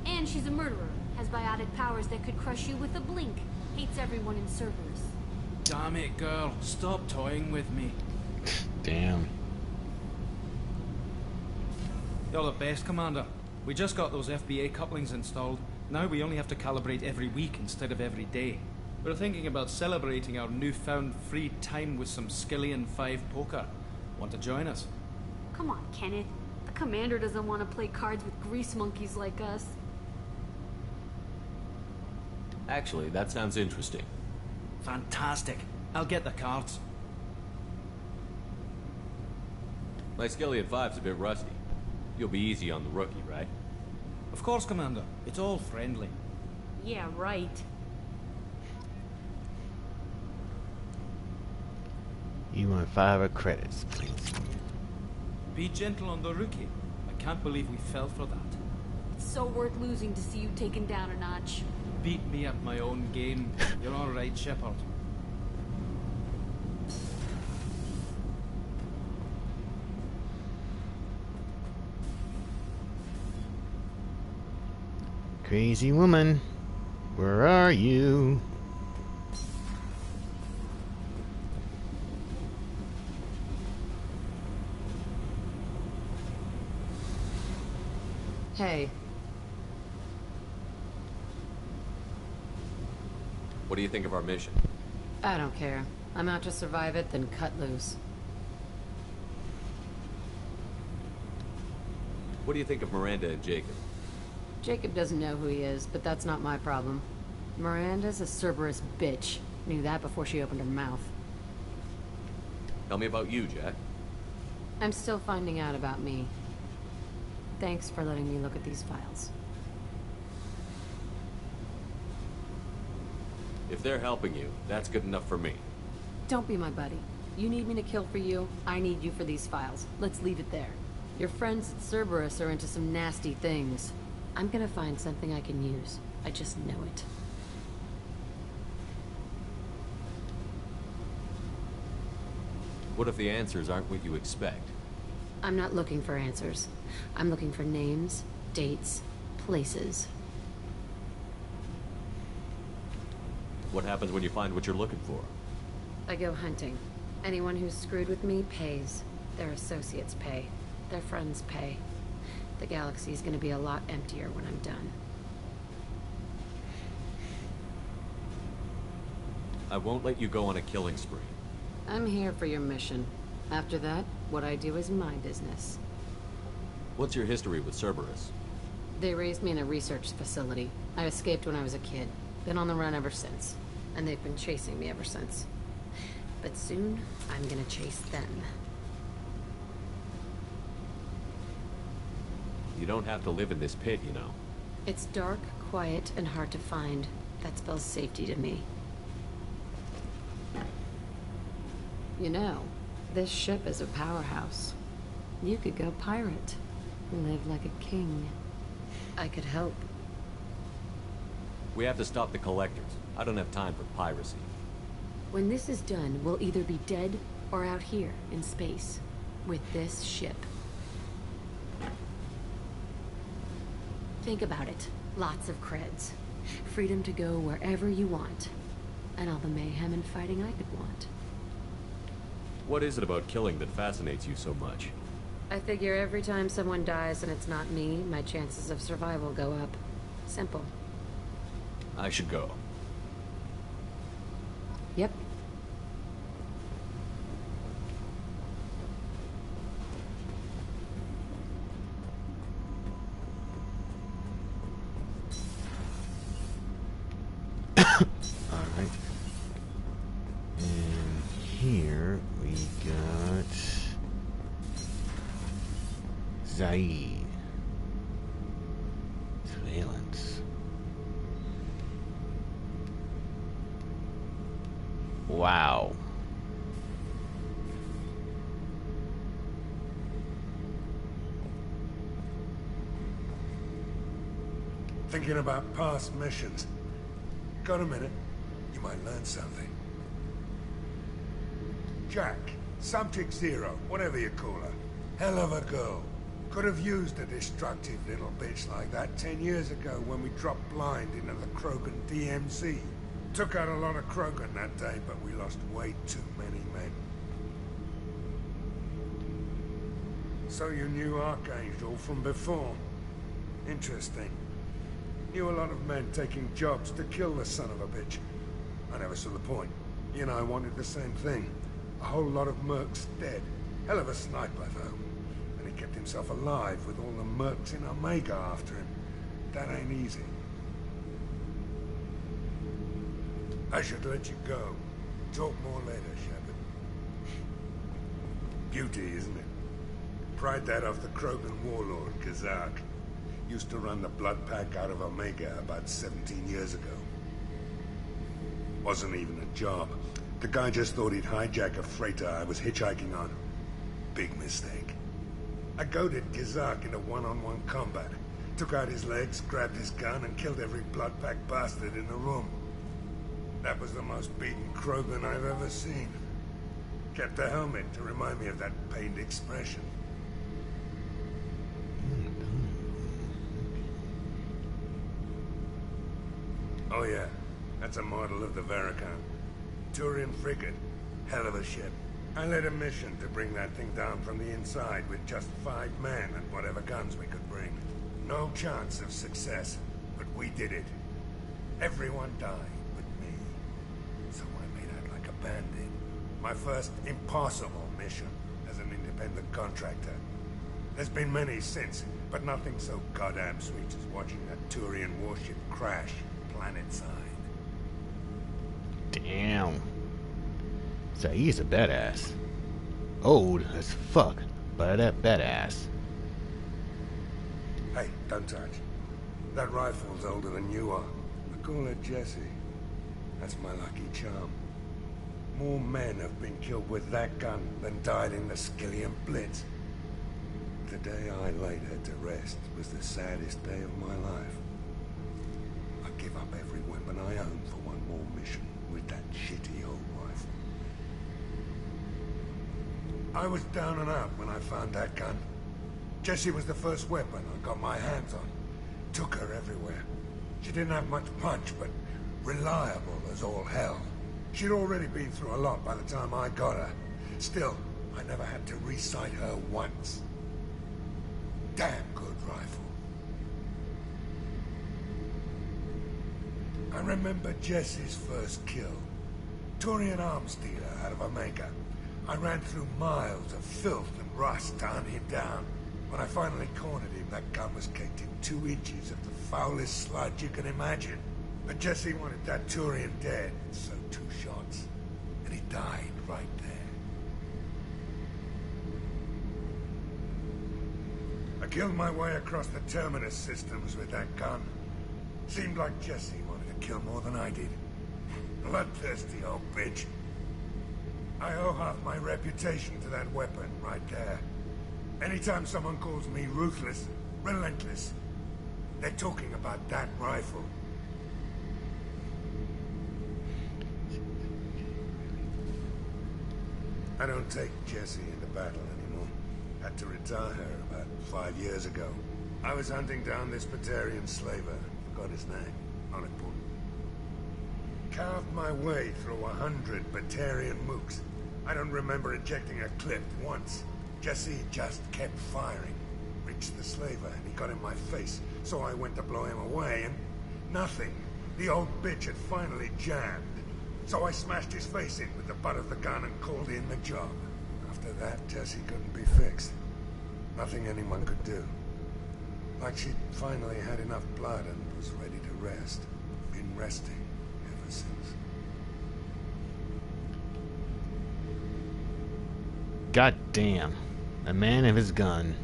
And she's a murderer, has biotic powers that could crush you with a blink, hates everyone in Cerberus. Damn it, girl. Stop toying with me. Damn. You're the best, Commander. We just got those FBA couplings installed. Now we only have to calibrate every week instead of every day. We're thinking about celebrating our newfound free time with some Skillian 5 poker. Want to join us? Come on, Kenneth. The commander doesn't want to play cards with grease monkeys like us. Actually, that sounds interesting. Fantastic. I'll get the cards. My Skillian 5's a bit rusty. You'll be easy on the rookie, right? Of course, Commander. It's all friendly. Yeah, right. You want 5 credits, please. Be gentle on the rookie. I can't believe we fell for that. It's so worth losing to see you taken down a notch. Beat me at my own game. You're all right, Shepard. Crazy woman, where are you? Hey. What do you think of our mission? I don't care. I'm out to survive it, then cut loose. What do you think of Miranda and Jacob? Jacob doesn't know who he is, but that's not my problem. Miranda's a Cerberus bitch. Knew that before she opened her mouth. Tell me about you, Jack. I'm still finding out about me. Thanks for letting me look at these files. If they're helping you, that's good enough for me. Don't be my buddy. You need me to kill for you, I need you for these files. Let's leave it there. Your friends at Cerberus are into some nasty things. I'm gonna find something I can use. I just know it. What if the answers aren't what you expect? I'm not looking for answers. I'm looking for names, dates, places. What happens when you find what you're looking for? I go hunting. Anyone who's screwed with me pays. Their associates pay. Their friends pay. The galaxy's gonna be a lot emptier when I'm done. I won't let you go on a killing spree. I'm here for your mission. After that, what I do is my business. What's your history with Cerberus? They raised me in a research facility. I escaped when I was a kid. Been on the run ever since. And they've been chasing me ever since. But soon, I'm gonna chase them. You don't have to live in this pit, you know. It's dark, quiet, and hard to find. That spells safety to me. You know, this ship is a powerhouse. You could go pirate. Live like a king. I could help. We have to stop the collectors. I don't have time for piracy. When this is done, we'll either be dead or out here in space with this ship. Think about it. Lots of creds. Freedom to go wherever you want. And all the mayhem and fighting I could want. What is it about killing that fascinates you so much? I figure every time someone dies and it's not me, my chances of survival go up. Simple. I should go. Yep. Alright. And here we got Zaid. Surveillance. Wow. Thinking about past missions. Got a minute? You might learn something. Jack, Subject Zero, whatever you call her. Hell of a girl. Could have used a destructive little bitch like that 10 years ago when we dropped blind into the Krogan DMZ. Took out a lot of Krogan that day, but we lost way too many men. So you knew Archangel from before? Interesting. Knew a lot of men taking jobs to kill the son of a bitch. I never saw the point. You and I wanted the same thing. A whole lot of mercs dead. Hell of a sniper, though. And he kept himself alive with all the mercs in Omega after him. That ain't easy. I should let you go. Talk more later, Shepard. Beauty, isn't it? Pried that off the Krogan warlord, Kazak. Used to run the blood pack out of Omega about 17 years ago. Wasn't even a job. The guy just thought he'd hijack a freighter I was hitchhiking on. Big mistake. I goaded Kazak into one-on-one combat. Took out his legs, grabbed his gun, and killed every blood pack bastard in the room. That was the most beaten Krogan I've ever seen. Kept a helmet to remind me of that pained expression. Oh yeah, that's a model of the Veracon. Turian frigate. Hell of a ship. I led a mission to bring that thing down from the inside with just 5 men and whatever guns we could bring. No chance of success, but we did it. Everyone died but me. So I made out like a bandit. My first impossible mission as an independent contractor. There's been many since, but nothing so goddamn sweet as watching that Turian warship crash planet-side. Damn. So he's a badass. Old as fuck, but a badass. Hey, don't touch. That rifle's older than you are. I call her Jessie. That's my lucky charm. More men have been killed with that gun than died in the Skillian Blitz. The day I laid her to rest was the saddest day of my life. I give up every weapon I own for one more mission with that shitty old rifle. I was down and out when I found that gun. Jessie was the first weapon I got my hands on. Took her everywhere. She didn't have much punch, but reliable as all hell. She'd already been through a lot by the time I got her. Still, I never had to re-sight her once. Damn good rifle. I remember Jessie's first kill. Turian arms dealer out of Omega. I ran through miles of filth and rust to hunt him down. When I finally cornered him, that gun was caked in 2 inches of the foulest sludge you can imagine. But Jessie wanted that Turian dead, so 2 shots. And he died right there. I killed my way across the Terminus systems with that gun. Seemed like Jessie wanted to kill more than I did. Bloodthirsty old bitch. I owe half my reputation to that weapon right there. Anytime someone calls me ruthless, relentless, they're talking about that rifle. I don't take Jessie into battle anymore. Had to retire her about 5 years ago. I was hunting down this Batarian slaver. Forgot his name. Not important. Carved my way through 100 Batarian mooks. I don't remember ejecting a clip once. Jessie just kept firing. Reached the slaver and he got in my face, so I went to blow him away and nothing. The old bitch had finally jammed. So I smashed his face in with the butt of the gun and called in the job. After that, Jessie couldn't be fixed. Nothing anyone could do. Like she'd finally had enough blood and was ready to rest. Been resting ever since. God damn. A man of his gun.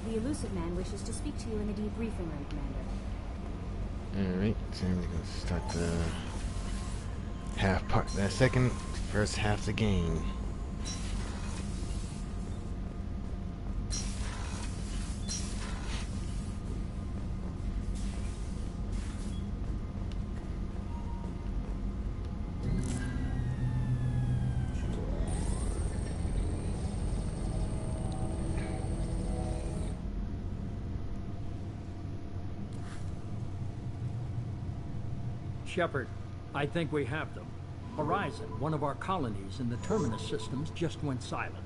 The elusive man wishes to speak to you in the debriefing room, Commander. Alright, so we're gonna start the half part, that first half of the game. Shepard, I think we have them. Horizon, one of our colonies in the Terminus systems, just went silent.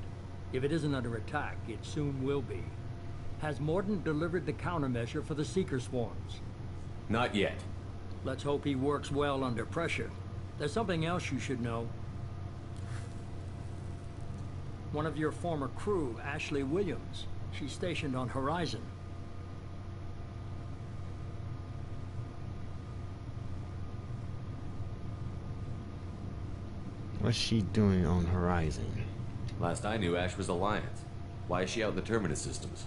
If it isn't under attack, it soon will be. Has Mordant delivered the countermeasure for the Seeker swarms? Not yet. Let's hope he works well under pressure. There's something else you should know. One of your former crew, Ashley Williams. She's stationed on Horizon. What's she doing on Horizon? Last I knew, Ash was Alliance. Why is she out in the Terminus systems?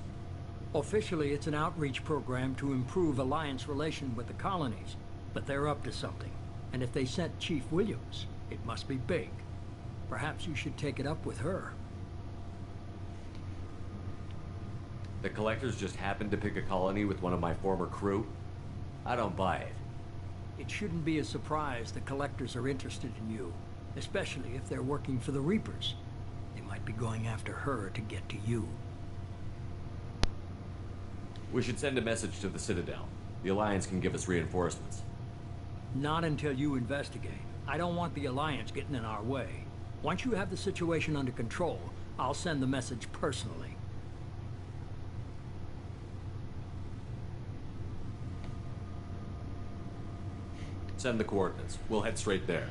Officially, it's an outreach program to improve Alliance relation with the colonies. But they're up to something. And if they sent Chief Williams, it must be big. Perhaps you should take it up with her. The Collectors just happened to pick a colony with one of my former crew? I don't buy it. It shouldn't be a surprise the Collectors are interested in you. Especially if they're working for the Reapers. They might be going after her to get to you. We should send a message to the Citadel. The Alliance can give us reinforcements. Not until you investigate. I don't want the Alliance getting in our way. Once you have the situation under control, I'll send the message personally. Send the coordinates. We'll head straight there.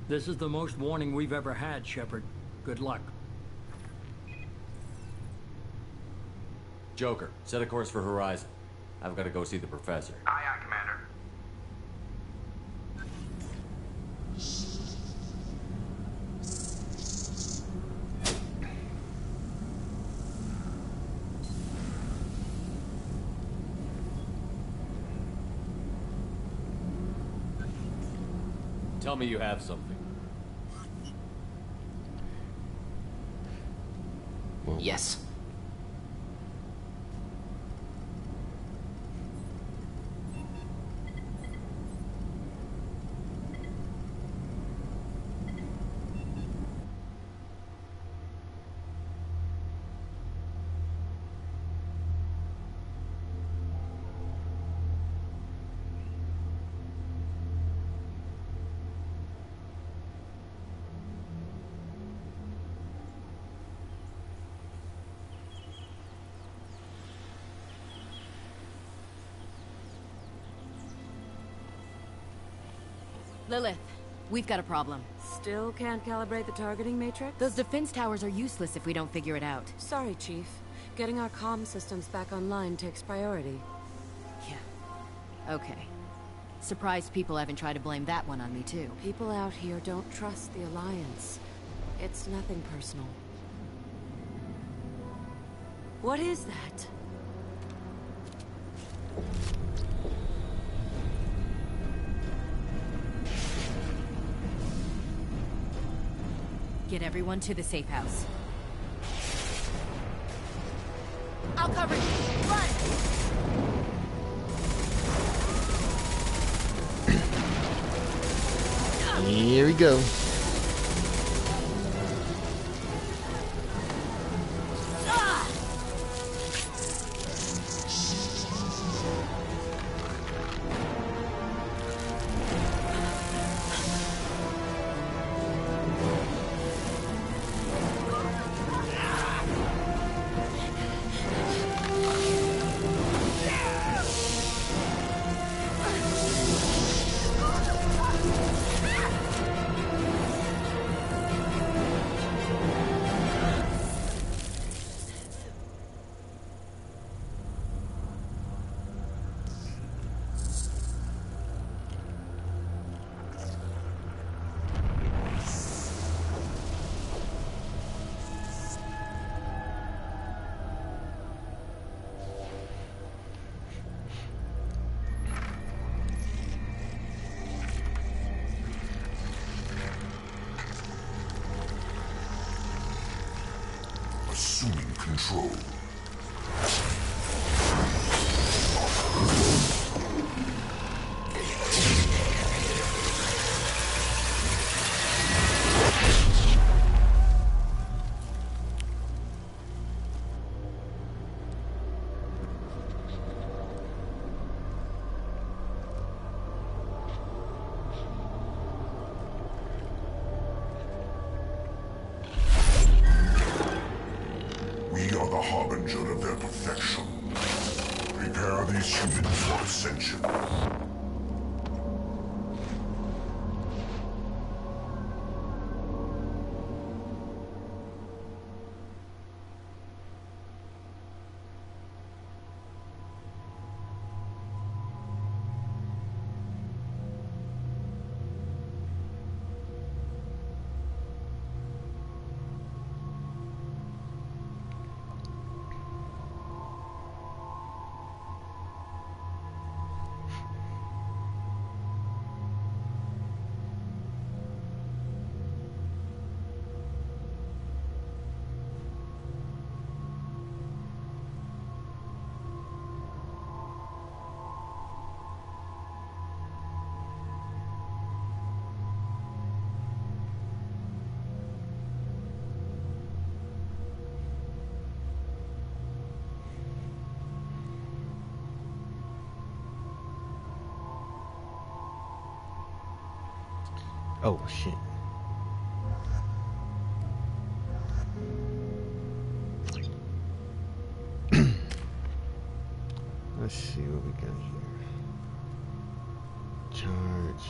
This is the most warning we've ever had, Shepard. Good luck. Joker, set a course for Horizon. I've got to go see the professor. Aye, aye, Commander. Tell me you have something. Yes. Lilith, we've got a problem. Still can't calibrate the targeting matrix? Those defense towers are useless if we don't figure it out. Sorry, Chief. Getting our comm systems back online takes priority. Yeah. Okay. Surprised people haven't tried to blame that one on me, too. People out here don't trust the Alliance. It's nothing personal. What is that? Get everyone to the safe house. I'll cover you. Run! Here we go. Assuming control. We are the harbinger of their perfection. Prepare these humans for ascension. Oh, shit. Let's see what we got here. Charge.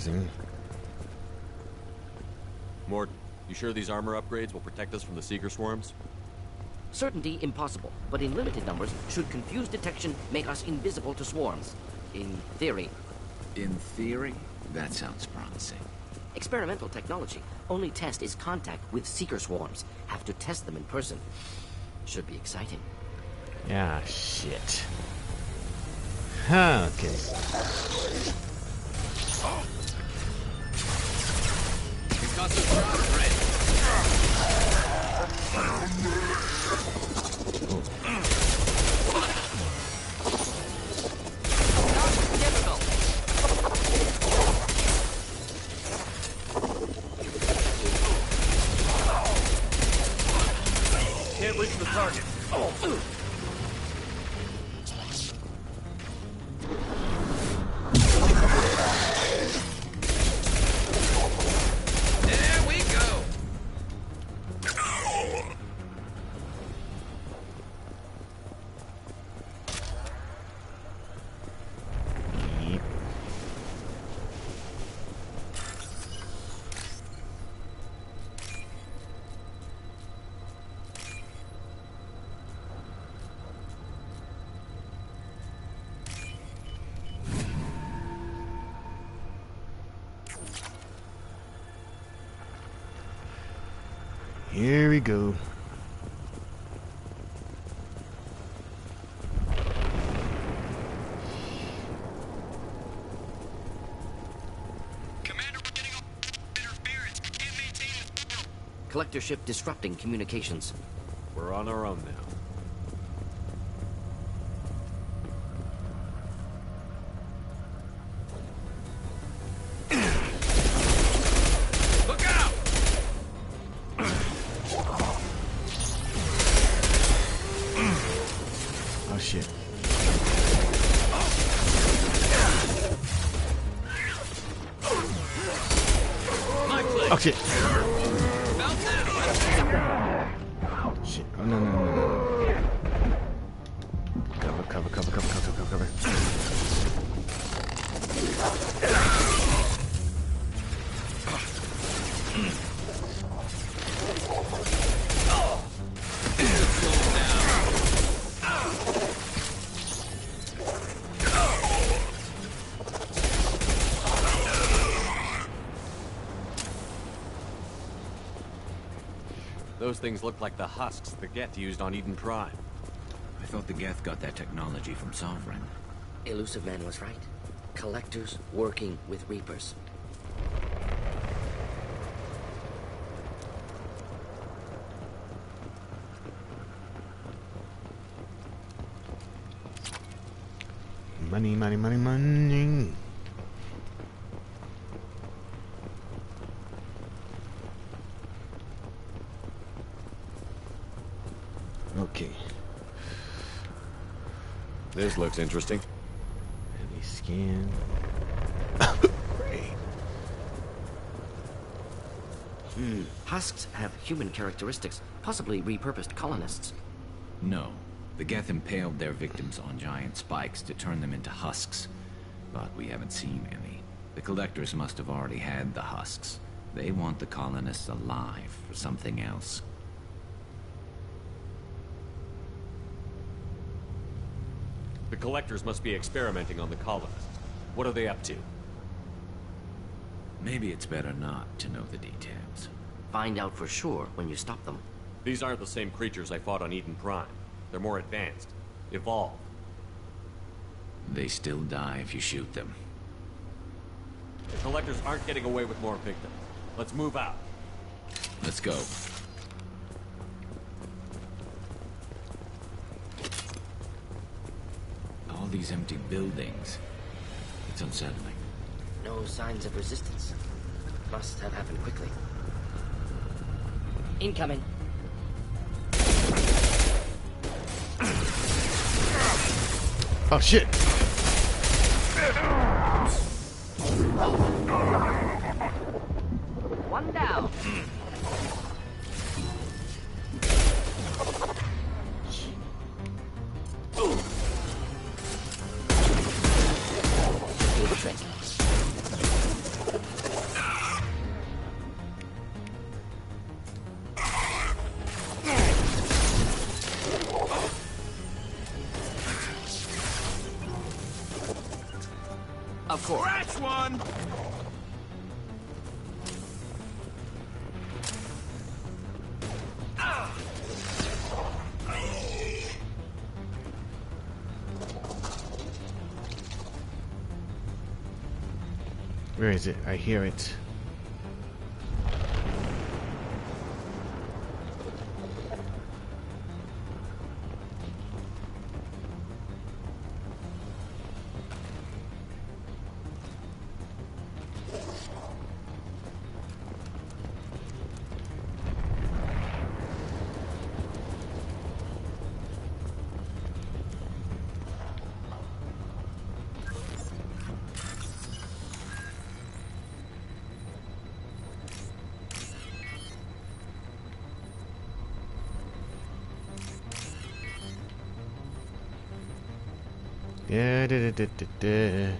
surprising. Mort, you sure these armor upgrades will protect us from the Seeker swarms? Certainty impossible, but in limited numbers, should confused detection make us invisible to swarms. In theory. In theory? That sounds promising. Experimental technology. Only test is contact with Seeker swarms. Have to test them in person. Should be exciting. Yeah, shit. Okay. Can't reach the target. There we go. Here we go. Collector ship disrupting communications. We're on our own now. Look out! Oh shit. Oh shit. Shit. Oh no no no no. Cover, cover, cover, cover, cover, cover, cover. Those things look like the husks the Geth used on Eden Prime. I thought the Geth got that technology from Sovereign. Elusive Man was right. Collectors working with Reapers. Money, money, money, money. Okay. This looks interesting. Heavy scan. Husks have human characteristics, possibly repurposed colonists. No. The Geth impaled their victims on giant spikes to turn them into husks. But we haven't seen any. The Collectors must have already had the husks. They want the colonists alive for something else. The Collectors must be experimenting on the colonists. What are they up to? Maybe it's better not to know the details. Find out for sure when you stop them. These aren't the same creatures I fought on Eden Prime. They're more advanced. Evolved. They still die if you shoot them. The Collectors aren't getting away with more victims. Let's move out. Let's go. All these empty buildings. It's unsettling. No signs of resistance. Must have happened quickly. Incoming. Oh shit. One down. Of course. Scratch one! Where is it? I hear it. Yeah, da.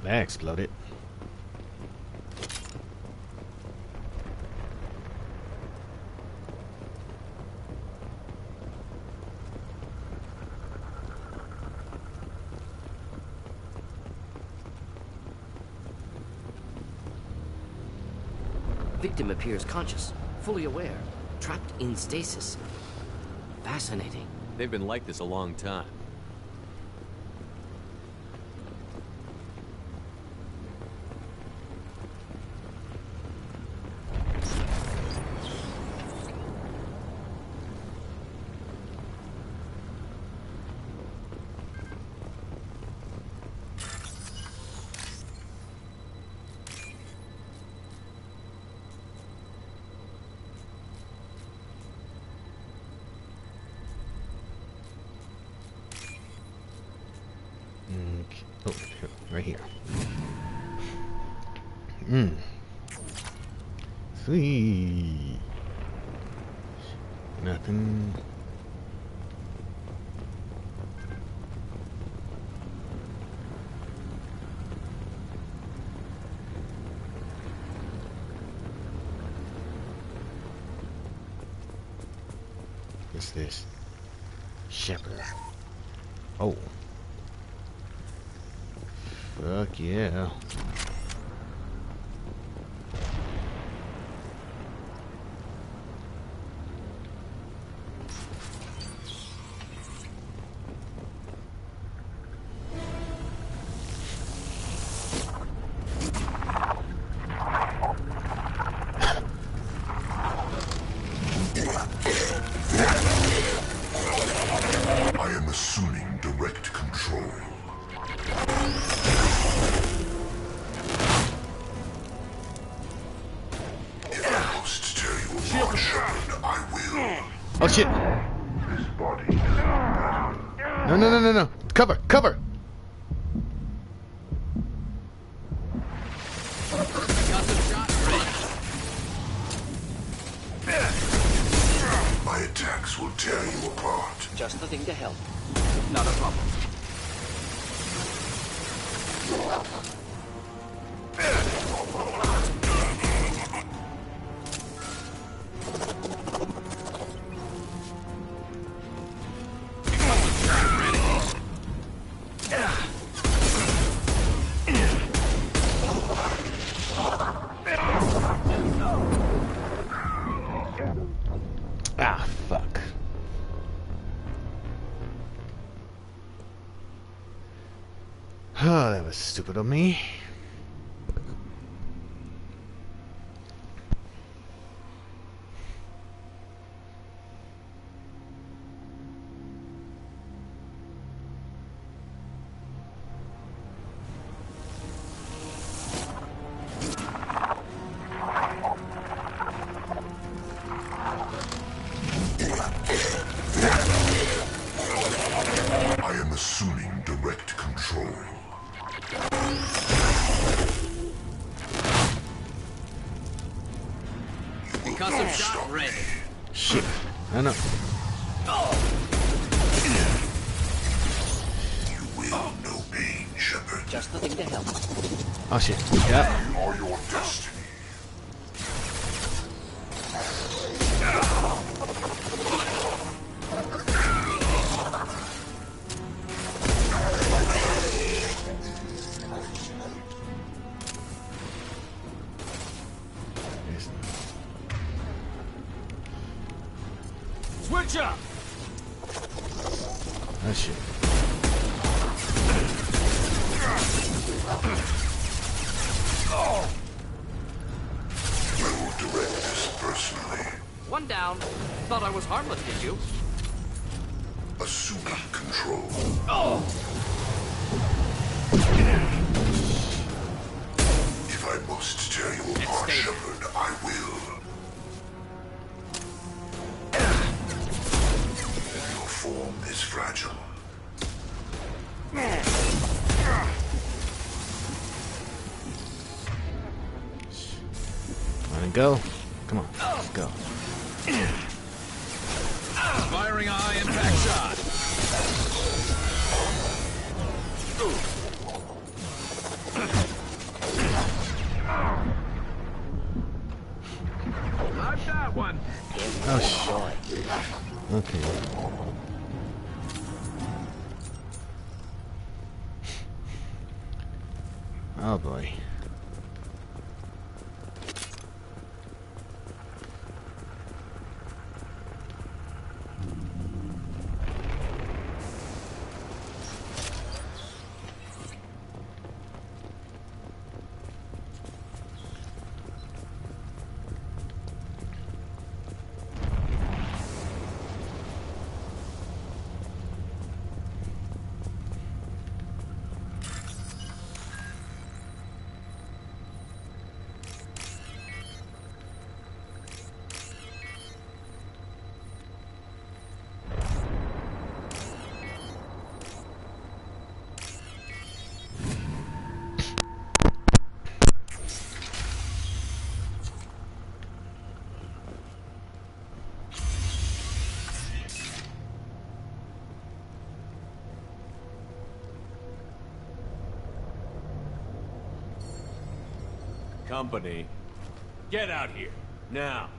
That exploded. Victim appears conscious, fully aware, trapped in stasis. Fascinating. They've been like this a long time. Oh, right here. Sweet. Nothing. What's this? Shepherd. Oh. Fuck yeah. I am assuming direct control. If I must tell you a more Shepherd, I will. Oh shit! This body is not battle. No. Cover! Cover! My attacks will tear you apart. Just the thing to help. Not a problem. Ah, fuck. Oh, that was stupid of me. I am assuming Assuming direct control. Concussive shot ready. Shit. I know. You will know pain, Shepard. Just the thing to help. Oh shit. Yeah. You are your destiny. Switch up! Oh shit. I will direct this personally. One down. Thought I was harmless, did you? Assuming control. If I must tear you apart, Shepard, I will. Your form is fragile. Wanna go? Come on, let's go. Firing a high impact shot. I've got one. Oh shit. Okay. Oh boy. Company, get out here, now.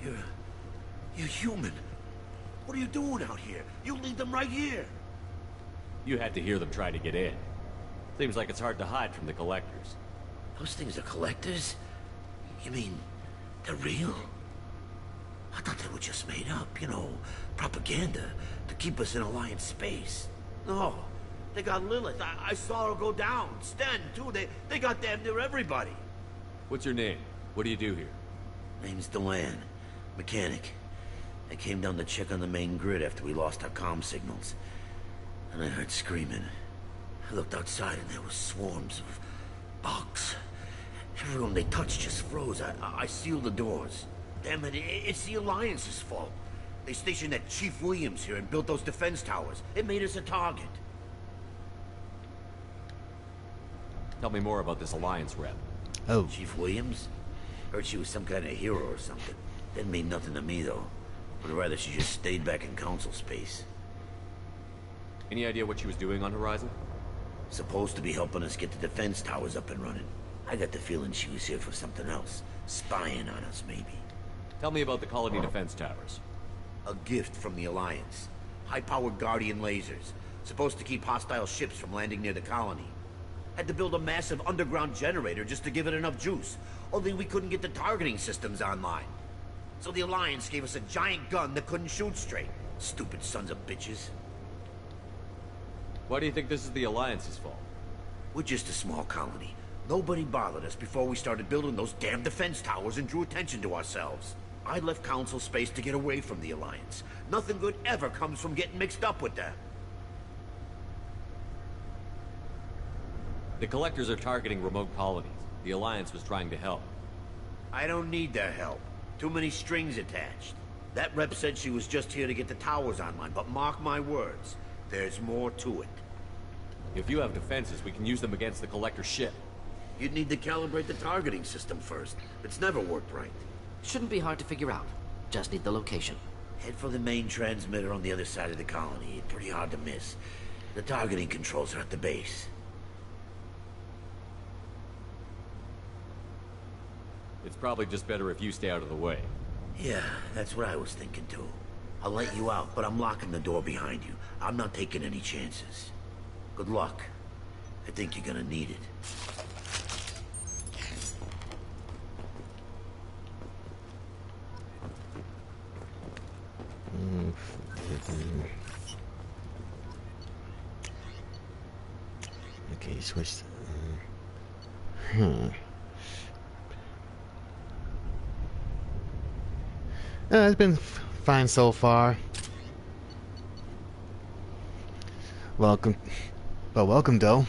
You're human. What are you doing out here? You lead them right here. You had to hear them try to get in. Seems like it's hard to hide from the collectors. Those things are collectors? You mean, they're real? I thought they were just made up, you know, propaganda to keep us in Alliance space. No, they got Lilith. I saw her go down. Sten, too. They got damn near everybody. What's your name? What do you do here? Name's Delan. Mechanic. I came down to check on the main grid after we lost our comm signals. And I heard screaming. I looked outside and there were swarms of bugs. Everyone they touched just froze. I sealed the doors. Damn it, it's the Alliance's fault. They stationed that Chief Williams here and built those defense towers. It made us a target. Tell me more about this Alliance rep. Oh. Chief Williams? Heard she was some kind of hero or something. Didn't mean nothing to me, though. Would rather she just stayed back in Council space. Any idea what she was doing on Horizon? Supposed to be helping us get the defense towers up and running. I got the feeling she was here for something else. Spying on us, maybe. Tell me about the colony defense towers. A gift from the Alliance. High-powered Guardian lasers. Supposed to keep hostile ships from landing near the colony. Had to build a massive underground generator just to give it enough juice. Only we couldn't get the targeting systems online. So the Alliance gave us a giant gun that couldn't shoot straight. Stupid sons of bitches. Why do you think this is the Alliance's fault? We're just a small colony. Nobody bothered us before we started building those damn defense towers and drew attention to ourselves. I left Council space to get away from the Alliance. Nothing good ever comes from getting mixed up with them. The collectors are targeting remote colonies. The Alliance was trying to help. I don't need their help. Too many strings attached. That rep said she was just here to get the towers online, but mark my words, there's more to it. If you have defenses, we can use them against the Collector's ship. You'd need to calibrate the targeting system first. It's never worked right. Shouldn't be hard to figure out. Just need the location. Head for the main transmitter on the other side of the colony. Pretty hard to miss. The targeting controls are at the base. It's probably just better if you stay out of the way. Yeah, that's what I was thinking too. I'll let you out, but I'm locking the door behind you. I'm not taking any chances. Good luck. I think you're gonna need it. Okay, switch. It's been fine so far. Welcome, but welcome though.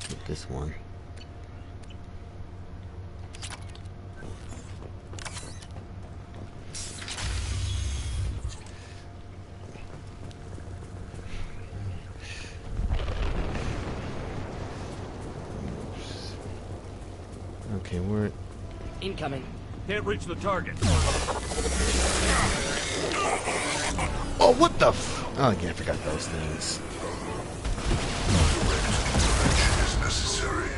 Get this one. Okay, we're incoming. Can't reach the target. Oh, what the f... Oh, yeah, I forgot those things. Intervention is necessary.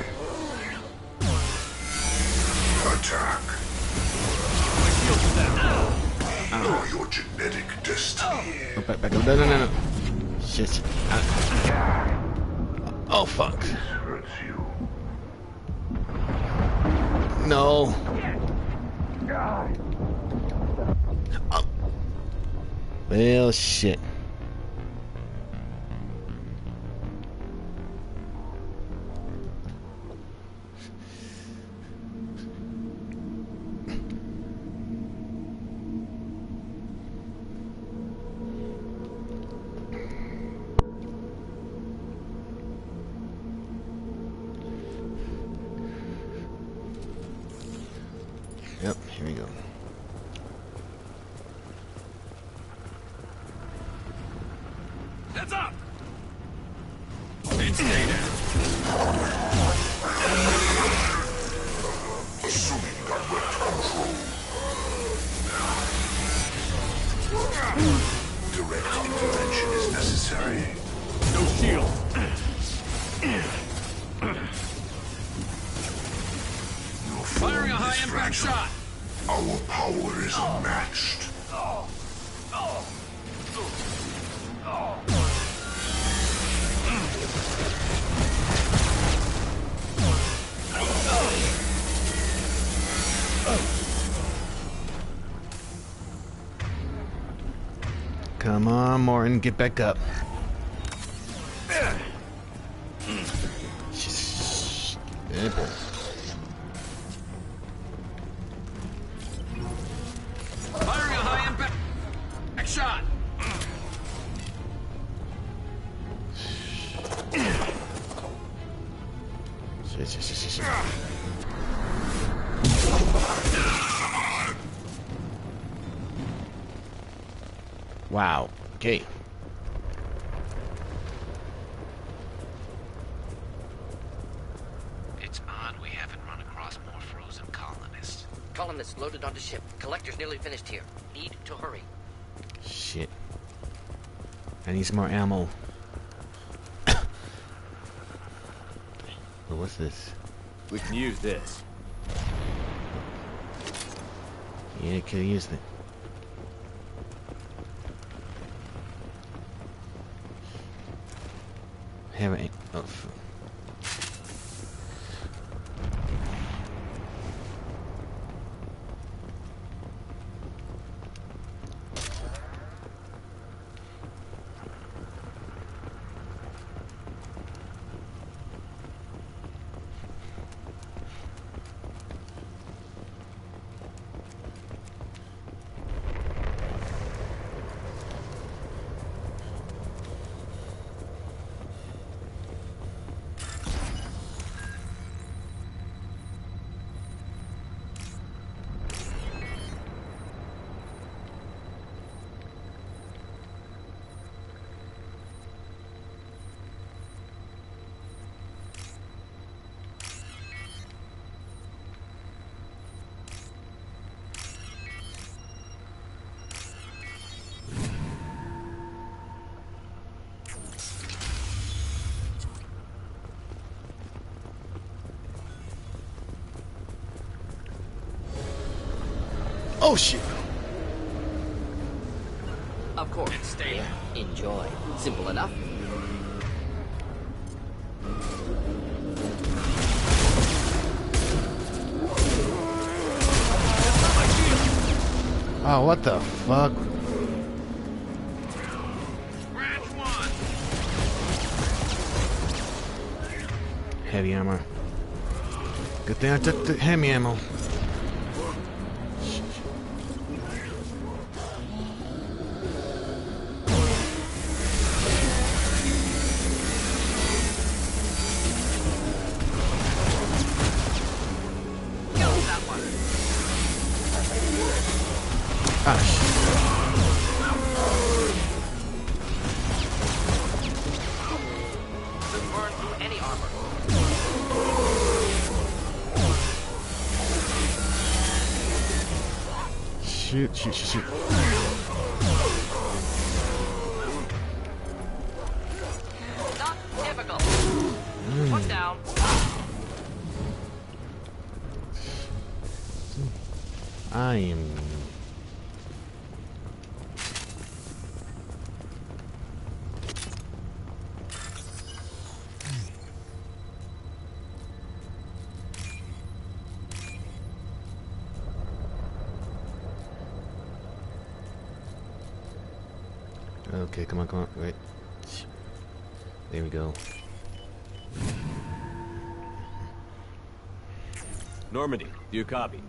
Attack. Know your genetic destiny. Oh, back. No. Shit. Oh, fuck. This hurts you. No. Oh. Well, shit. Yep, here we go. Heads up! And stay down. Assuming direct control. Direct intervention is necessary. No shield. Firing a high-impact shot. Our power is unmatched. Come on, Morton, get back up. Good. Firing a high-impact shot. Shit. Wow. Okay. It's odd we haven't run across more frozen colonists. Colonists loaded onto ship. Collector's nearly finished here. Need to hurry. Shit. I need some more ammo. Well, what's this? We can use this. Yeah, could have used it. Haven't. Oh. Oh shit! Of course. Stay. Enjoy. Simple enough. Oh, what the fuck? Heavy armor. Good thing I took the heavy ammo. Ah, Could burn through any armor. shoot, shoot, shoot, shoot. Not difficult. Put down. I am. Okay, come on, come on, wait. There we go. Normandy, do you copy?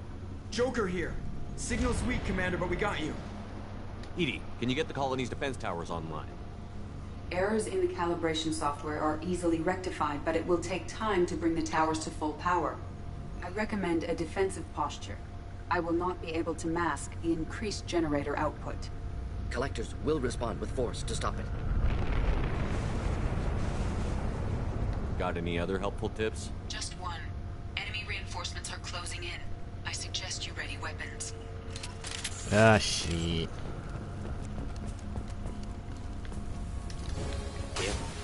Joker here. Signal's weak, Commander, but we got you. Edie, can you get the colony's defense towers online? Errors in the calibration software are easily rectified, but it will take time to bring the towers to full power. I recommend a defensive posture. I will not be able to mask the increased generator output. Collectors will respond with force to stop it. Got any other helpful tips? Just one. Enemy reinforcements are closing in. I suggest you ready weapons. Ah, shit.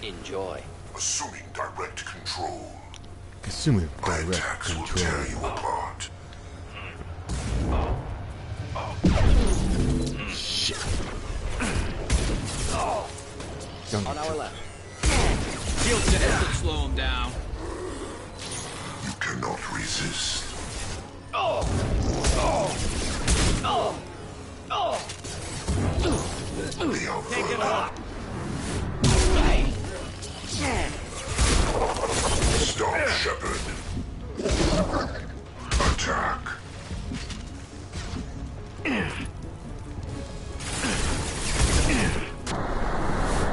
Enjoy. Assuming direct control. Assuming My direct attacks will control. tear you apart. Shit. On our left. Shield set to slow him down. You cannot resist. Take it off. Stop, Shepard. Attack.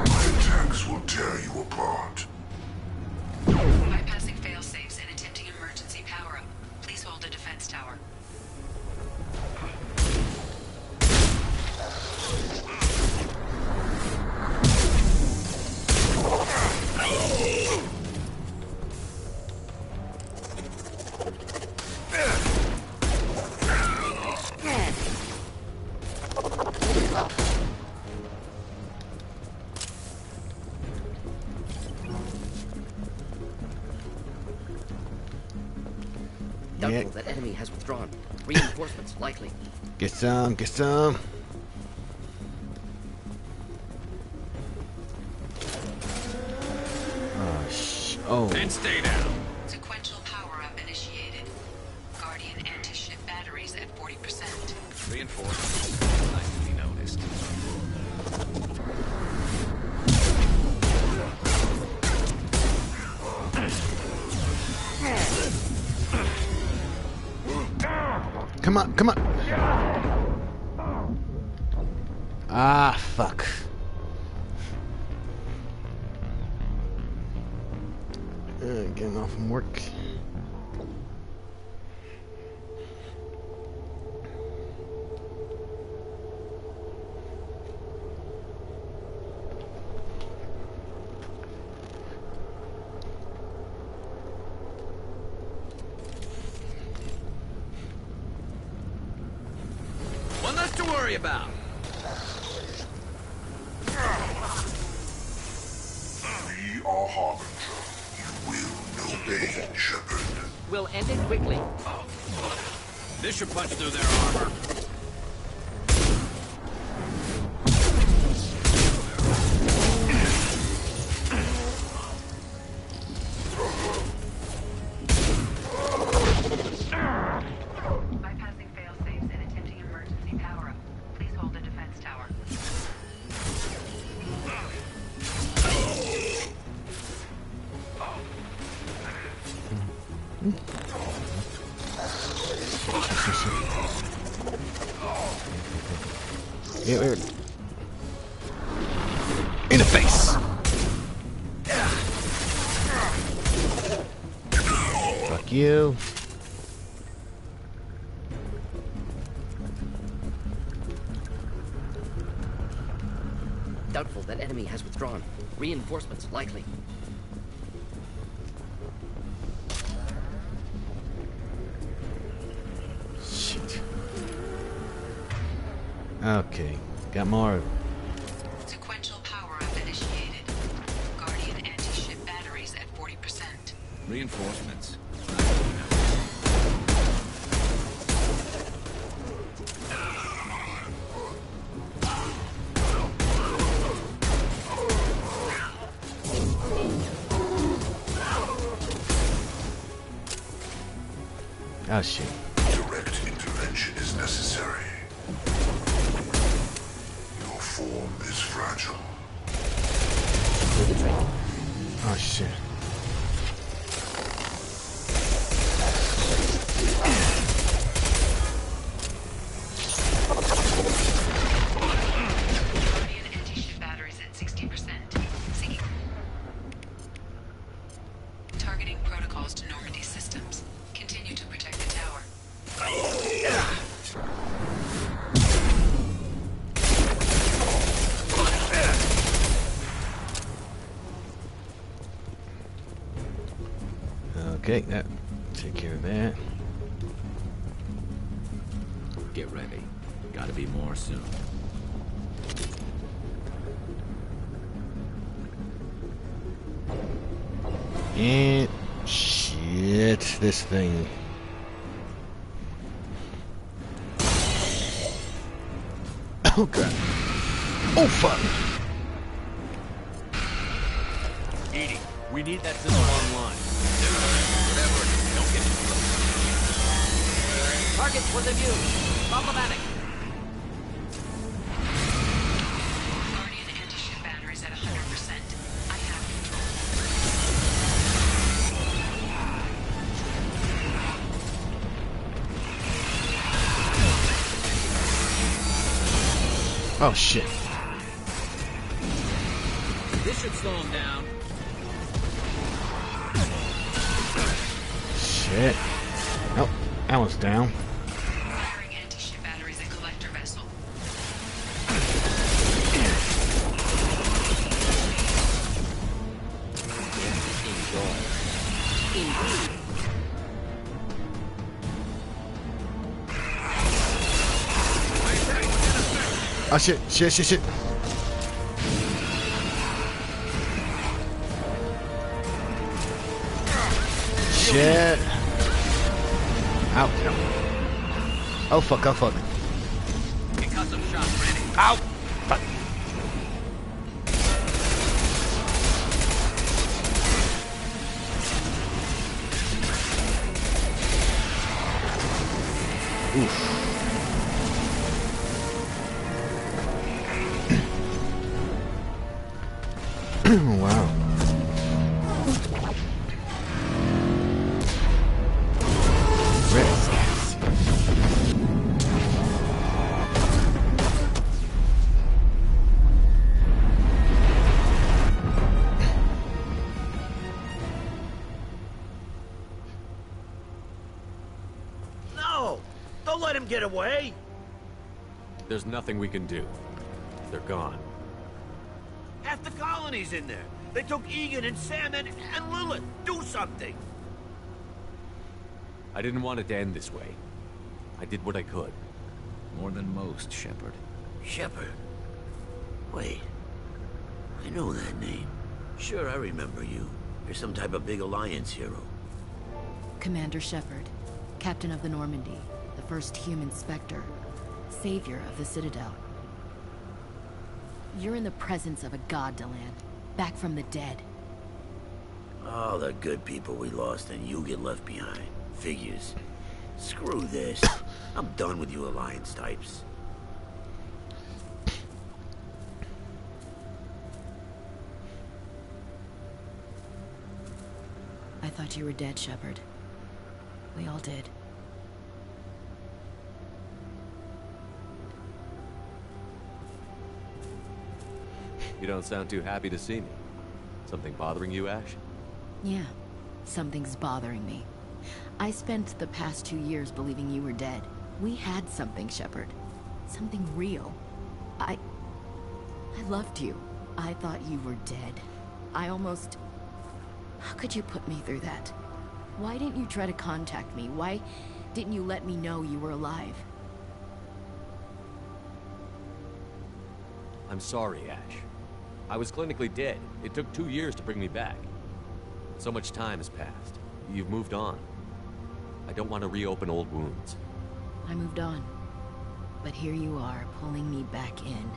My attacks will tear you apart. Bypassing fail-safes and attempting emergency power-up. Please hold a defense tower. Doubtful that enemy has withdrawn. Reinforcements likely. Get some, get some. Oh. And stay down. Sequential power-up initiated. Guardian anti-ship batteries at 40%. Reinforced. Nice to be noticed. Come on, come on. Ah, fuck. Getting off from work. One less to worry about. We are Harbinger. You will know pain, Shepard. We'll end it quickly. This should punch through their armor. Yeah, in the face. Fuck you. Doubtful that enemy has withdrawn. Reinforcements likely. Shit. Okay, got more. Sequential power-up initiated. Guardian anti-ship batteries at 40%. Reinforcements. Oh shit. Direct intervention is necessary. Your form is fragile. Oh shit. Guardian anti-ship batteries at 60%. Seeking. Targeting protocols to Normandy systems. Continue to protect the tower. Okay, that take care of that. Get ready. Gotta be more soon. And shit, this thing. Oh god. Oh fuck. Edie, we need that system online. Whatever. Don't get too close. Targets within view. Problematic. Guardian anti-ship batteries at 100%. I have control. Oh shit. This should slow him down. Shit. Oh, that one's down. Firing anti-ship batteries at collector vessel. Oh shit, shit, shit, shit. Shit. Ow. Oh fuck, oh fuck. Concussive shot ready. Ow. Fuck. Oof. Wow. Risk. No! Don't let him get away! There's nothing we can do. They're gone. Half the colony's in there. They took Egan and Sam and Lilith. Do something! I didn't want it to end this way. I did what I could. More than most, Shepard. Shepard? Wait. I know that name. Sure, I remember you. You're some type of big Alliance hero. Commander Shepard, Captain of the Normandy, the first human Spectre, savior of the Citadel. You're in the presence of a god, Deland, back from the dead. All the good people we lost and you get left behind. Figures. Screw this. I'm done with you Alliance types. I thought you were dead, Shepard. We all did. You don't sound too happy to see me. Something bothering you, Ash? Yeah, something's bothering me. I spent the past 2 years believing you were dead. We had something, Shepard. Something real. I loved you. I thought you were dead. I almost... How could you put me through that? Why didn't you try to contact me? Why didn't you let me know you were alive? I'm sorry, Ash. I was clinically dead. It took 2 years to bring me back. So much time has passed. You've moved on. I don't want to reopen old wounds. I moved on. But here you are, pulling me back in.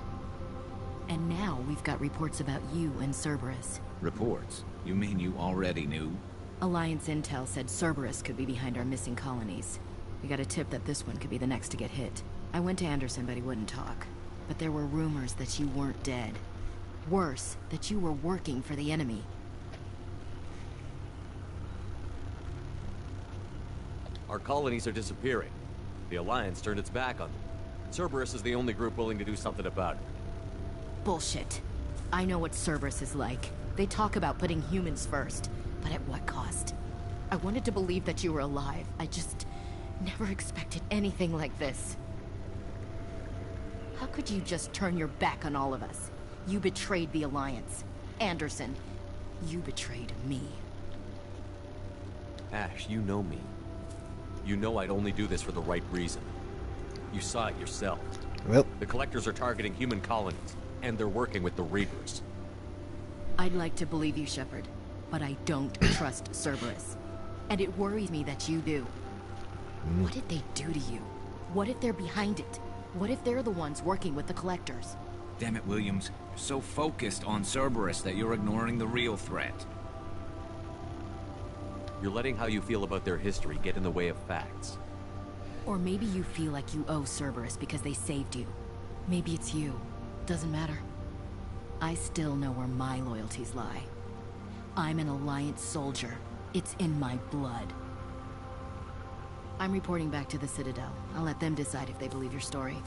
And now we've got reports about you and Cerberus. Reports? You mean you already knew? Alliance intel said Cerberus could be behind our missing colonies. We got a tip that this one could be the next to get hit. I went to Anderson, but he wouldn't talk. But there were rumors that you weren't dead. Worse, that you were working for the enemy. Our colonies are disappearing. The Alliance turned its back on them. Cerberus is the only group willing to do something about it. Bullshit. I know what Cerberus is like. They talk about putting humans first, but at what cost? I wanted to believe that you were alive. I just never expected anything like this. How could you just turn your back on all of us? You betrayed the Alliance. Anderson, you betrayed me. Ash, you know me. You know I'd only do this for the right reason. You saw it yourself. Well, the Collectors are targeting human colonies, and they're working with the Reapers. I'd like to believe you, Shepard, but I don't trust Cerberus. And it worries me that you do. What did they do to you? What if they're behind it? What if they're the ones working with the Collectors? Damn it, Williams. You're so focused on Cerberus that you're ignoring the real threat. You're letting how you feel about their history get in the way of facts. Or maybe you feel like you owe Cerberus because they saved you. Maybe it's you. Doesn't matter. I still know where my loyalties lie. I'm an Alliance soldier. It's in my blood. I'm reporting back to the Citadel. I'll let them decide if they believe your story.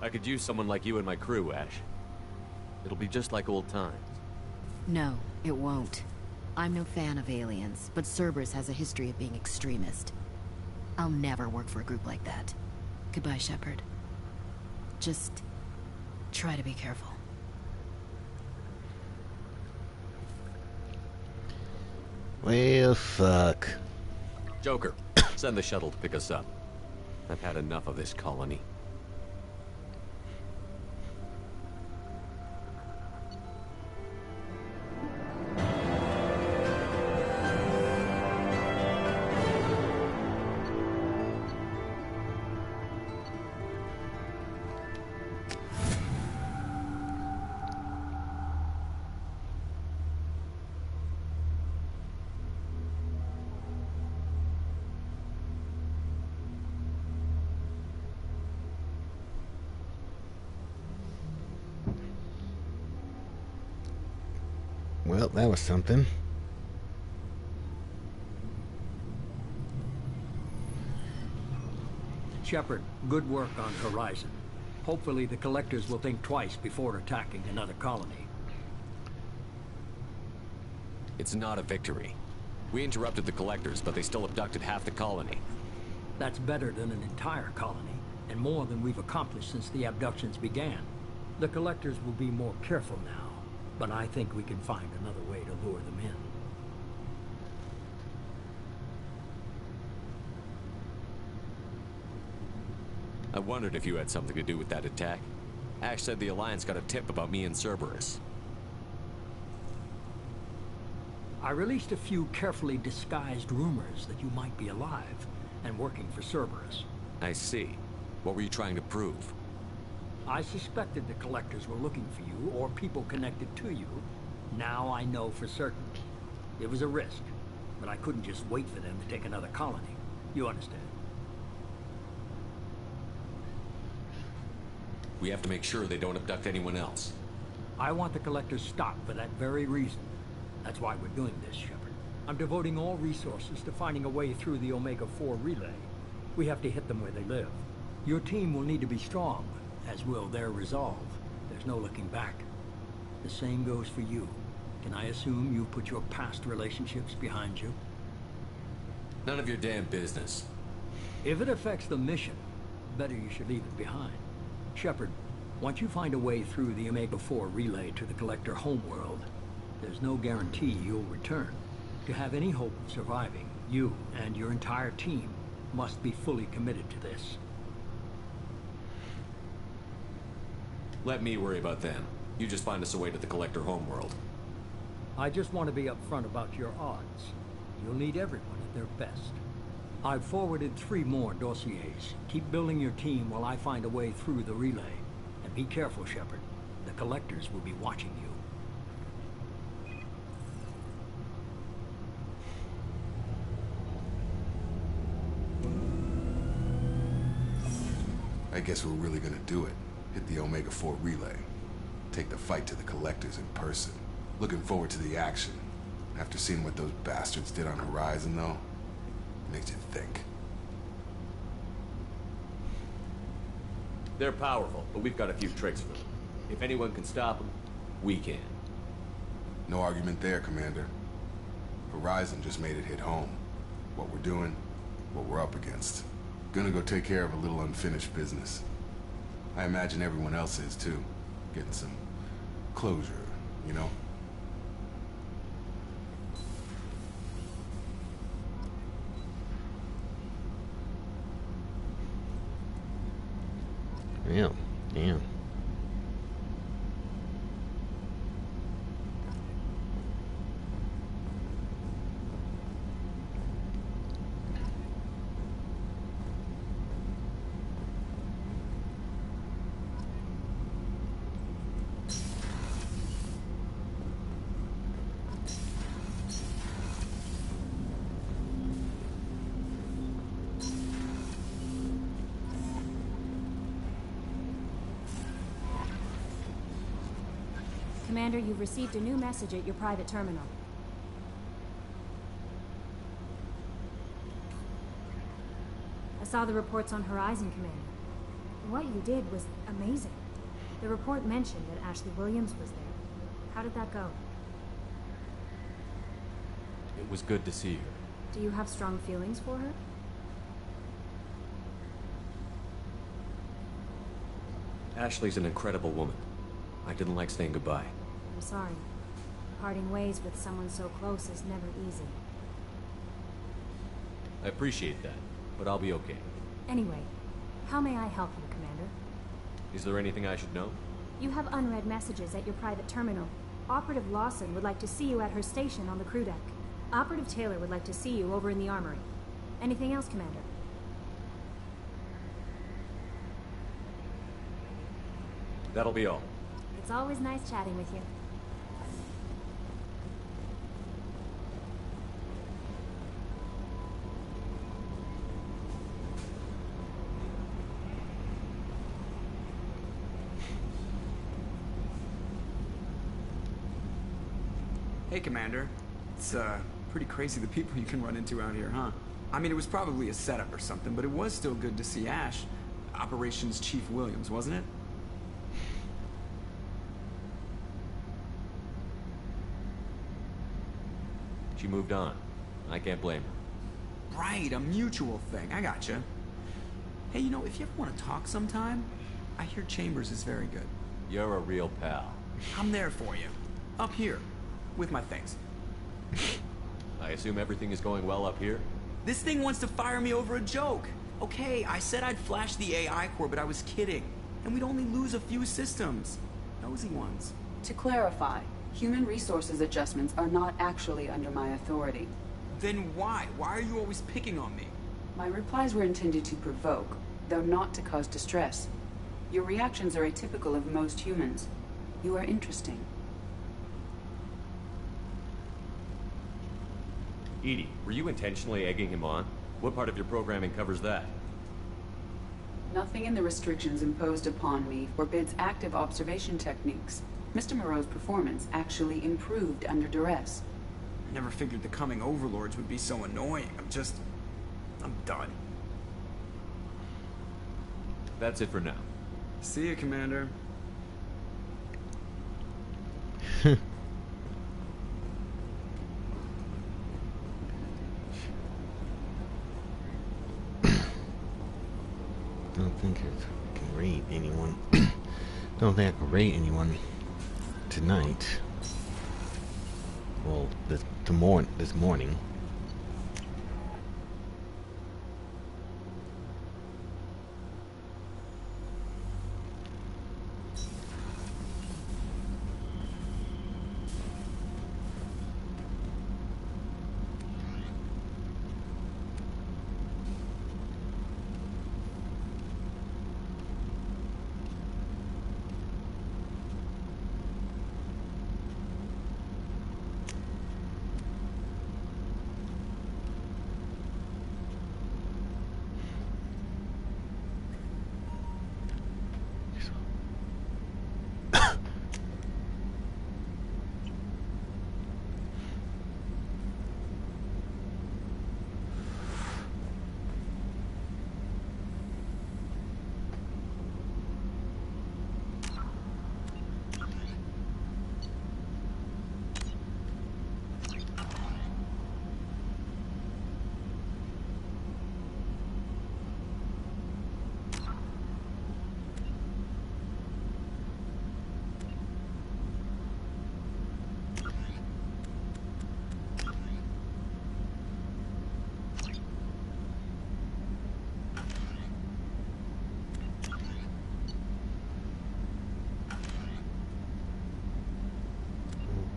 I could use someone like you in my crew, Ash. It'll be just like old times. No, it won't. I'm no fan of aliens, but Cerberus has a history of being extremist. I'll never work for a group like that. Goodbye, Shepard. Just try to be careful. Well, fuck. Joker, send the shuttle to pick us up. I've had enough of this colony. Well, that was something. Shepard, good work on Horizon. Hopefully the Collectors will think twice before attacking another colony. It's not a victory. We interrupted the Collectors, but they still abducted half the colony. That's better than an entire colony, and more than we've accomplished since the abductions began. The Collectors will be more careful now, but I think we can find another way to lure them in. I wondered if you had something to do with that attack. Ash said the Alliance got a tip about me and Cerberus. I released a few carefully disguised rumors that you might be alive and working for Cerberus. I see. What were you trying to prove? I suspected the Collectors were looking for you, or people connected to you. Now I know for certain. It was a risk, but I couldn't just wait for them to take another colony. You understand? We have to make sure they don't abduct anyone else. I want the Collectors stopped for that very reason. That's why we're doing this, Shepard. I'm devoting all resources to finding a way through the Omega-4 relay. We have to hit them where they live. Your team will need to be strong, as will their resolve. There's no looking back. The same goes for you. Can I assume you've put your past relationships behind you? None of your damn business. If it affects the mission, better you should leave it behind. Shepard, once you find a way through the Omega-4 relay to the Collector homeworld, there's no guarantee you'll return. To have any hope of surviving, you and your entire team must be fully committed to this. Let me worry about them. You just find us a way to the Collector homeworld. I just want to be upfront about your odds. You'll need everyone at their best. I've forwarded 3 more dossiers. Keep building your team while I find a way through the relay. And be careful, Shepard. The Collectors will be watching you. I guess we're really gonna do it. Hit the Omega-4 relay. Take the fight to the Collectors in person. Looking forward to the action. After seeing what those bastards did on Horizon, though, it makes you think. They're powerful, but we've got a few tricks for them. If anyone can stop them, we can. No argument there, Commander. Horizon just made it hit home. What we're doing, what we're up against. Gonna go take care of a little unfinished business. I imagine everyone else is, too. Getting some closure, you know? Damn. Damn. Commander, you've received a new message at your private terminal. I saw the reports on Horizon, Commander. What you did was amazing. The report mentioned that Ashley Williams was there. How did that go? It was good to see her. Do you have strong feelings for her? Ashley's an incredible woman. I didn't like saying goodbye. I'm sorry. Parting ways with someone so close is never easy. I appreciate that, but I'll be okay. Anyway, how may I help you, Commander? Is there anything I should know? You have unread messages at your private terminal. Operative Lawson would like to see you at her station on the crew deck. Operative Taylor would like to see you over in the armory. Anything else, Commander? That'll be all. It's always nice chatting with you. Hey, Commander. It's, pretty crazy the people you can run into out here, huh? I mean, it was probably a setup or something, but it was still good to see Ash. Operations Chief Williams, wasn't it? She moved on. I can't blame her. Right, a mutual thing. I gotcha. Hey, you know, if you ever want to talk sometime, I hear Chambers is very good. You're a real pal. I'm there for you. Up here. With my things. I assume everything is going well up here? This thing wants to fire me over a joke. Okay, I said I'd flash the AI core, but I was kidding. And we'd only lose a few systems. Nosy ones. To clarify, human resources adjustments are not actually under my authority. Then why? Why are you always picking on me? My replies were intended to provoke, though not to cause distress. Your reactions are atypical of most humans. You are interesting. Edie, were you intentionally egging him on? What part of your programming covers that? Nothing in the restrictions imposed upon me forbids active observation techniques. Mr. Moreau's performance actually improved under duress. I never figured the coming overlords would be so annoying. I'm done. That's it for now. See you, Commander. Don't think I can raid anyone. Don't think I can raid anyone tonight. Well, this morning.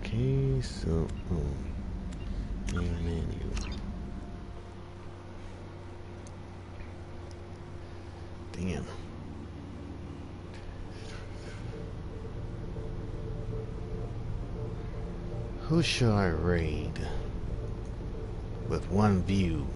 Okay, so, main menu. Damn. Who should I raid with one view?